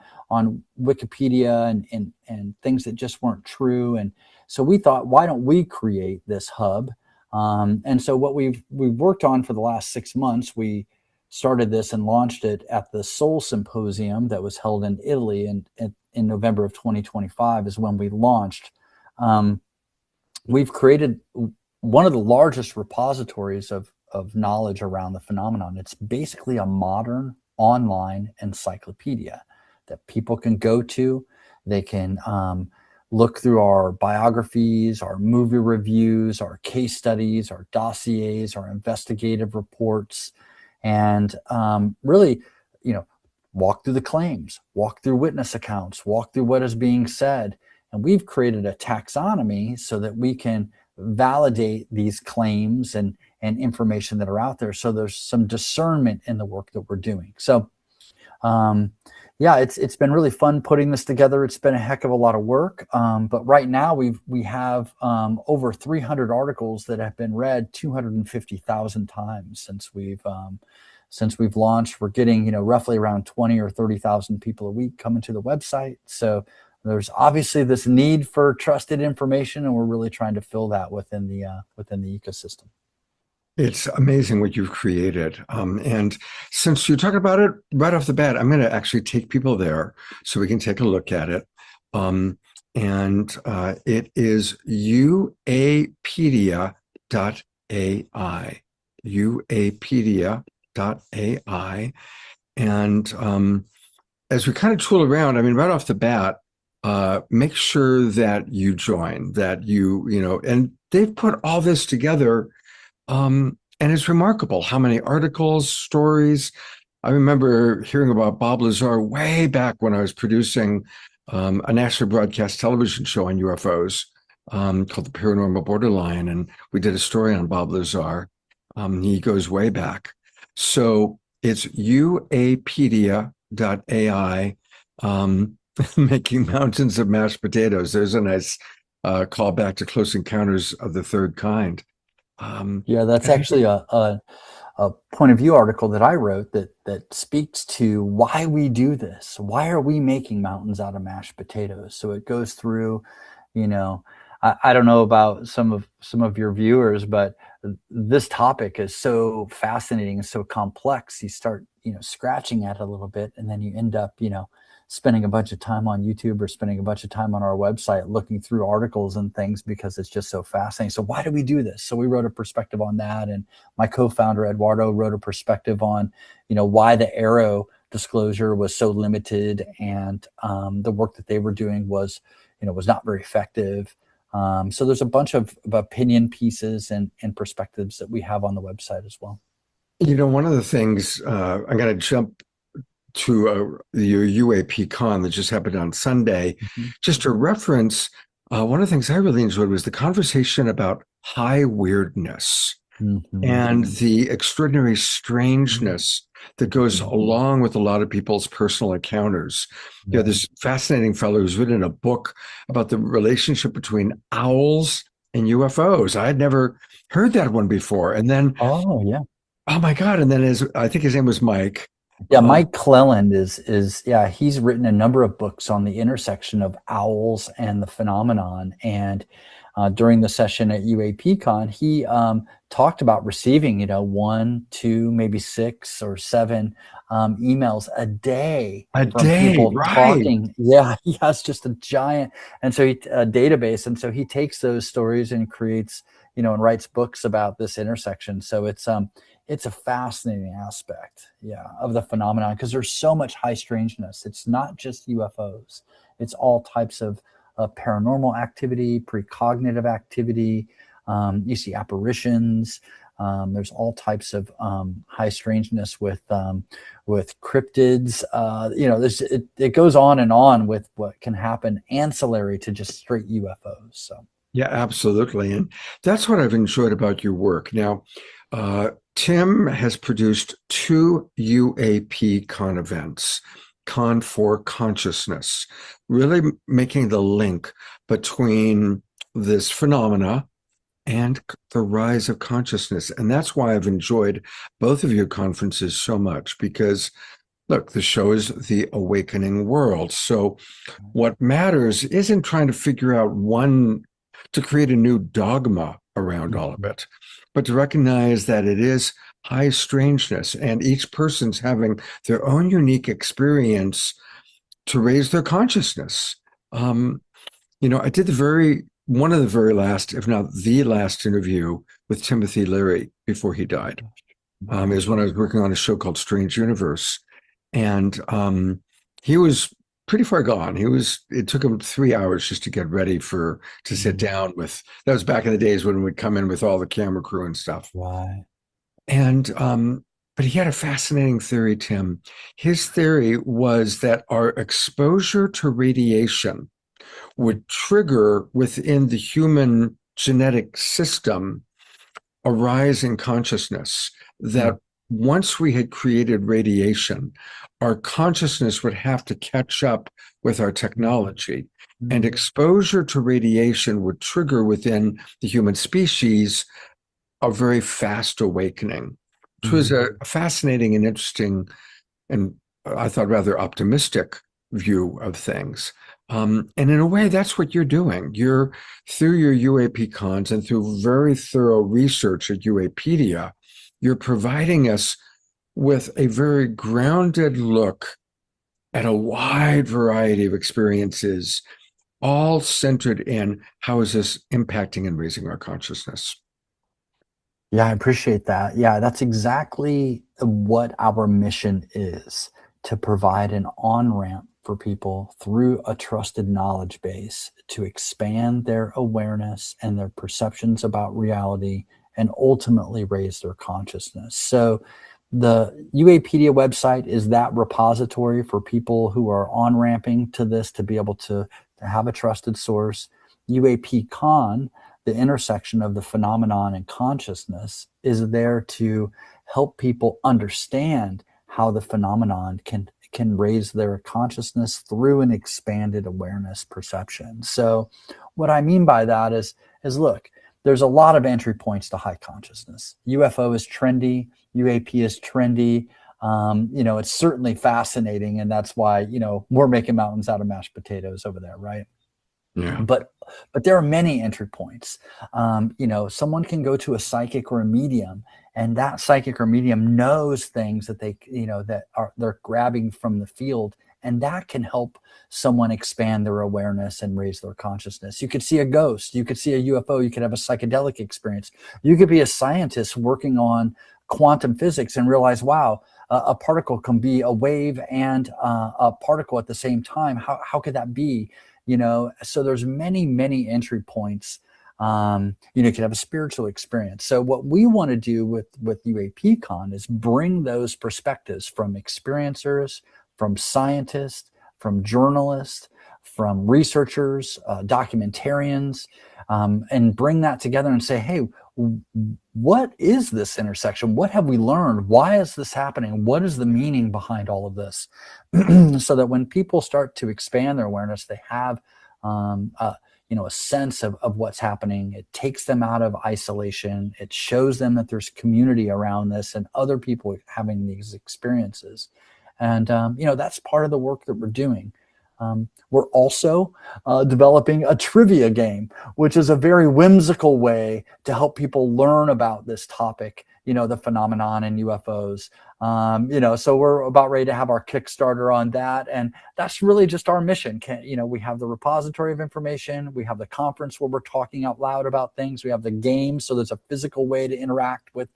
Wikipedia and things that just weren't true. And so we thought, why don't we create this hub? And so what we've worked on for the last 6 months, we started this and launched it at the Soul Symposium that was held in Italy in November of 2025 is when we launched. We've created one of the largest repositories of knowledge around the phenomenon. It's basically a modern online encyclopedia that people can go to. They can look through our biographies, our movie reviews, our case studies, our dossiers, our investigative reports, and really, walk through the claims, walk through witness accounts, walk through what is being said. And we've created a taxonomy so that we can validate these claims and information that are out there. So there's some discernment in the work that we're doing. So yeah, it's been really fun putting this together. It's been a heck of a lot of work. But right now we have over 300 articles that have been read 250,000 times since we've launched. We're getting, roughly around 20 or 30,000 people a week coming to the website. So there's obviously this need for trusted information, and we're really trying to fill that within the ecosystem. It's amazing what you've created. And since you talk about it right off the bat, I'm going to actually take people there so we can take a look at it. And it is uapedia.ai, uapedia.ai. And as we kind of tool around, right off the bat, make sure that you join, that and they've put all this together. And it's remarkable how many articles, stories. I remember hearing about Bob Lazar way back when I was producing a national broadcast television show on UFOs called The Paranormal Borderline. And we did a story on Bob Lazar. He goes way back. So it's uapedia.ai, making mountains of mashed potatoes. There's a nice call back to Close Encounters of the Third Kind. Yeah, that's actually a point of view article that I wrote that speaks to why we do this. Why are we making mountains out of mashed potatoes? So it goes through, I don't know about some of your viewers, but this topic is so fascinating and so complex. You start, scratching at it a little bit, and then you end up, spending a bunch of time on YouTube or spending a bunch of time on our website looking through articles and things because it's just so fascinating. So why do we do this? So we wrote a perspective on that. And my co-founder, Eduardo, wrote a perspective on, why the Arrow disclosure was so limited and the work that they were doing was not very effective. So there's a bunch of opinion pieces and perspectives that we have on the website as well. One of the things, I'm going to jump to your UAP con that just happened on Sunday. Mm-hmm. Just to reference, one of the things I really enjoyed was the conversation about high weirdness and the extraordinary strangeness that goes along with a lot of people's personal encounters. This fascinating fellow who's written a book about the relationship between owls and UFOs. I had never heard that one before. And then, oh my God. And then I think his name was Mike. Yeah, Mike Cleland is he's written a number of books on the intersection of owls and the phenomenon. And during the session at UAPCon, he talked about receiving, 1, 2, maybe 6 or 7 emails a day from people talking. Yeah, he has just a giant, and so a database. And so he takes those stories and creates, and writes books about this intersection. So it's a fascinating aspect, of the phenomenon, because there's so much high strangeness. It's not just UFOs. It's all types of paranormal activity, precognitive activity. You see apparitions. There's all types of high strangeness with cryptids. It goes on and on with what can happen ancillary to just straight UFOs. So. Yeah, absolutely. And that's what I've enjoyed about your work. Now, Tim has produced 2 UAP con events, Con for Consciousness, really making the link between this phenomena and the rise of consciousness. And that's why I've enjoyed both of your conferences so much, because look, the show is the awakening world. So what matters isn't trying to figure out to create a new dogma around all of it, but to recognize that it is high strangeness and each person's having their own unique experience to raise their consciousness. I did one of the very last, if not the last interview with Timothy Leary before he died. It was when I was working on a show called Strange Universe. And he was pretty far gone. It took him 3 hours just to get ready to sit down with, that was back in the days when we'd come in with all the camera crew and stuff. Right. And, but he had a fascinating theory, Tim. His theory was that our exposure to radiation would trigger within the human genetic system a rise in consciousness, that once we had created radiation, our consciousness would have to catch up with our technology. And exposure to radiation would trigger within the human species a very fast awakening, which was a fascinating and interesting, and I thought rather optimistic view of things. And in a way, that's what you're doing. You're, through your UAP cons and through very thorough research at UApedia, you're providing us with a very grounded look at a wide variety of experiences, all centered in how is this impacting and raising our consciousness. Yeah, I appreciate that. Yeah, that's exactly what our mission is, to provide an on-ramp for people through a trusted knowledge base to expand their awareness and their perceptions about reality and ultimately raise their consciousness. So the UApedia website is that repository for people who are on-ramping to this to be able to have a trusted source. UAPCon, the intersection of the phenomenon and consciousness, is there to help people understand how the phenomenon can raise their consciousness through an expanded awareness perception. So what I mean by that is look, there's a lot of entry points to high consciousness. UFO is trendy, UAP is trendy. It's certainly fascinating, and that's why, we're making mountains out of mashed potatoes over there, right? Yeah. But there are many entry points. Someone can go to a psychic or a medium, and that psychic or medium knows things that they're grabbing from the field, and that can help someone expand their awareness and raise their consciousness. You could see a ghost, you could see a UFO, you could have a psychedelic experience. You could be a scientist working on quantum physics and realize, wow, a particle can be a wave and a particle at the same time. How could that be? So there's many entry points. You could have a spiritual experience. So what we want to do with UAPCon is bring those perspectives from experiencers, from scientists, from journalists, from researchers, documentarians, and bring that together and say, hey, what is this intersection? What have we learned? Why is this happening? What is the meaning behind all of this? So that when people start to expand their awareness, they have a sense of what's happening. It takes them out of isolation. It shows them that there's community around this and other people having these experiences. And, that's part of the work that we're doing. We're also developing a trivia game, which is a very whimsical way to help people learn about this topic, the phenomenon in UFOs. So we're about ready to have our Kickstarter on that. And that's really just our mission. We have the repository of information. We have the conference where we're talking out loud about things. We have the game. So there's a physical way to interact with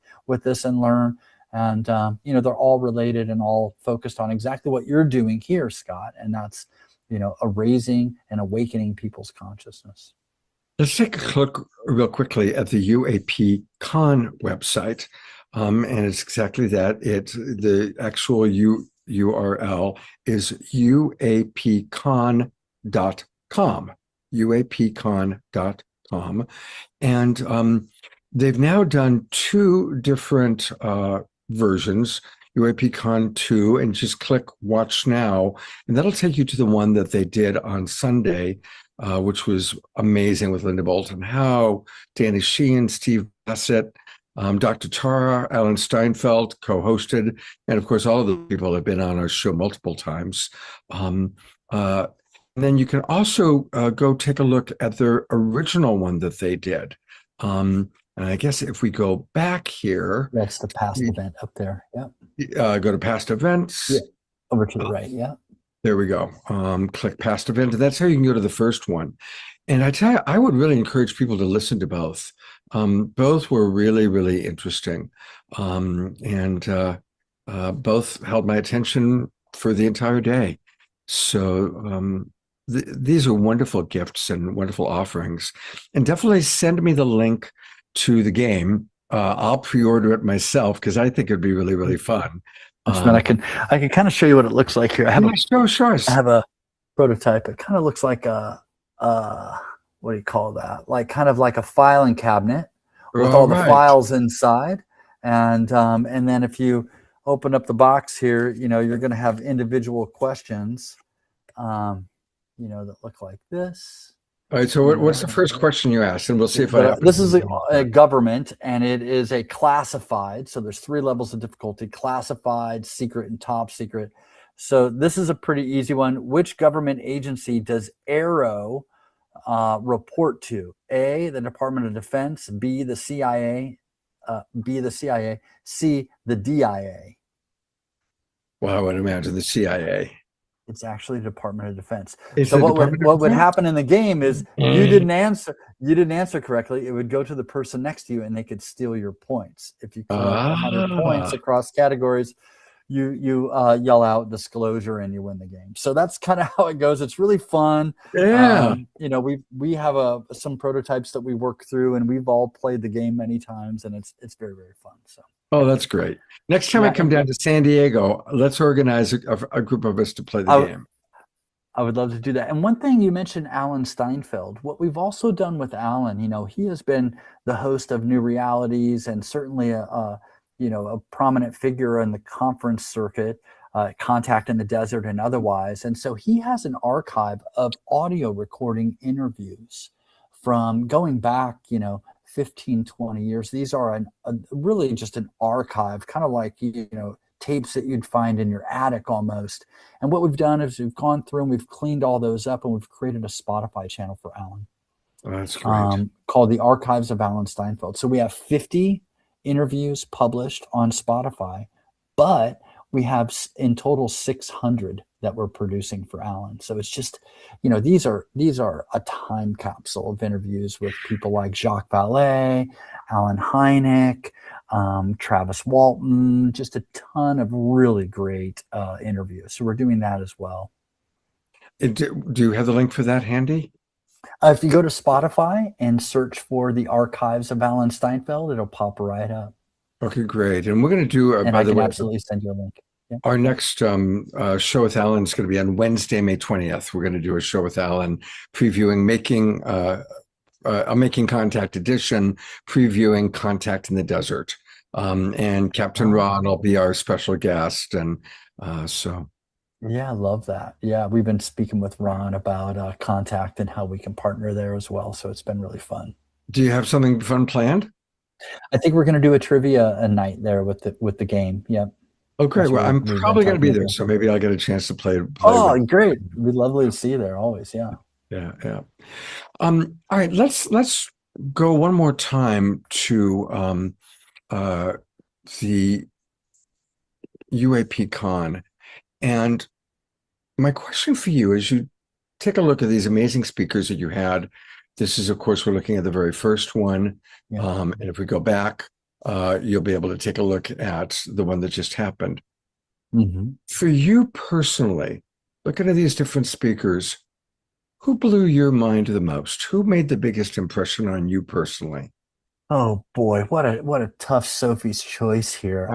this and learn. And, they're all related and all focused on exactly what you're doing here, Scott. And that's, raising and awakening people's consciousness. Let's take a look real quickly at the UAP Con website. And it's exactly that. The actual URL is uapcon.com, uapcon.com. And they've now done two different versions, UAPCon 2, and just click Watch Now, and that'll take you to the one that they did on Sunday. which was amazing with Linda Bolton Howe, Danny Sheehan, Steve Bassett, Dr. Tara, Alan Steinfeld co-hosted, and of course, all of the people have been on our show multiple times. And then you can also go take a look at their original one that they did. And I guess if we go back here, That's the past event up there. Yeah. Go to past events. Yeah. Over to the right. Yeah. There we go. Click past event. And that's how you can go to the first one. And I tell you, I would really encourage people to listen to both. Both were really, really interesting. And both held my attention for the entire day. So these are wonderful gifts and wonderful offerings. And definitely send me the link to the game. I'll pre-order it myself because I think it'd be really, really fun. I can kind of show you what it looks like here. I have I have a prototype. It kind of looks like a what do you call that? Like kind of like a filing cabinet with all the files inside. And then if you open up the box here, you're going to have individual questions, that look like this. All right. So what's the first question you asked? And we'll see if I have. This is a government, and it is a classified. So there's 3 levels of difficulty: classified, secret, and top secret. So this is a pretty easy one. Which government agency does Arrow report to? A, the Department of Defense. B, the CIA. B, the CIA. C, the DIA. Well, I would imagine the CIA. It's actually the Department of Defense. It's so what would happen in the game is you didn't answer correctly. It would go to the person next to you, and they could steal your points. If you collect 100 points across categories, you yell out disclosure, and you win the game. So that's kind of how it goes. It's really fun. Yeah. We have some prototypes that we work through, and we've all played the game many times, and it's very, very fun. So. Oh, that's great. Next time I come down to San Diego, let's organize a group of us to play the game. I would love to do that. And one thing you mentioned, Alan Steinfeld. What we've also done with Alan, he has been the host of New Realities and certainly a prominent figure in the conference circuit, Contact in the Desert and otherwise. And so he has an archive of audio recording interviews from going back, 15, 20 years. These are really just an archive, kind of like, tapes that you'd find in your attic almost. And what we've done is we've gone through and we've cleaned all those up, and we've created a Spotify channel for Alan. Oh, that's great. Called The Archives of Alan Steinfeld. So we have 50 interviews published on Spotify, but we have in total 600 that we're producing for Alan. So it's just, these are a time capsule of interviews with people like Jacques Vallée, Alan Hynek, Travis Walton, just a ton of really great interviews. So we're doing that as well. Do you have the link for that handy? If you go to Spotify and search for The Archives of Alan Steinfeld, it'll pop right up. Okay, great. And we're going to do, and by I the can way, absolutely send you a link. Yeah. Our next show with Alan is going to be on Wednesday, May 20th. We're going to do a show with Alan previewing a Making Contact edition, previewing Contact in the Desert. And Captain Ron will be our special guest. And so. Yeah, I love that. Yeah, we've been speaking with Ron about Contact and how we can partner there as well. So it's been really fun. Do you have something fun planned? I think we're going to do a trivia night there with the game. Yeah. Oh, great. Well, I'm probably going to be there, so maybe I'll get a chance to play. Oh, great. We'd lovely to see you there always. Yeah. Yeah. All right. Let's go one more time to the UAP Con. And my question for you is, you take a look at these amazing speakers that you had. This is, of course, we're looking at the very first one. Yeah. And if we go back, you'll be able to take a look at the one that just happened. Mm-hmm. For you personally, looking at these different speakers, who blew your mind the most? Who made the biggest impression on you personally? Oh boy, what a tough Sophie's choice here.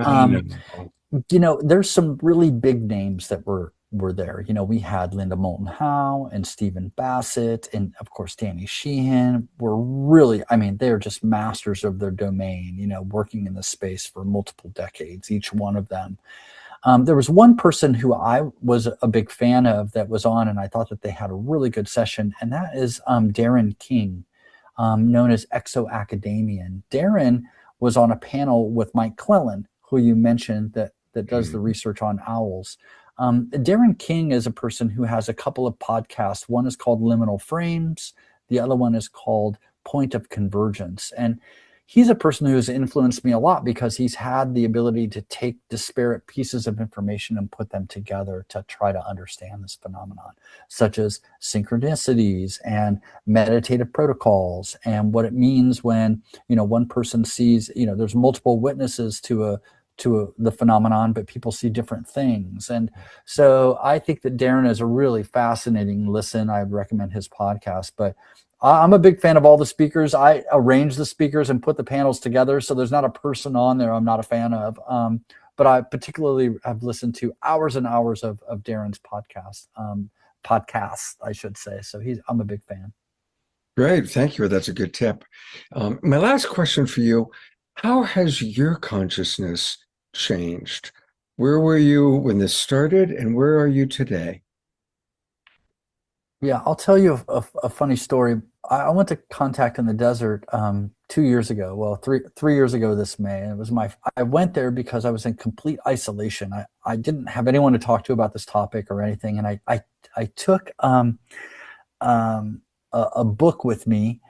There's some really big names that were there. We had Linda Moulton Howe and Stephen Bassett, and of course Danny Sheehan were really, they're just masters of their domain, working in the space for multiple decades, each one of them. There was one person who I was a big fan of that was on, and I thought that they had a really good session, and that is Darren King, known as Exo Academian. Darren was on a panel with Mike Clellan, who you mentioned that does the research on owls. Darren King is a person who has a couple of podcasts. One is called Liminal Frames. The other one is called Point of Convergence. And he's a person who has influenced me a lot because he's had the ability to take disparate pieces of information and put them together to try to understand this phenomenon, such as synchronicities and meditative protocols, and what it means when, one person sees, there's multiple witnesses to the phenomenon, but people see different things. And so I think that Darren is a really fascinating listen. I recommend his podcast, but I'm a big fan of all the speakers. I arrange the speakers and put the panels together. So there's not a person on there I'm not a fan of. But I particularly have listened to hours and hours of Darren's podcasts, I should say. So I'm a big fan. Great. Thank you. That's a good tip. My last question for you, how has your consciousness changed? Where were you when this started, and where are you today? Yeah, I'll tell you a funny story. I went to Contact in the Desert 2 years ago. Well, three years ago this May. And it was I went there because I was in complete isolation. I didn't have anyone to talk to about this topic or anything. And I took a book with me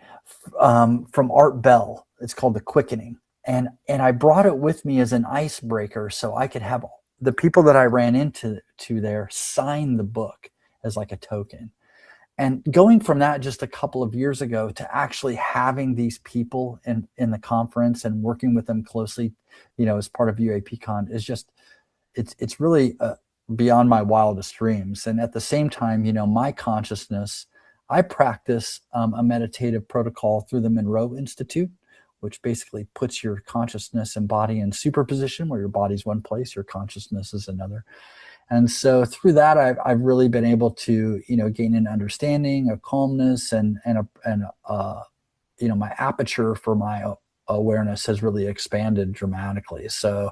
from Art Bell. It's called The Quickening. And I brought it with me as an icebreaker so I could have the people that I ran into there sign the book as like a token. And going from that just a couple of years ago to actually having these people in the conference and working with them closely, as part of UAPCon is just, it's really beyond my wildest dreams. And at the same time, my consciousness, I practice a meditative protocol through the Monroe Institute, which basically puts your consciousness and body in superposition, where your body's one place, your consciousness is another. And so through that, I've really been able to, gain an understanding, a calmness, and my aperture for my awareness has really expanded dramatically. So,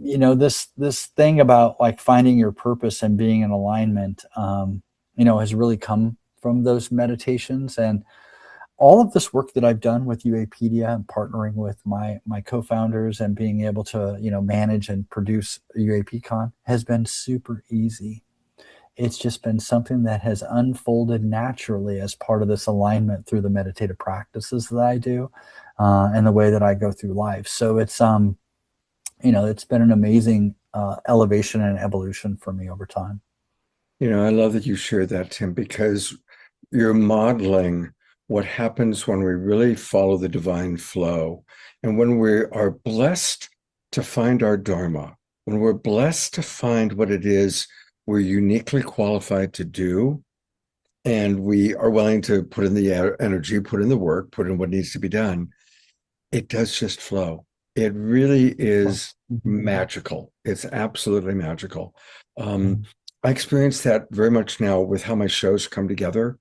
this thing about like finding your purpose and being in alignment, has really come from those meditations. And all of this work that I've done with UApedia and partnering with my co-founders and being able to, manage and produce UAPCon has been super easy. It's just been something that has unfolded naturally as part of this alignment through the meditative practices that I do, and the way that I go through life. So it's, it's been an amazing elevation and evolution for me over time. I love that you shared that, Tim, because you're modeling what happens when we really follow the divine flow, and when we are blessed to find our dharma, when we're blessed to find what it is we're uniquely qualified to do, and we are willing to put in the energy, put in the work, put in what needs to be done, it does just flow. It really is magical. It's absolutely magical. I experience that very much now with how my shows come together.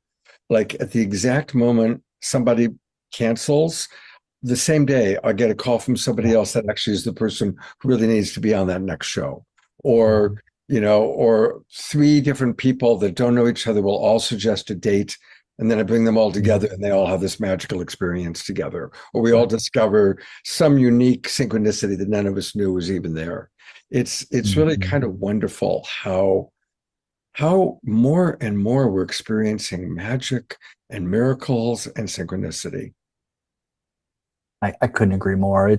Like at the exact moment somebody cancels, the same day I get a call from somebody else that actually is the person who really needs to be on that next show. Or, or three different people that don't know each other will all suggest a date, and then I bring them all together and they all have this magical experience together. Or we all discover some unique synchronicity that none of us knew was even there. It's really kind of wonderful how more and more we're experiencing magic and miracles and synchronicity. I couldn't agree more.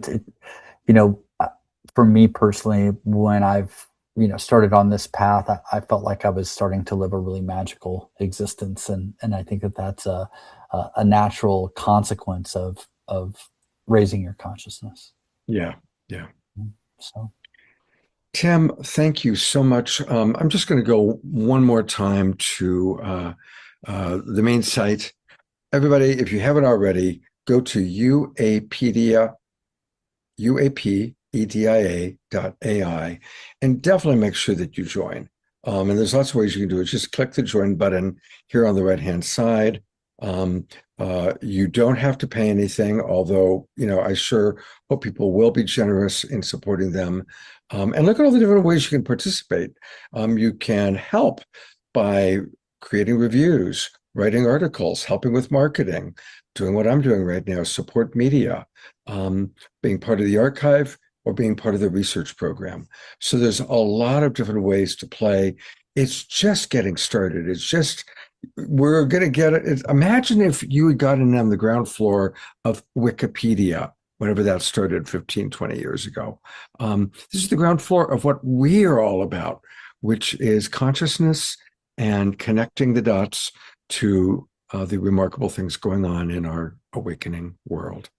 For me personally, when I've, started on this path, I felt like I was starting to live a really magical existence. And I think that that's a natural consequence of raising your consciousness. Yeah. So. Tim, thank you so much. I'm just going to go one more time to the main site. Everybody, if you haven't already, go to uapedia.ai, and definitely make sure that you join. And there's lots of ways you can do it. Just click the join button here on the right-hand side. You don't have to pay anything, although, I sure hope people will be generous in supporting them. And look at all the different ways you can participate. You can help by creating reviews, writing articles, helping with marketing, doing what I'm doing right now, support media, being part of the archive, or being part of the research program. So there's a lot of different ways to play. It's just getting started. We're going to get it. Imagine if you had gotten on the ground floor of Wikipedia, whenever that started 15, 20 years ago. This is the ground floor of what we are all about, which is consciousness and connecting the dots to the remarkable things going on in our awakening world.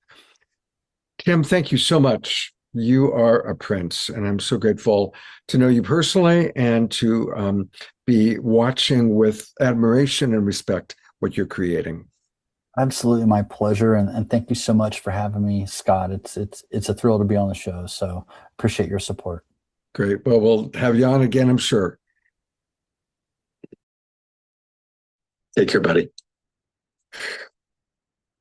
Kim, thank you so much. You are a prince, and I'm so grateful to know you personally and to be watching with admiration and respect what you're creating. Absolutely, my pleasure, and thank you so much for having me, Scott. It's a thrill to be on the show, so appreciate your support. Great. Well, we'll have you on again, I'm sure. Take care, buddy.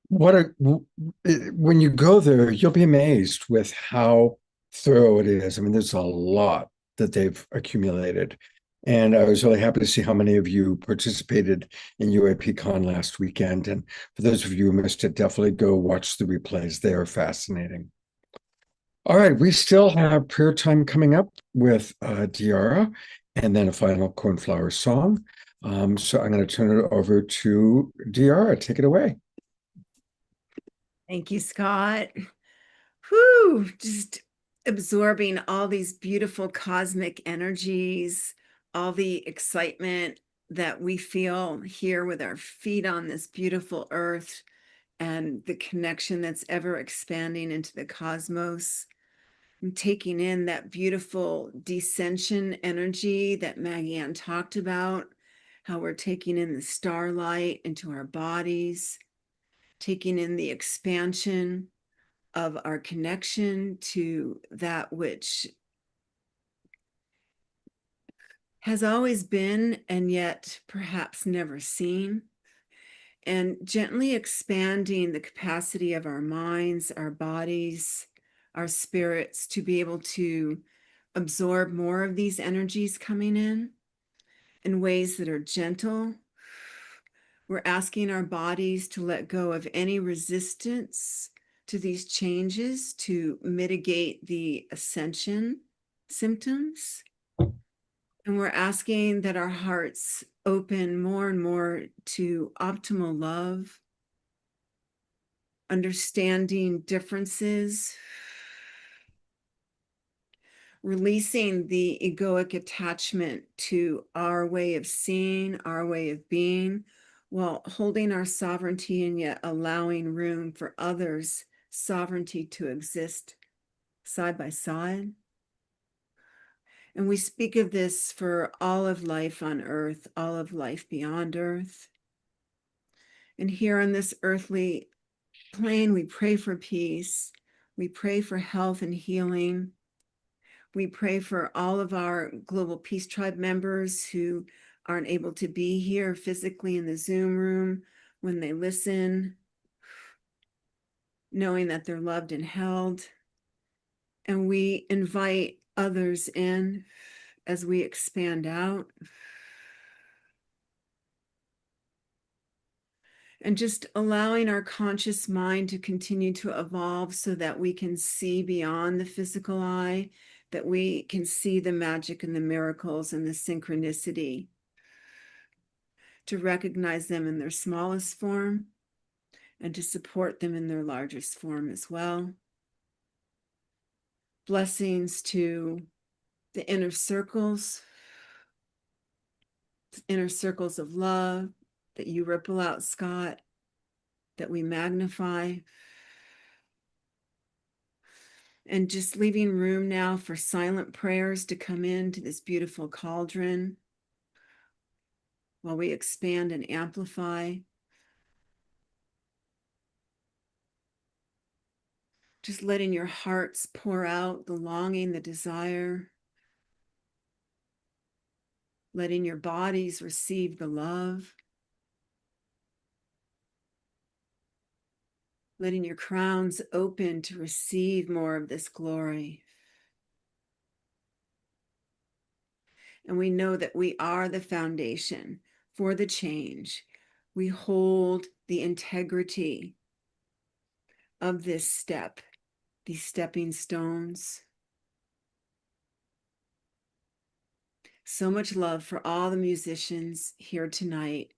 When you go there, you'll be amazed with how thorough it is. I mean, there's a lot that they've accumulated. And I was really happy to see how many of you participated in UAPCon last weekend. And for those of you who missed it, definitely go watch the replays. They are fascinating. All right, we still have prayer time coming up with Diara, and then a final cornflower song. So I'm going to turn it over to Diara. Take it away. Thank you, Scott. Whew, just absorbing all these beautiful cosmic energies, all the excitement that we feel here with our feet on this beautiful earth, and the connection that's ever expanding into the cosmos. I'm taking in that beautiful descension energy that Maggie Ann talked about, how we're taking in the starlight into our bodies, taking in the expansion of our connection to that which has always been and yet perhaps never seen, and gently expanding the capacity of our minds, our bodies, our spirits to be able to absorb more of these energies coming in ways that are gentle. We're asking our bodies to let go of any resistance to these changes to mitigate the ascension symptoms. And we're asking that our hearts open more and more to optimal love, understanding differences, releasing the egoic attachment to our way of seeing, our way of being, while holding our sovereignty and yet allowing room for others' sovereignty to exist side by side. And we speak of this for all of life on earth, all of life beyond earth. And here on this earthly plane, we pray for peace. We pray for health and healing. We pray for all of our Global Peace Tribe members who aren't able to be here physically in the Zoom room when they listen, knowing that they're loved and held. And we invite others in as we expand out. And just allowing our conscious mind to continue to evolve so that we can see beyond the physical eye, that we can see the magic and the miracles and the synchronicity, to recognize them in their smallest form and to support them in their largest form as well. Blessings to the inner circles of love that you ripple out, Scott, that we magnify. And just leaving room now for silent prayers to come into this beautiful cauldron while we expand and amplify. Just letting your hearts pour out the longing, the desire. Letting your bodies receive the love. letting your crowns open to receive more of this glory. And we know that we are the foundation for the change. We hold the integrity of this step, these stepping stones. So much love for all the musicians here tonight.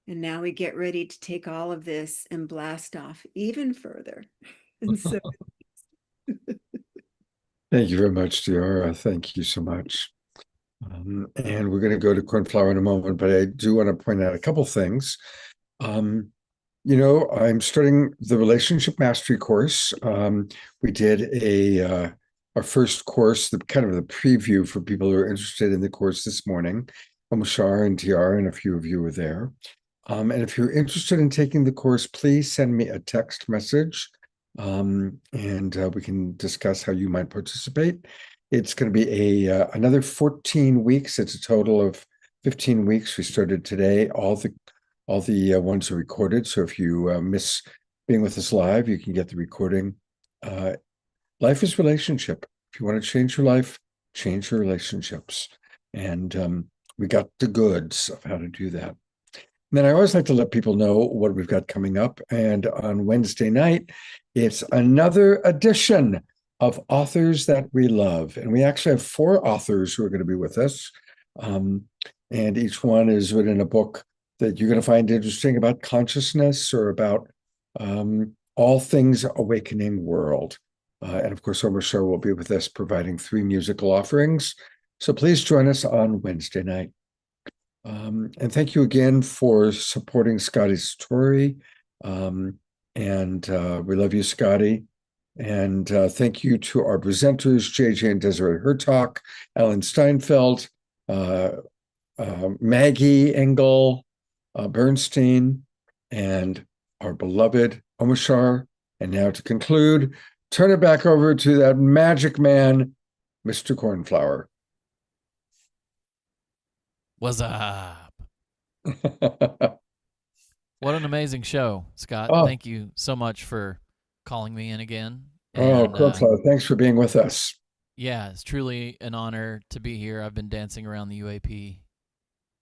And now we get ready to take all of this and blast off even further. And so Thank you very much, Diara. Thank you so much. And we're going to go to Cornflower in a moment, but I do want to point out a couple things. I'm starting the Relationship Mastery course. We did our first course, the kind of the preview for people who are interested in the course this morning. Mashar and Tiara and a few of you were there. And if you're interested in taking the course, please send me a text message, and we can discuss how you might participate. It's going to be another 14 weeks. It's a total of 15 weeks. We started today. All the ones are recorded. So if you miss being with us live, you can get the recording. Life is relationship. If you want to change your life, change your relationships. And we got the goods of how to do that. And then I always like to let people know what we've got coming up. And on Wednesday night, it's another edition of Authors That We Love. And we actually have 4 authors who are going to be with us. And each one is written a book that you're going to find interesting about consciousness or about all things awakening world. And of course, Omar Shah will be with us providing 3 musical offerings. So please join us on Wednesday night. And thank you again for supporting Scotty's story. And we love you, Scotty. And thank you to our presenters, JJ and Desiree Hertog, Alan Steinfeld, Maggie Engel, Bernstein, and our beloved Omashar. And now to conclude, turn it back over to that magic man, Mr. Cornflower. What's up? What an amazing show, Scott. Oh. Thank you so much for calling me in again. Cornflower, thanks for being with us. Yeah, it's truly an honor to be here. I've been dancing around the UAP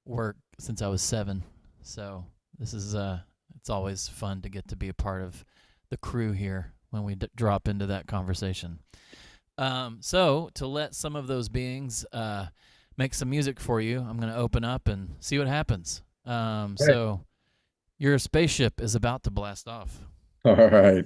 work since I was 7. So this is it's always fun to get to be a part of the crew here when we drop into that conversation. So to let some of those beings make some music for you, I'm going to open up and see what happens. So your spaceship is about to blast off. All right.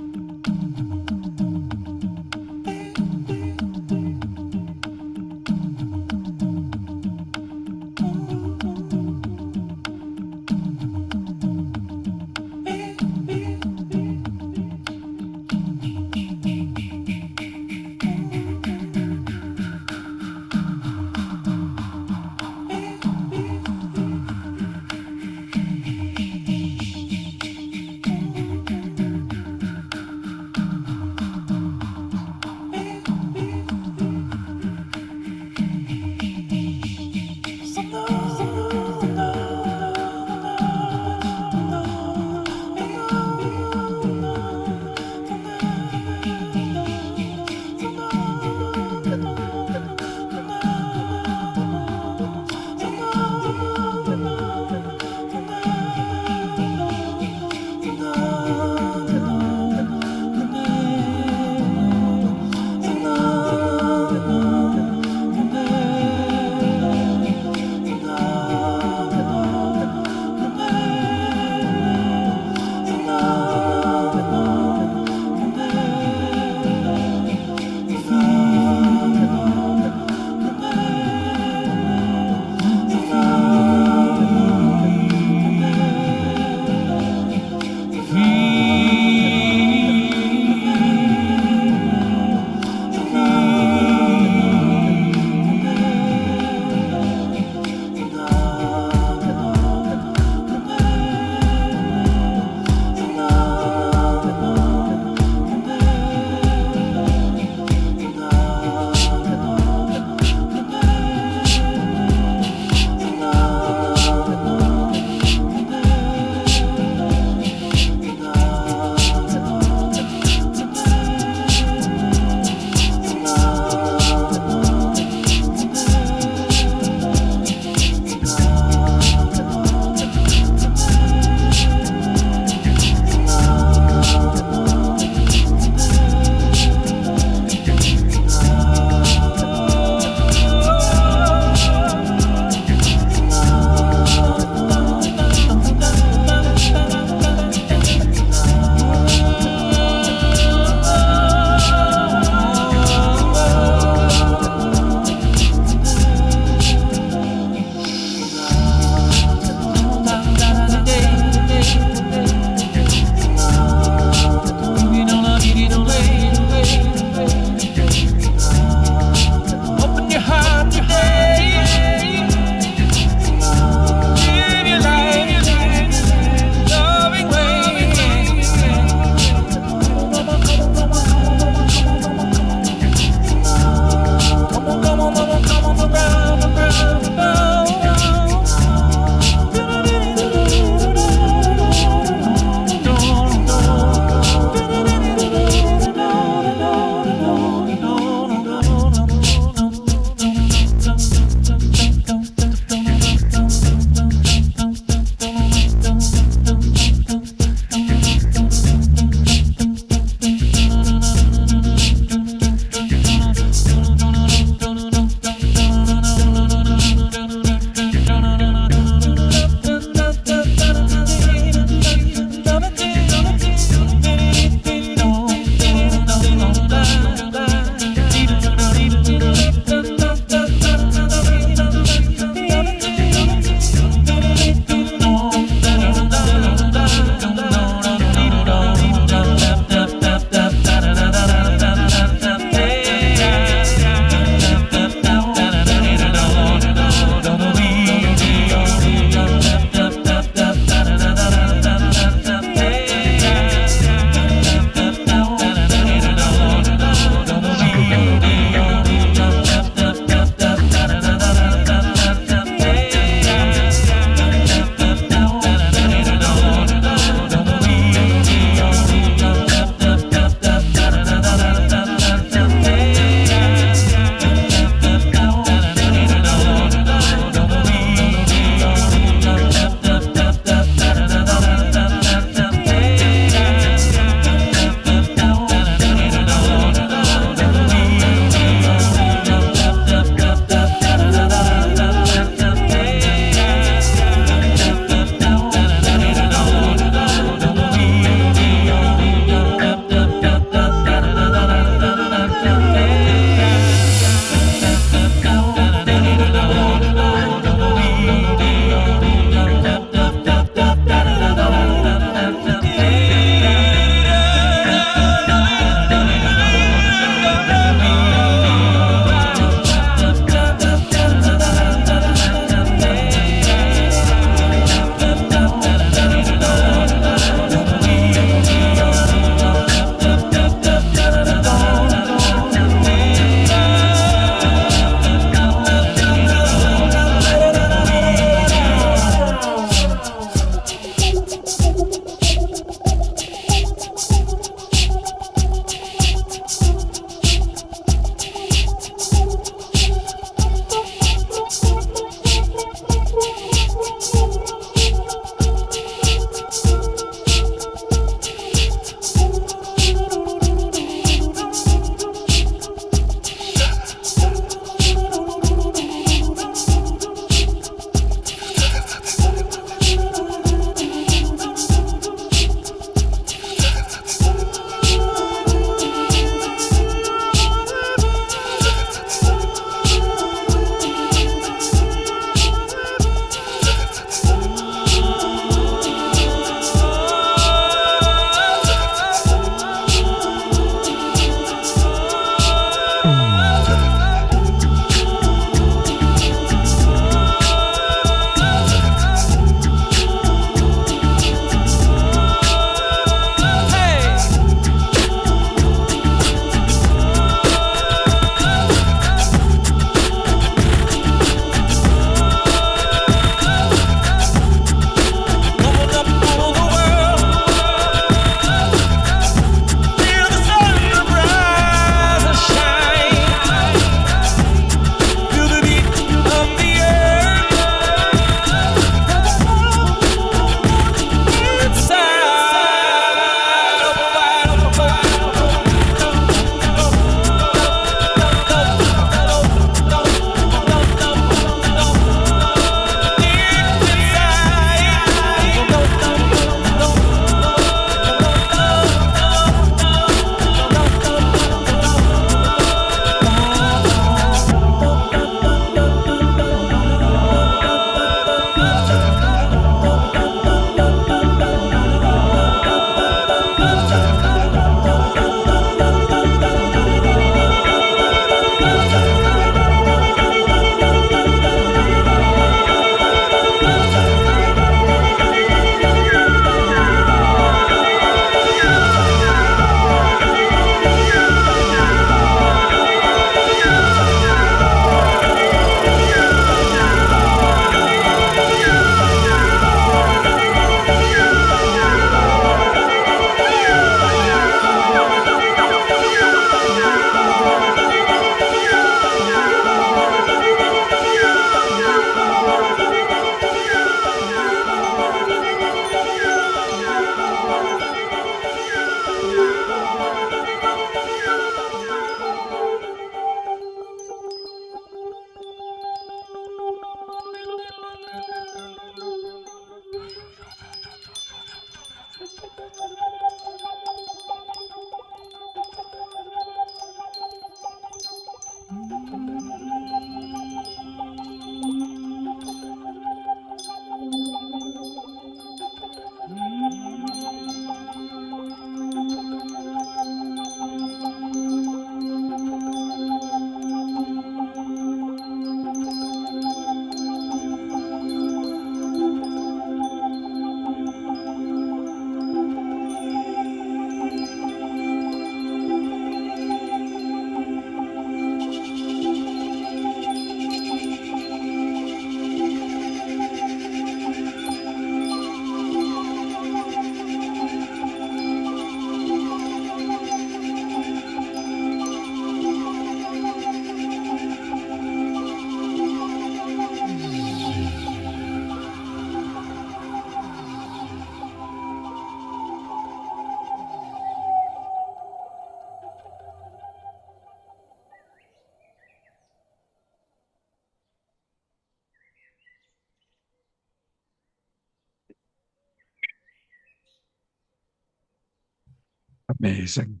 Amazing.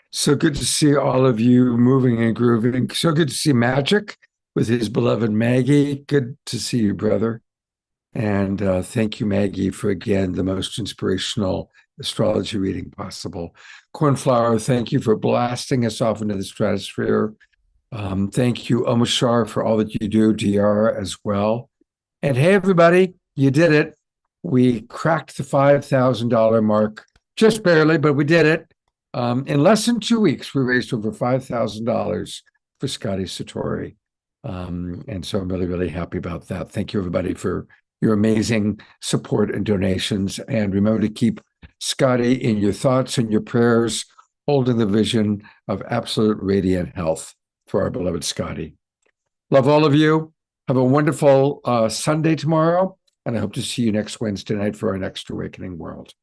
So good to see all of you moving and grooving. So good to see Magic with his beloved Maggie. Good to see you, brother. And thank you, Maggie, for again the most inspirational astrology reading possible. Cornflower, thank you for blasting us off into the stratosphere. Thank you, Omashar, for all that you do, DR as well. And hey, everybody, you did it. We cracked the $5,000 mark, just barely, but we did it. In less than 2 weeks, we raised over $5,000 for Scotty Satori. And so I'm really, really happy about that. Thank you, everybody, for your amazing support and donations. And remember to keep Scotty in your thoughts and your prayers, holding the vision of absolute radiant health for our beloved Scotty. Love all of you. Have a wonderful Sunday tomorrow. And I hope to see you next Wednesday night for our next Awakening World.